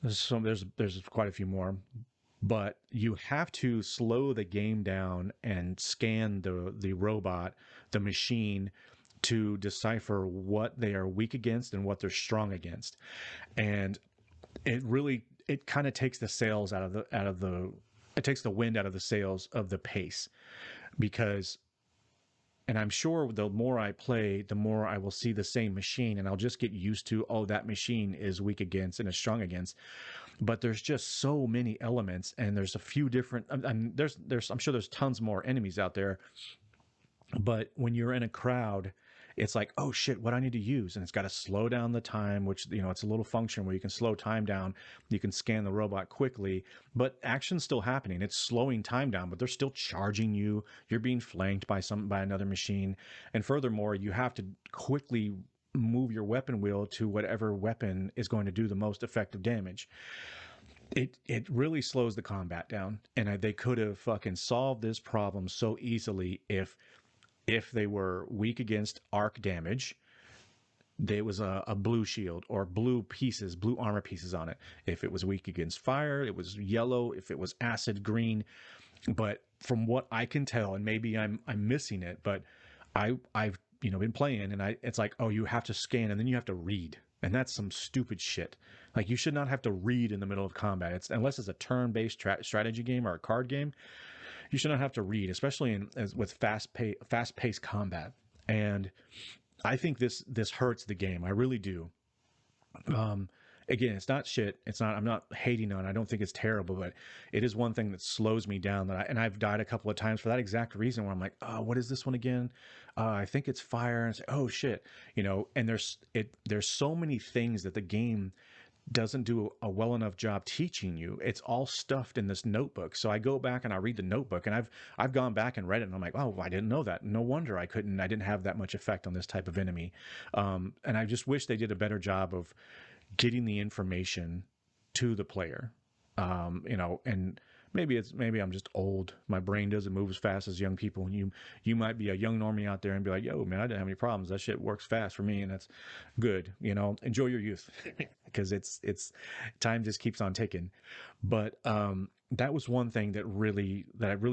There's quite a few more, but you have to slow the game down and scan the robot, the machine, to decipher what they are weak against and what they're strong against. And it kind of takes the sails it takes the wind out of the sails of the pace, because, and I'm sure the more I play, the more I will see the same machine and I'll just get used to, oh, that machine is weak against and is strong against. But there's just so many elements, and there's a few different, I'm sure there's tons more enemies out there. But when you're in a crowd it's like, oh shit, what I need to use, and it's got to slow down the time, which it's a little function where you can slow time down. You can scan the robot quickly, but action's still happening. It's slowing time down, but they're still charging you. You're being flanked by another machine, and furthermore, you have to quickly move your weapon wheel to whatever weapon is going to do the most effective damage. It really slows the combat down, and they could have fucking solved this problem so easily if they were weak against arc damage. There was a blue shield or blue armor pieces on it. If it was weak against fire, it was yellow. If it was acid, green. But from what I can tell, and maybe I'm missing it, but I've been playing, and it's like, oh, you have to scan and then you have to read, and that's some stupid shit. Like, you should not have to read in the middle of combat. It's unless it's a turn-based strategy game or a card game, you should not have to read, especially with fast-paced combat. And I think this hurts the game. I really do. Um, Again, it's not shit. It's not. I'm not hating on it. I don't think it's terrible, but it is one thing that slows me down. And I've died a couple of times for that exact reason. Where I'm like, oh, what is this one again? I think it's fire. And it's like, oh shit, And there's so many things that the game doesn't do a well enough job teaching you. It's all stuffed in this notebook. So I go back and I read the notebook, and I've gone back and read it, and I'm like, oh, I didn't know that. No wonder I didn't have that much effect on this type of enemy. And I just wish they did a better job of getting the information to the player. And maybe I'm just old. My brain doesn't move as fast as young people. And you might be a young normie out there and be like, yo, man, I didn't have any problems. That shit works fast for me, and that's good. Enjoy your youth, because it's time just keeps on ticking. But that was one thing that really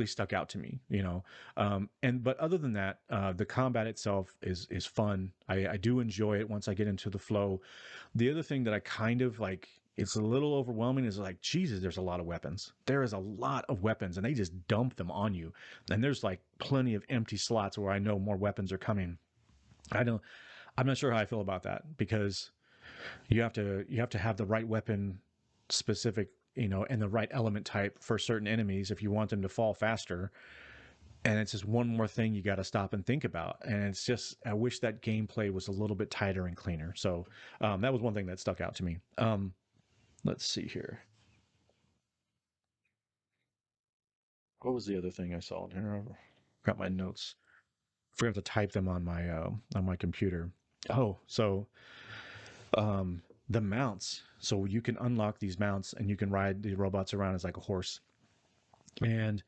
stuck out to me. But other than that, the combat itself is fun. I do enjoy it once I get into the flow. The other thing that I kind of like, it's a little overwhelming, is like, Jesus, there's a lot of weapons. There is a lot of weapons, and they just dump them on you. And there's like plenty of empty slots where I know more weapons are coming. I'm not sure how I feel about that, because you have to have the right weapon specific, and the right element type for certain enemies if you want them to fall faster. And it's just one more thing you got to stop and think about. And it's just, I wish that gameplay was a little bit tighter and cleaner. So that was one thing that stuck out to me. Let's see here. What was the other thing I saw in here? I've got my notes. Forgot to type them on my computer. Oh, so the mounts. So you can unlock these mounts, and you can ride the robots around as like a horse. And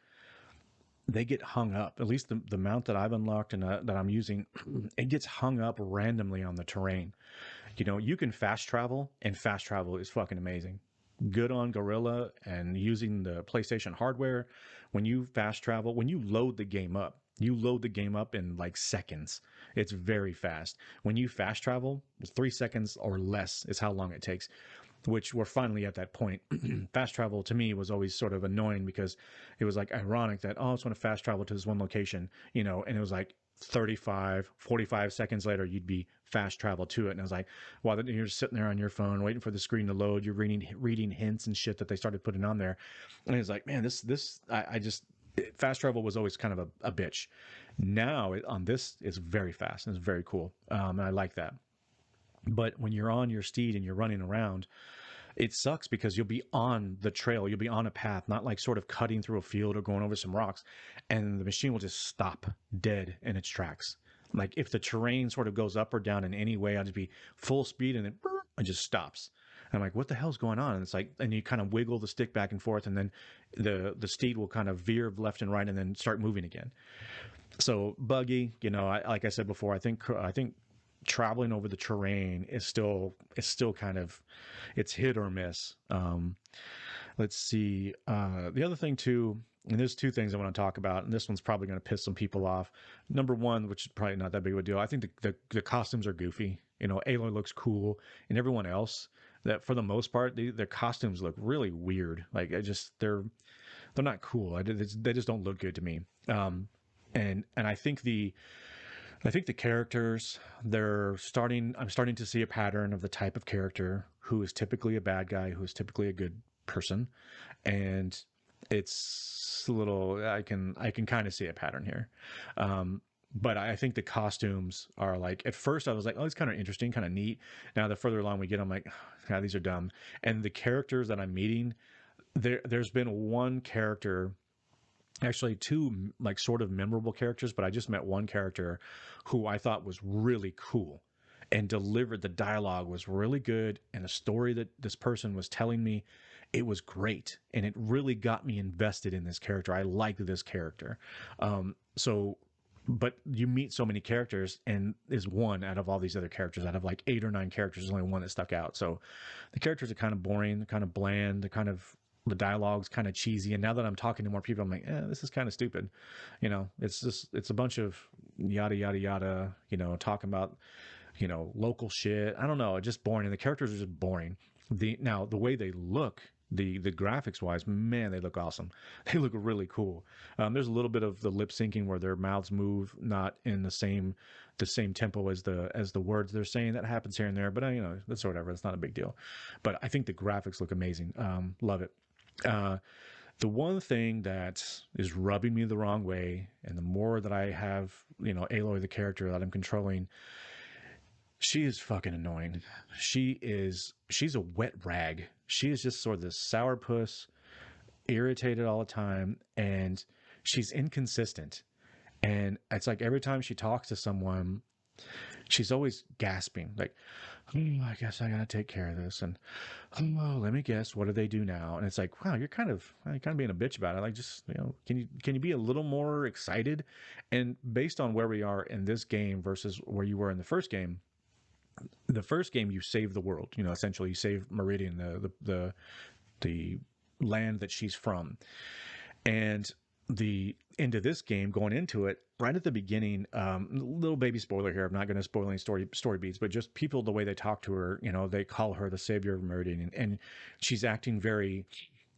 they get hung up. At least the mount that I've unlocked and that I'm using, it gets hung up randomly on the terrain. You can fast travel, and fast travel is fucking amazing. Good on Gorilla and using the PlayStation hardware. When you fast travel, when you load the game up in like seconds. It's very fast. When you fast travel, 3 seconds or less is how long it takes, which we're finally at that point. Fast travel to me was always sort of annoying, because it was like ironic that, oh, I just want to fast travel to this one location, and it was like 35, 45 seconds later, you'd be fast travel to it. And I was like, while you're sitting there on your phone waiting for the screen to load, you're reading hints and shit that they started putting on there. And it's like, man, I just, fast travel was always kind of a bitch. Now on this, it's very fast and it's very cool. And I like that. But when you're on your steed and you're running around, it sucks, because you'll be on the trail, you'll be on a path, not like sort of cutting through a field or going over some rocks, and the machine will just stop dead in its tracks. Like, if the terrain sort of goes up or down in any way, I'll just be full speed, and it just stops. And I'm like, what the hell's going on? And it's like, and you kind of wiggle the stick back and forth, and then the steed will kind of veer left and right and then start moving again. So buggy, like I said before, I think traveling over the terrain is still kind of, it's hit or miss. Let's see. The other thing too, and there's two things I want to talk about, and this one's probably going to piss some people off. Number one, which is probably not that big of a deal, I think the costumes are goofy. Aloy looks cool, and everyone else, that for the most part, their costumes look really weird. Like, they're not cool. They just don't look good to me. And I think the characters, I'm starting to see a pattern of the type of character who is typically a bad guy, who is typically a good person. And it's a little, I can kind of see a pattern here. but I think the costumes are like, at first I was like, oh, it's kind of interesting, kind of neat. Now the further along we get, I'm like, God, these are dumb. And the characters that I'm meeting, there's been one character, actually two like sort of memorable characters, but I just met one character who I thought was really cool and delivered. The dialogue was really good, and the story that this person was telling me, it was great, and it really got me invested in this character. I liked this character. So but you meet so many characters, and is one out of all these other characters, out of like 8 or 9 characters, there's only one that stuck out. So the characters are kind of boring, they're kind of bland, they're kind of, the dialogue's kind of cheesy. And now that I'm talking to more people, I'm like, this is kind of stupid. It's just, it's a bunch of yada yada yada, talking about, local shit. I don't know, just boring. And the characters are just boring. The way they look, the graphics wise, man, they look awesome. They look really cool. There's a little bit of the lip syncing where their mouths move not in the same tempo as the words they're saying. That happens here and there, but that's whatever. It's not a big deal. But I think the graphics look amazing. Love it. Uh, the one thing that is rubbing me the wrong way, and the more that I have, Aloy, the character that I'm controlling, she is fucking annoying. She's a wet rag. She is just sort of this sourpuss, irritated all the time, and she's inconsistent. And it's like every time she talks to someone, she's always gasping, like, I guess I gotta take care of this, and let me guess, what do they do now? And it's like, wow, you're kind of being a bitch about it. Like, just can you be a little more excited? And based on where we are in this game versus where you were in the first game you save the world. Essentially you save Meridian, the land that she's from. And the end of this game, going into it, right at the beginning, little baby spoiler here, I'm not going to spoil any story beats, but just people, the way they talk to her, they call her the savior of Meridian, and she's acting very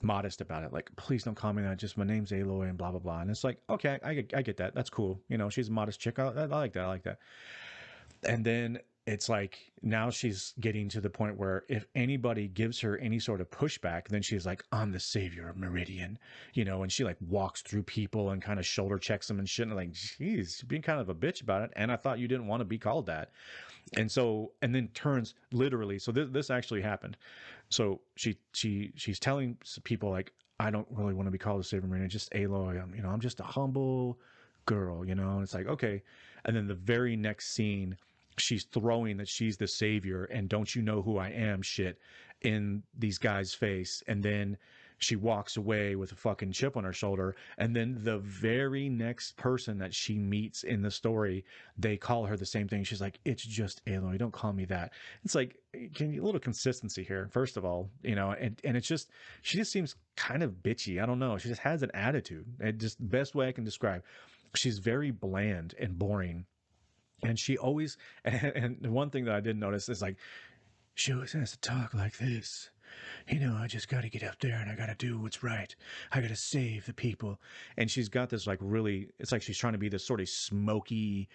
modest about it, like, please don't call me that, just my name's Aloy and blah blah blah. And it's like, okay, I get that, that's cool. She's a modest chick. I like that. And then it's like, now she's getting to the point where if anybody gives her any sort of pushback, then she's like, I'm the savior of Meridian, and she like walks through people and kind of shoulder checks them and shit. And like, geez, being kind of a bitch about it. And I thought you didn't want to be called that. And then turns literally. So this actually happened. So she's telling people like, I don't really want to be called the savior of Meridian, just Aloy. I'm just a humble girl, and it's like, okay. And then the very next scene, she's throwing that she's the savior and don't you know who I am shit in these guys' face. And then she walks away with a fucking chip on her shoulder. And then the very next person that she meets in the story, they call her the same thing. She's like, it's just Aloy, don't call me that. It's like, can you, a little consistency here, first of all, and it's just, she just seems kind of bitchy. I don't know. She just has an attitude. It just, best way I can describe. She's very bland and boring. And she always, and one thing that I didn't notice is like, she always has to talk like this. I just got to get up there and I got to do what's right. I got to save the people. And she's got this like really, it's like she's trying to be this sort of smoky,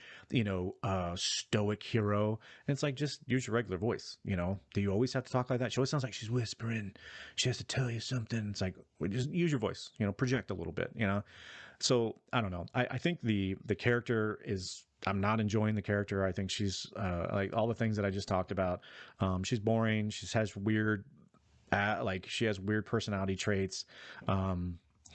stoic hero. And it's like, just use your regular voice. Do you always have to talk like that? She always sounds like she's whispering. She has to tell you something. It's like, well, just use your voice, project a little bit, So I don't know. I think the character is, I'm not enjoying the character. I think she's like all the things that I just talked about. She's boring. She has weird, she has weird personality traits.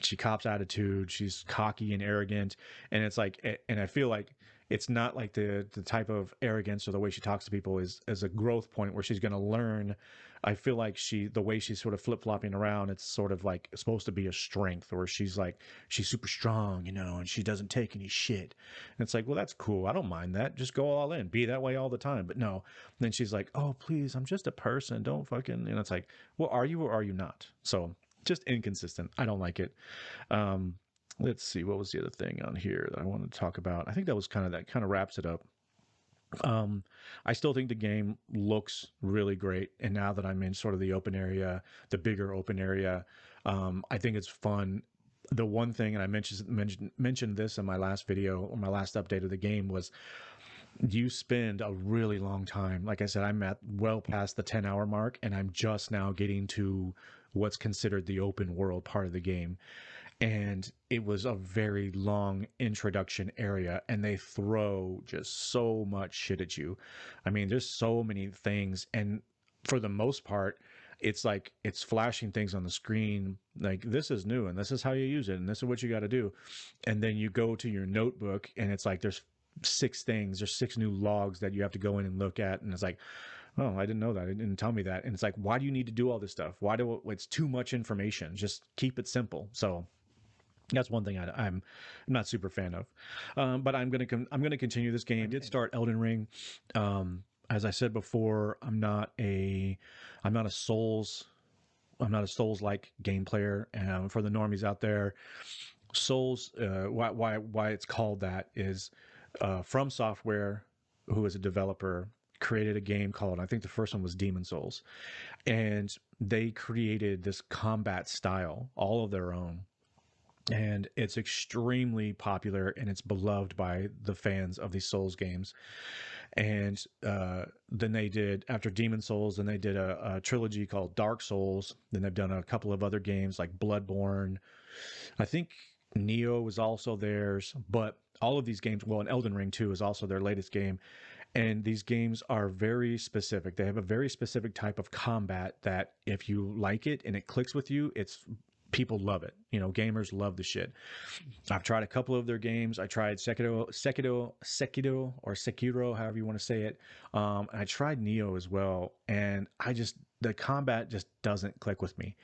She cops attitude. She's cocky and arrogant, and it's like, and I feel like it's not like the type of arrogance or the way she talks to people is a growth point where she's going to learn. I feel like the way she's sort of flip flopping around, it's sort of like supposed to be a strength, or she's super strong, and she doesn't take any shit. And it's like, well, that's cool. I don't mind that. Just go all in, be that way all the time. But no, and then she's like, oh, please, I'm just a person. Don't fucking, and it's like, well, are you or are you not? So just inconsistent. I don't like it. Let's see, what was the other thing on here that I wanted to talk about? I think that kind of wraps it up. I still think the game looks really great. And now that I'm in sort of the open area, the bigger open area, I think it's fun. The one thing, and I mentioned this in my last video or my last update of the game, was you spend a really long time. Like I said, I'm at well past the 10-hour mark, and I'm just now getting to what's considered the open world part of the game. and it was a very long introduction area, and they throw just so much shit at you. I mean, there's so many things, and for the most part, it's like it's flashing things on the screen like this is new and this is how you use it and this is what you got to do. And then you go to your notebook and it's like there's six new logs that you have to go in and look at, and it's like, oh, I didn't know that. It didn't tell me that. And it's like, why do you need to do all this stuff? Why do it's too much information? Just keep it simple. So that's one thing I'm not super fan of. But I'm gonna continue this game. I did start Elden Ring. As I said before, I'm not a Souls I'm not a Souls like game player. For the normies out there, Souls, why it's called that is From Software, who is a developer, created a game called, I think the first one was Demon Souls, and they created this combat style all of their own, and it's extremely popular and it's beloved by the fans of these Souls games. And then they did, after Demon Souls, then they did a trilogy called Dark Souls. Then they've done a couple of other games like Bloodborne. I think Neo was also theirs, but all of these games, well, and Elden Ring 2 is also their latest game. And these games are very specific. They have a very specific type of combat that if you like it and it clicks with you, it's people love it. You know, gamers love the shit. I've tried a couple of their games. I tried Sekiro, or Sekiro, however you want to say it. And I tried Neo as well, and the combat just doesn't click with me.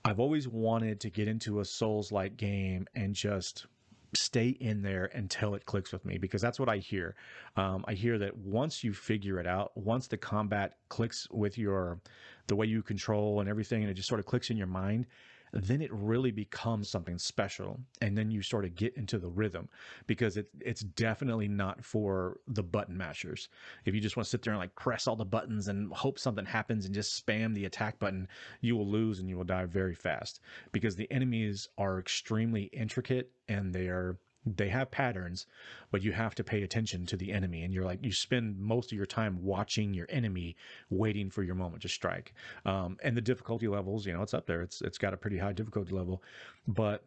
I've always wanted to get into a Souls-like game and just stay in there until it clicks with me, because that's what I hear. I hear that once you figure it out, once the combat clicks with the way you control and everything, and it just sort of clicks in your mind, then it really becomes something special. And then you sort of get into the rhythm, because it's definitely not for the button mashers. If you just want to sit there and like press all the buttons and hope something happens and just spam the attack button, you will lose and you will die very fast, because the enemies are extremely intricate and they have patterns, but you have to pay attention to the enemy. And you spend most of your time watching your enemy, waiting for your moment to strike. And the difficulty levels, it's up there. It's got a pretty high difficulty level, but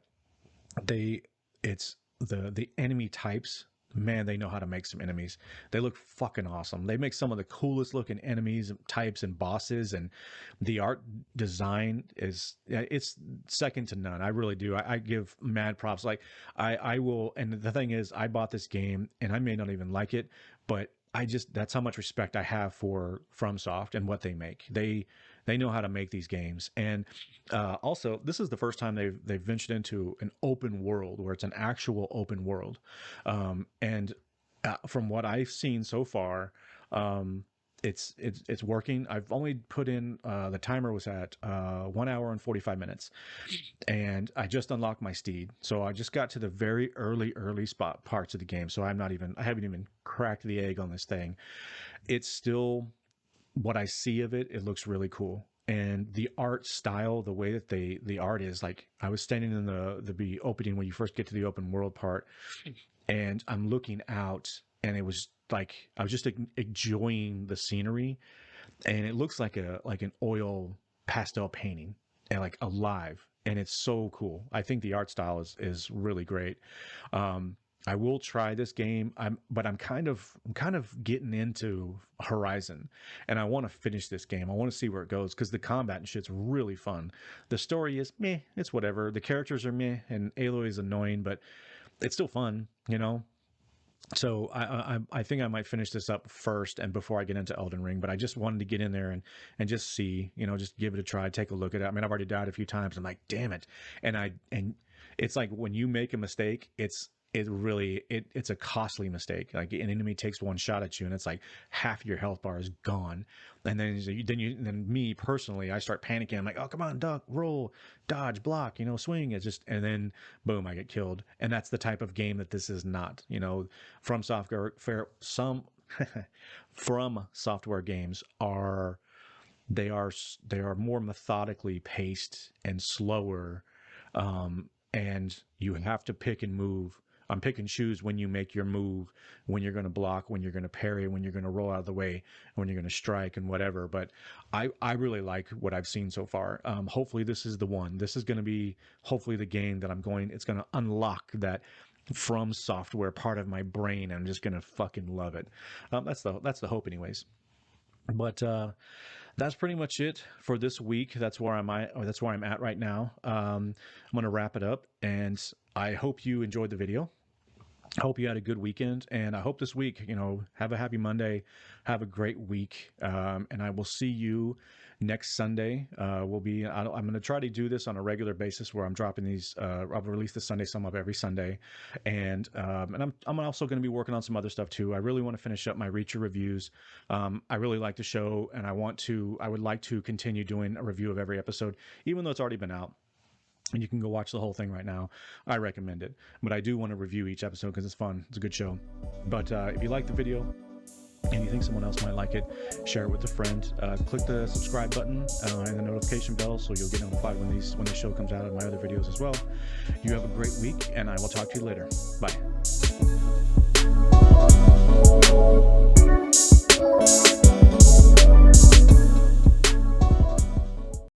they, it's the enemy types. Man, they know how to make some enemies. They look fucking awesome. They make some of the coolest looking enemies, types, and bosses, and the art design it's second to none. I really do. I give mad props. Like I will, and the thing is, I bought this game and I may not even like it, but that's how much respect I have for FromSoft and what they make. They know how to make these games. And also, this is the first time they've ventured into an open world, where it's an actual open world. And from what I've seen so far, it's working. I've only put in the timer was at 1 hour and 45 minutes, and I just unlocked my steed, so I just got to the very early spot parts of the game. So I haven't even cracked the egg on this thing. It's still, what I see of it, it looks really cool. And the art style, the way that the art is, like, I was standing in the opening when you first get to the open world part, and I'm looking out, and it was like I was just enjoying the scenery, and it looks like an oil pastel painting, and like alive, and it's so cool. I think the art style is really great. Um, I will try this game. But I'm kind of getting into Horizon, and I want to finish this game. I want to see where it goes, because the combat and shit's really fun. The story is meh, it's whatever. The characters are meh, and Aloy is annoying, but it's still fun, So I think I might finish this up first, and before I get into Elden Ring. But I just wanted to get in there and just see, just give it a try, take a look at it. I mean, I've already died a few times. I'm like, damn it, and it's like when you make a mistake, it's a costly mistake. Like an enemy takes one shot at you, and it's like half your health bar is gone. And then me personally, I start panicking. I'm like, oh, come on, duck, roll, dodge, block, swing. It's just, and then boom, I get killed. And that's the type of game that this is not. From software, some from software games they are more methodically paced and slower, and you have to pick and move pick and choose when you make your move, when you're going to block, when you're going to parry, when you're going to roll out of the way, when you're going to strike and whatever. But I really like what I've seen so far. Hopefully this is the one. This is going to be hopefully the game that it's going to unlock that From Software part of my brain. I'm just going to fucking love it. That's the hope anyways. But that's pretty much it for this week. That's where I'm at, or that's where I'm at right now. I'm going to wrap it up, and I hope you enjoyed the video. I hope you had a good weekend, and I hope this week, have a happy Monday, have a great week, and I will see you next Sunday. I'm going to try to do this on a regular basis where I'm dropping these. I'll release the Sunday sum up every Sunday, and I'm also going to be working on some other stuff too. I really want to finish up my Reacher reviews. I really like the show, and I would like to continue doing a review of every episode, even though it's already been out. And you can go watch the whole thing right now. I recommend it. But I do want to review each episode because it's fun. It's a good show. But if you like the video and you think someone else might like it, share it with a friend. Click the subscribe button and the notification bell so you'll get notified when the show comes out of my other videos as well. You have a great week, and I will talk to you later. Bye.